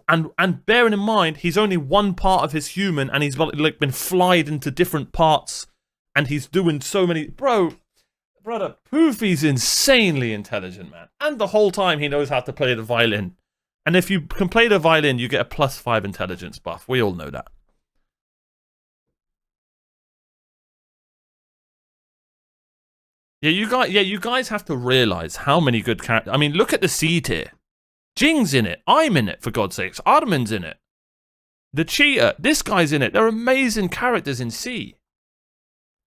And bearing in mind, he's only one part of his human, and he's like been flied into different parts, and he's doing so many... Brother, Poofy's insanely intelligent, man. And the whole time he knows how to play the violin. And if you can play the violin, you get a +5 intelligence buff. We all know that. Yeah, you guys have to realize how many good characters... I mean, look at the C tier. Jing's in it. I'm in it, for God's sakes. Armin's in it. The Cheetah. This guy's in it. They're amazing characters in C.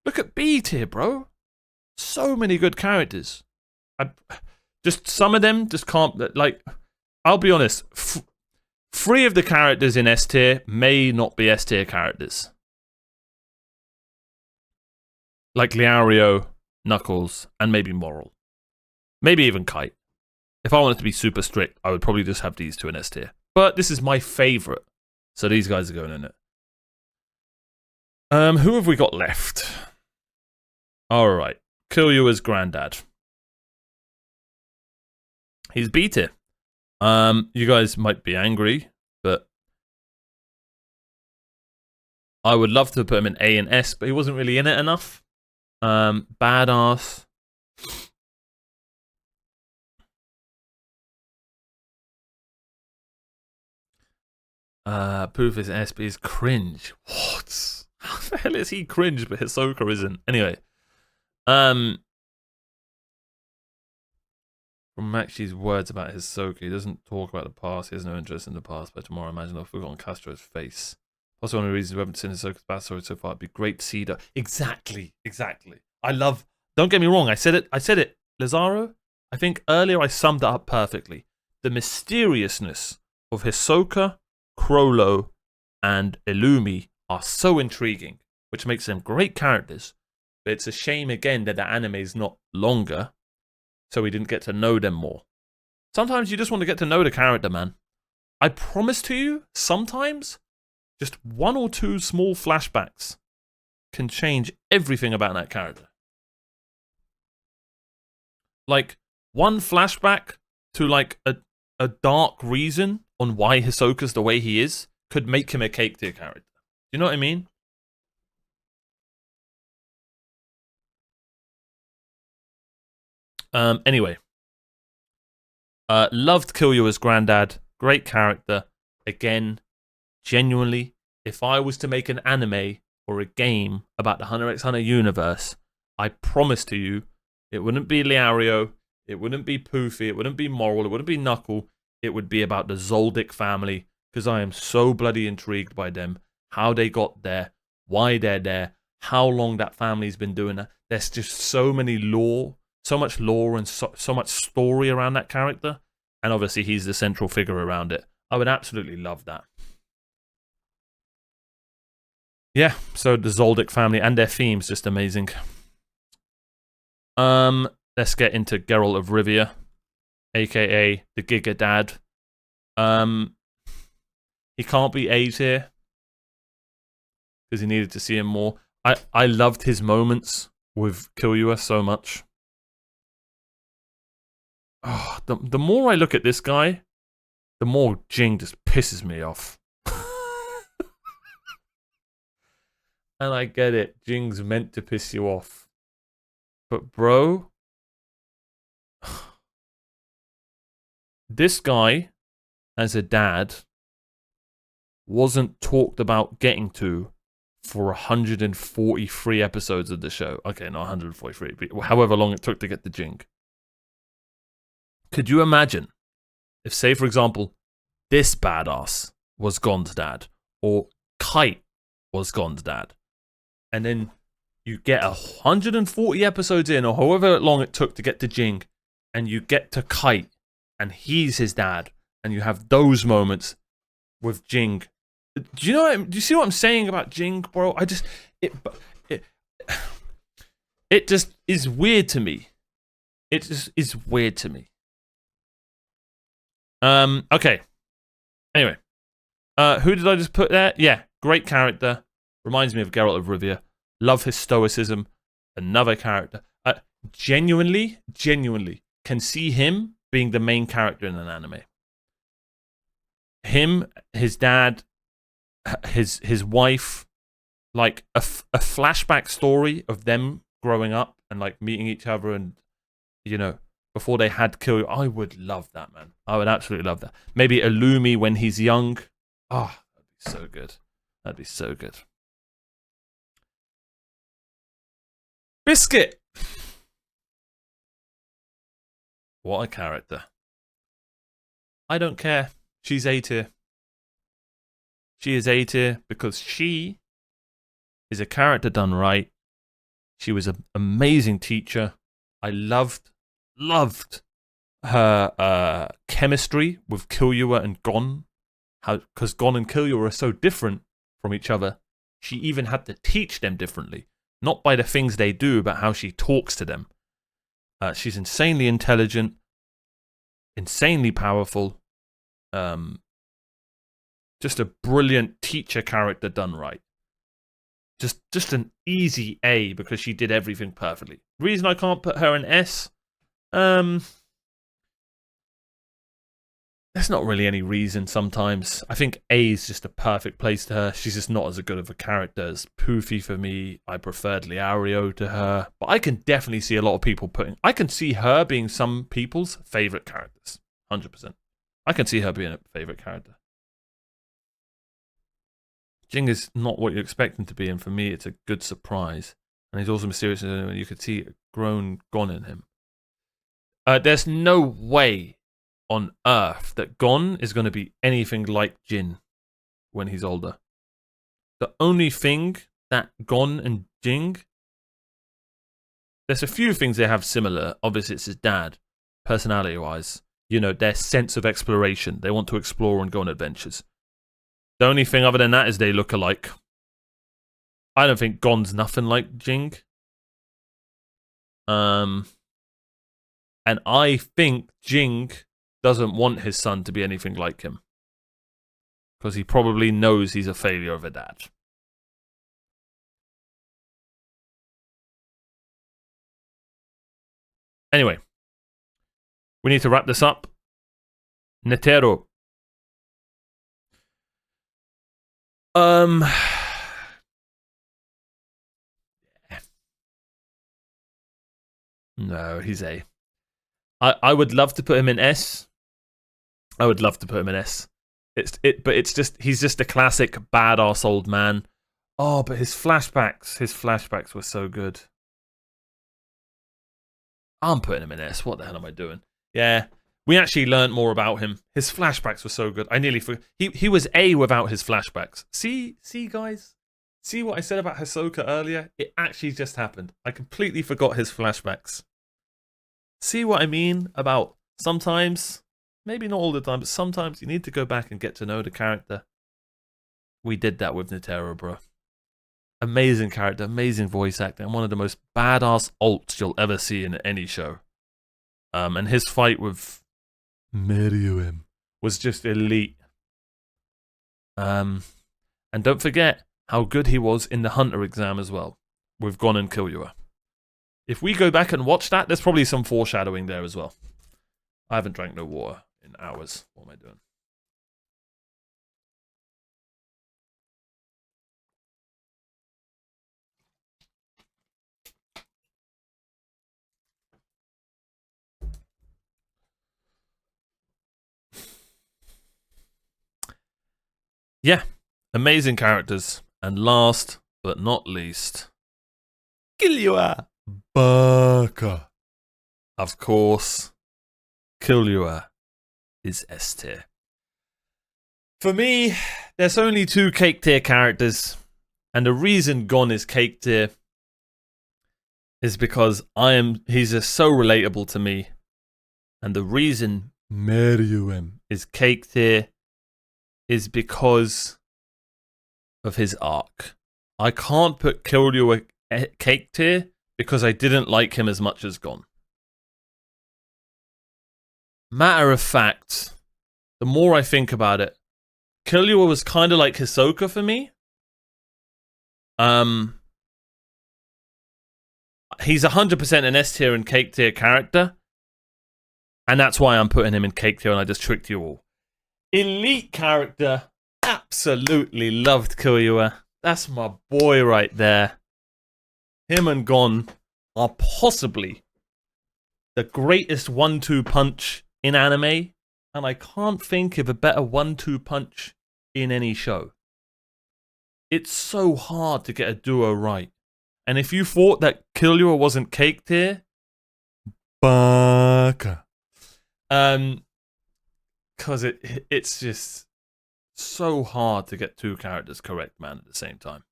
Look at B tier, bro. So many good characters. Just some of them just can't... Like, I'll be honest. 3 of the characters in S tier may not be S tier characters. Like Liario, Knuckles, and maybe Moral. Maybe even Kite. If I wanted to be super strict, I would probably just have these two in S tier. But this is my favorite. So these guys are going in it. Who have we got left? Alright. Kiryua's granddad. He's B tier. You guys might be angry, but I would love to put him in A and S, but he wasn't really in it enough. Badass. Poof is S, but he's cringe. What? How the hell is he cringe, but Hisoka isn't? Anyway. From Maxi's words about Hisoka, he doesn't talk about the past, he has no interest in the past, but tomorrow imagine I've forgotten Castro's face. Also, one of the reasons we haven't seen Hisoka's backstory so far, it'd be great to see that. Exactly. I love... Don't get me wrong, I said it, Lazaro. I think earlier I summed it up perfectly. The mysteriousness of Hisoka, Chrollo, and Illumi are so intriguing, which makes them great characters. But it's a shame again that the anime is not longer, so we didn't get to know them more. Sometimes you just want to get to know the character, man. I promise to you, sometimes just 1 or 2 small flashbacks can change everything about that character. Like, one flashback to like a dark reason on why Hisoka's the way he is could make him a cake tier character. You know what I mean? Anyway. Loved Killua's granddad. Great character. Again, genuinely, if I was to make an anime or a game about the Hunter x Hunter universe, I promise to you, it wouldn't be Leario, it wouldn't be Poofy, it wouldn't be Moral, it wouldn't be Knuckle, it would be about the Zoldyck family, because I am so bloody intrigued by them, how they got there, why they're there, how long that family's been doing that. There's just so many lore, so much lore and so much story around that character, and obviously he's the central figure around it. I would absolutely love that. Yeah, so the Zoldyck family and their theme's just amazing. Let's get into Geralt of Rivia, aka the Giga Dad. He can't be A tier because he needed to see him more. I loved his moments with Killua so much. Oh, the more I look at this guy, the more Jing just pisses me off. And I get it, Jing's meant to piss you off. But bro, this guy, as a dad, wasn't talked about getting to for 143 episodes of the show. Okay, not 143, but however long it took to get to Jing. Could you imagine if, say, for example, this badass was Gon's dad, or Kite was Gon's dad, and then you get 140 episodes in, or however long it took to get to Jing, and you get to Kite, and he's his dad, and you have those moments with Jing. Do you see what I'm saying about Jing, bro? It just is weird to me. It just is weird to me. Okay. Anyway. Who did I just put there? Yeah, great character. Reminds me of Geralt of Rivia. Love his stoicism. Another character. Genuinely can see him being the main character in an anime. Him, his dad, his wife, like a flashback story of them growing up and like meeting each other, and you know, before they had Killua. I would love that, man. I would absolutely love that. Maybe Illumi when he's young. Oh, that'd be so good. That'd be so good. Biscuit. What a character. I don't care. She's A tier. She is A tier because she is a character done right. She was an amazing teacher. I loved her chemistry with Killua and Gon. Because Gon and Killua are so different from each other. She even had to teach them differently. Not by the things they do, but how she talks to them. She's insanely intelligent, insanely powerful. Just a brilliant teacher character done right. Just an easy A because she did everything perfectly. Reason I can't put her in S, there's not really any reason sometimes. I think A is just a perfect place to her. She's just not as good of a character as Poofy for me. I preferred Leario to her. But I can definitely see a lot of people I can see her being some people's favourite characters. 100%. I can see her being a favourite character. Jing is not what you expect him to be, and for me, it's a good surprise. And he's also mysterious, and you could see a grown Gon in him. There's no way on Earth that Gon is going to be anything like Jin when he's older. The only thing that Gon and Jing, there's a few things they have similar. Obviously, it's his dad, personality-wise. you know, their sense of exploration. They want to explore and go on adventures. The only thing other than that is they look alike. I don't think Gon's nothing like Jing. And I think Jing doesn't want his son to be anything like him. Because he probably knows he's a failure of a dad. Anyway, we need to wrap this up. Netero. No, he's A. I would love to put him in S. I would love to put him in S. But it's just he's just a classic badass old man. Oh, but his flashbacks were so good. I'm putting him in S. What the hell am I doing? Yeah, we actually learned more about him. His flashbacks were so good. I nearly forgot. He was A without his flashbacks. See, guys? See what I said about Hisoka earlier? It actually just happened. I completely forgot his flashbacks. See what I mean about sometimes, maybe not all the time, but sometimes you need to go back and get to know the character. We did that with Netero, bro. Amazing character, amazing voice acting, and one of the most badass alts you'll ever see in any show. And his fight with Meruem was just elite. And don't forget how good he was in the Hunter exam as well, with Gon and Killua. If we go back and watch that, there's probably some foreshadowing there as well. I haven't drank no water in hours. What am I doing? Yeah, amazing characters. And last but not least, Killua. Baka. Of course, Killua is S tier. For me, there's only 2 cake tier characters, and the reason Gon is cake tier is because he's just so relatable to me, and the reason Meruem is cake tier is because of his arc. I can't put Killua cake tier because I didn't like him as much as Gon. Matter of fact, the more I think about it, Killua was kind of like Hisoka for me. He's 100% an S tier and cake tier character, and that's why I'm putting him in cake tier, and I just tricked you all. Elite character, absolutely loved Killua. That's my boy right there. Him and Gon are possibly the greatest 1-2 punch in anime, and I can't think of a better 1-2 punch in any show. It's so hard to get a duo right. And if you thought that Killua wasn't cake tier, baka. Because it's just so hard to get 2 characters correct, man, at the same time.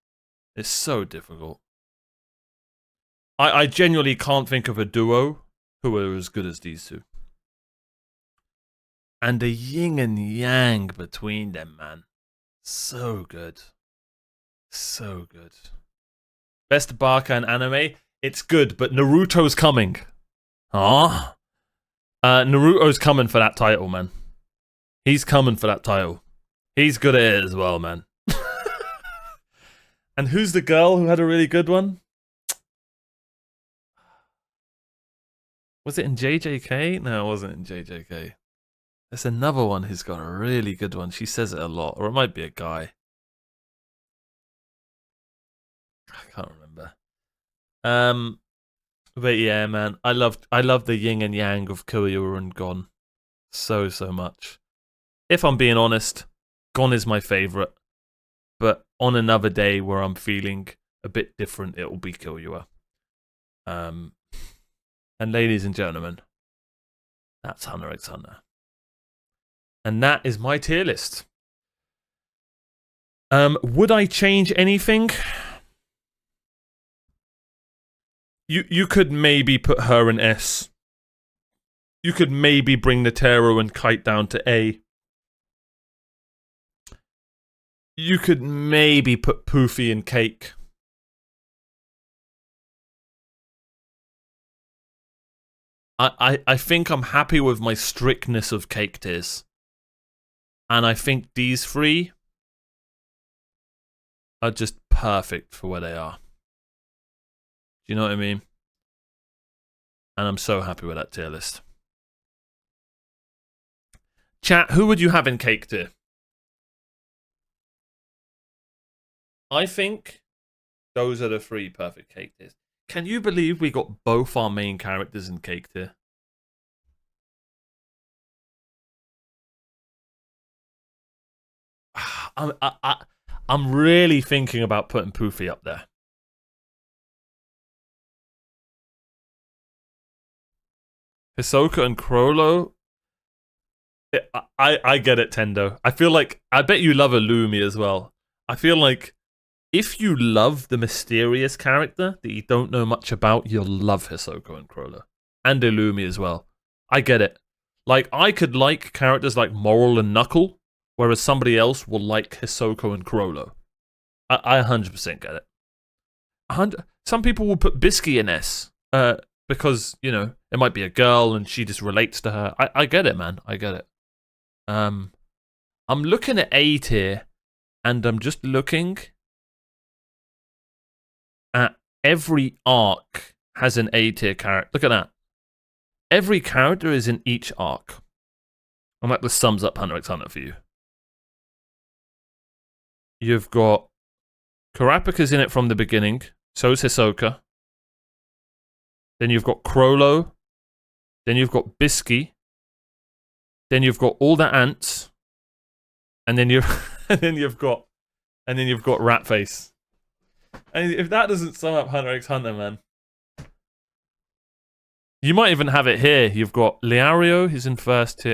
It's so difficult. I genuinely can't think of a duo who are as good as these 2. And the yin and yang between them, man. So good. So good. Best Baka in anime? It's good, but Naruto's coming. Ah. Naruto's coming for that title, man. He's coming for that title. He's good at it as well, man. And who's the girl who had a really good one? Was it in JJK? No, it wasn't in JJK. There's another one who's got a really good one. She says it a lot. Or it might be a guy. I can't remember. But yeah, man. I love the yin and yang of Killua and Gon. So much. If I'm being honest, Gon is my favorite. But on another day where I'm feeling a bit different, it will be Killua. And ladies and gentlemen, that's Hunter x Hunter. And that is my tier list. Would I change anything? You could maybe put her in S. You could maybe bring Netero and Kite down to A. You could maybe put Poofy in Cake. I think I'm happy with my strictness of Cake tiers. And I think these three are just perfect for where they are. Do you know what I mean? And I'm so happy with that tier list. Chat, who would you have in Cake tier? I think those are the three perfect Cake tiers. Can you believe we got both our main characters in Cake tier? I'm really thinking about putting Poofy up there. Hisoka and Crollo. I get it, Tendo. I feel like, I bet you love Illumi as well. I feel like if you love the mysterious character that you don't know much about, you'll love Hisoka and Crollo. And Illumi as well. I get it. Like, I could like characters like Moral and Knuckle, whereas somebody else will like Hisoka and Crollo. I 100% get it. Some people will put Bisky in S, because, you know, it might be a girl and she just relates to her. I get it, man. I get it. I'm looking at A tier, and I'm just looking at every arc has an A tier character. Look at that. Every character is in each arc. And that just sums up Hunter x Hunter for you. You've got Kurapika's in it from the beginning. So is Hisoka. Then you've got Crollo. Then you've got Bisky. Then you've got all the ants. And then you've got Ratface. And if that doesn't sum up Hunter x Hunter, man. You might even have it here. You've got Liario, he's in first.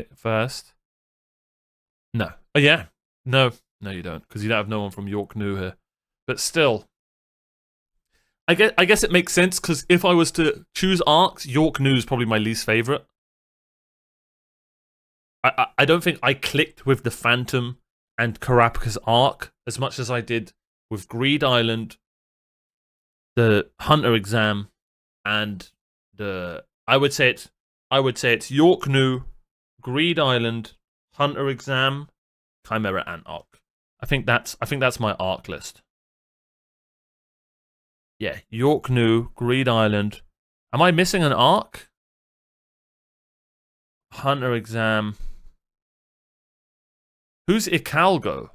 No. Oh yeah. No, you don't, because you don't have no one from York New here. But still, I guess it makes sense, because if I was to choose arcs, York New is probably my least favorite. I don't think I clicked with the Phantom and Kurapika's arc as much as I did with Greed Island, the Hunter exam, and the I would say it's York New, Greed Island, Hunter exam, Chimera Ant arc. I think that's my arc list. Yeah, York New, Greed Island. Am I missing an arc? Hunter exam. Who's Icalgo?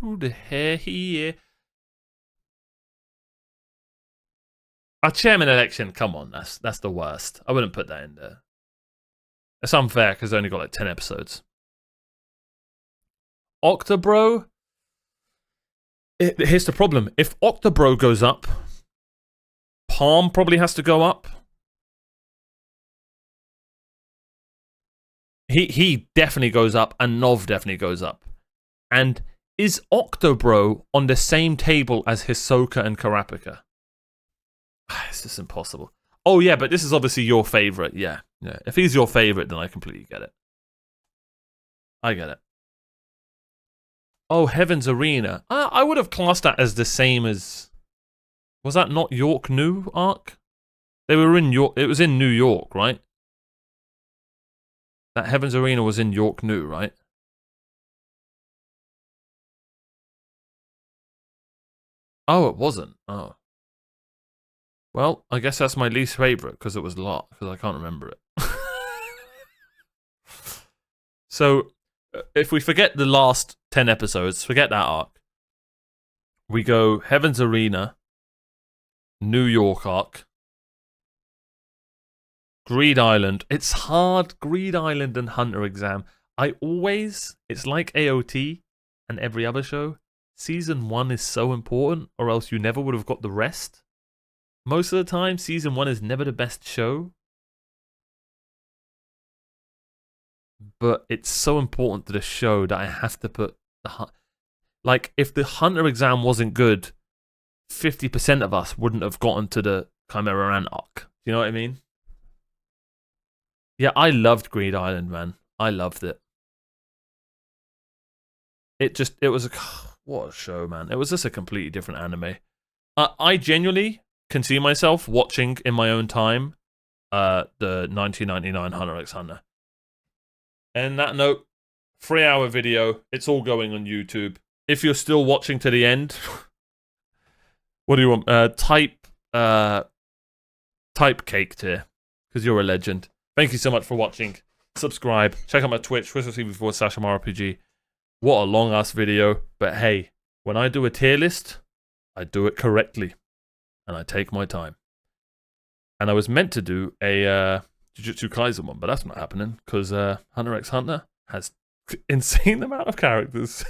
Who the hell he is? A chairman election, come on, that's the worst. I wouldn't put that in there. It's unfair because I only got like 10 episodes. Octobro? Here's the problem. If Octobro goes up, Palm probably has to go up. He definitely goes up, and Nov definitely goes up. And is Octobro on the same table as Hisoka and Kurapika? It's just impossible. Oh yeah, but this is obviously your favorite. Yeah. If he's your favorite, then I completely get it. I get it. Oh, Heaven's Arena. I would have classed that as the same as. Was that not York New arc? They were in York. It was in New York, right? That Heaven's Arena was in York New, right? Oh, it wasn't. Oh. Well, I guess that's my least favorite because it was a lot, because I can't remember it. So, if we forget the last 10 episodes, forget that arc. We go Heaven's Arena, New York arc, Greed Island. It's hard. Greed Island and Hunter exam. It's like AOT and every other show. Season 1 is so important, or else you never would have got the rest. Most of the time, Season 1 is never the best show. But it's so important to the show that I have to put the... Like, if the Hunter exam wasn't good, 50% of us wouldn't have gotten to the Chimera Ant arc. Do you know what I mean? Yeah, I loved Greed Island, man. I loved it. It was a what a show, man. It was just a completely different anime. I genuinely can see myself watching in my own time the 1999 Hunter x Hunter. And that note, 3-hour video. It's all going on YouTube. If you're still watching to the end, what do you want? Type cake tier, because you're a legend. Thank you so much for watching. Subscribe. Check out my Twitch, twitch.tv/OmarioRpg. What a long ass video, but hey, when I do a tier list, I do it correctly, and I take my time. And I was meant to do a Jujutsu Kaisen one, but that's not happening because Hunter x Hunter has insane amount of characters.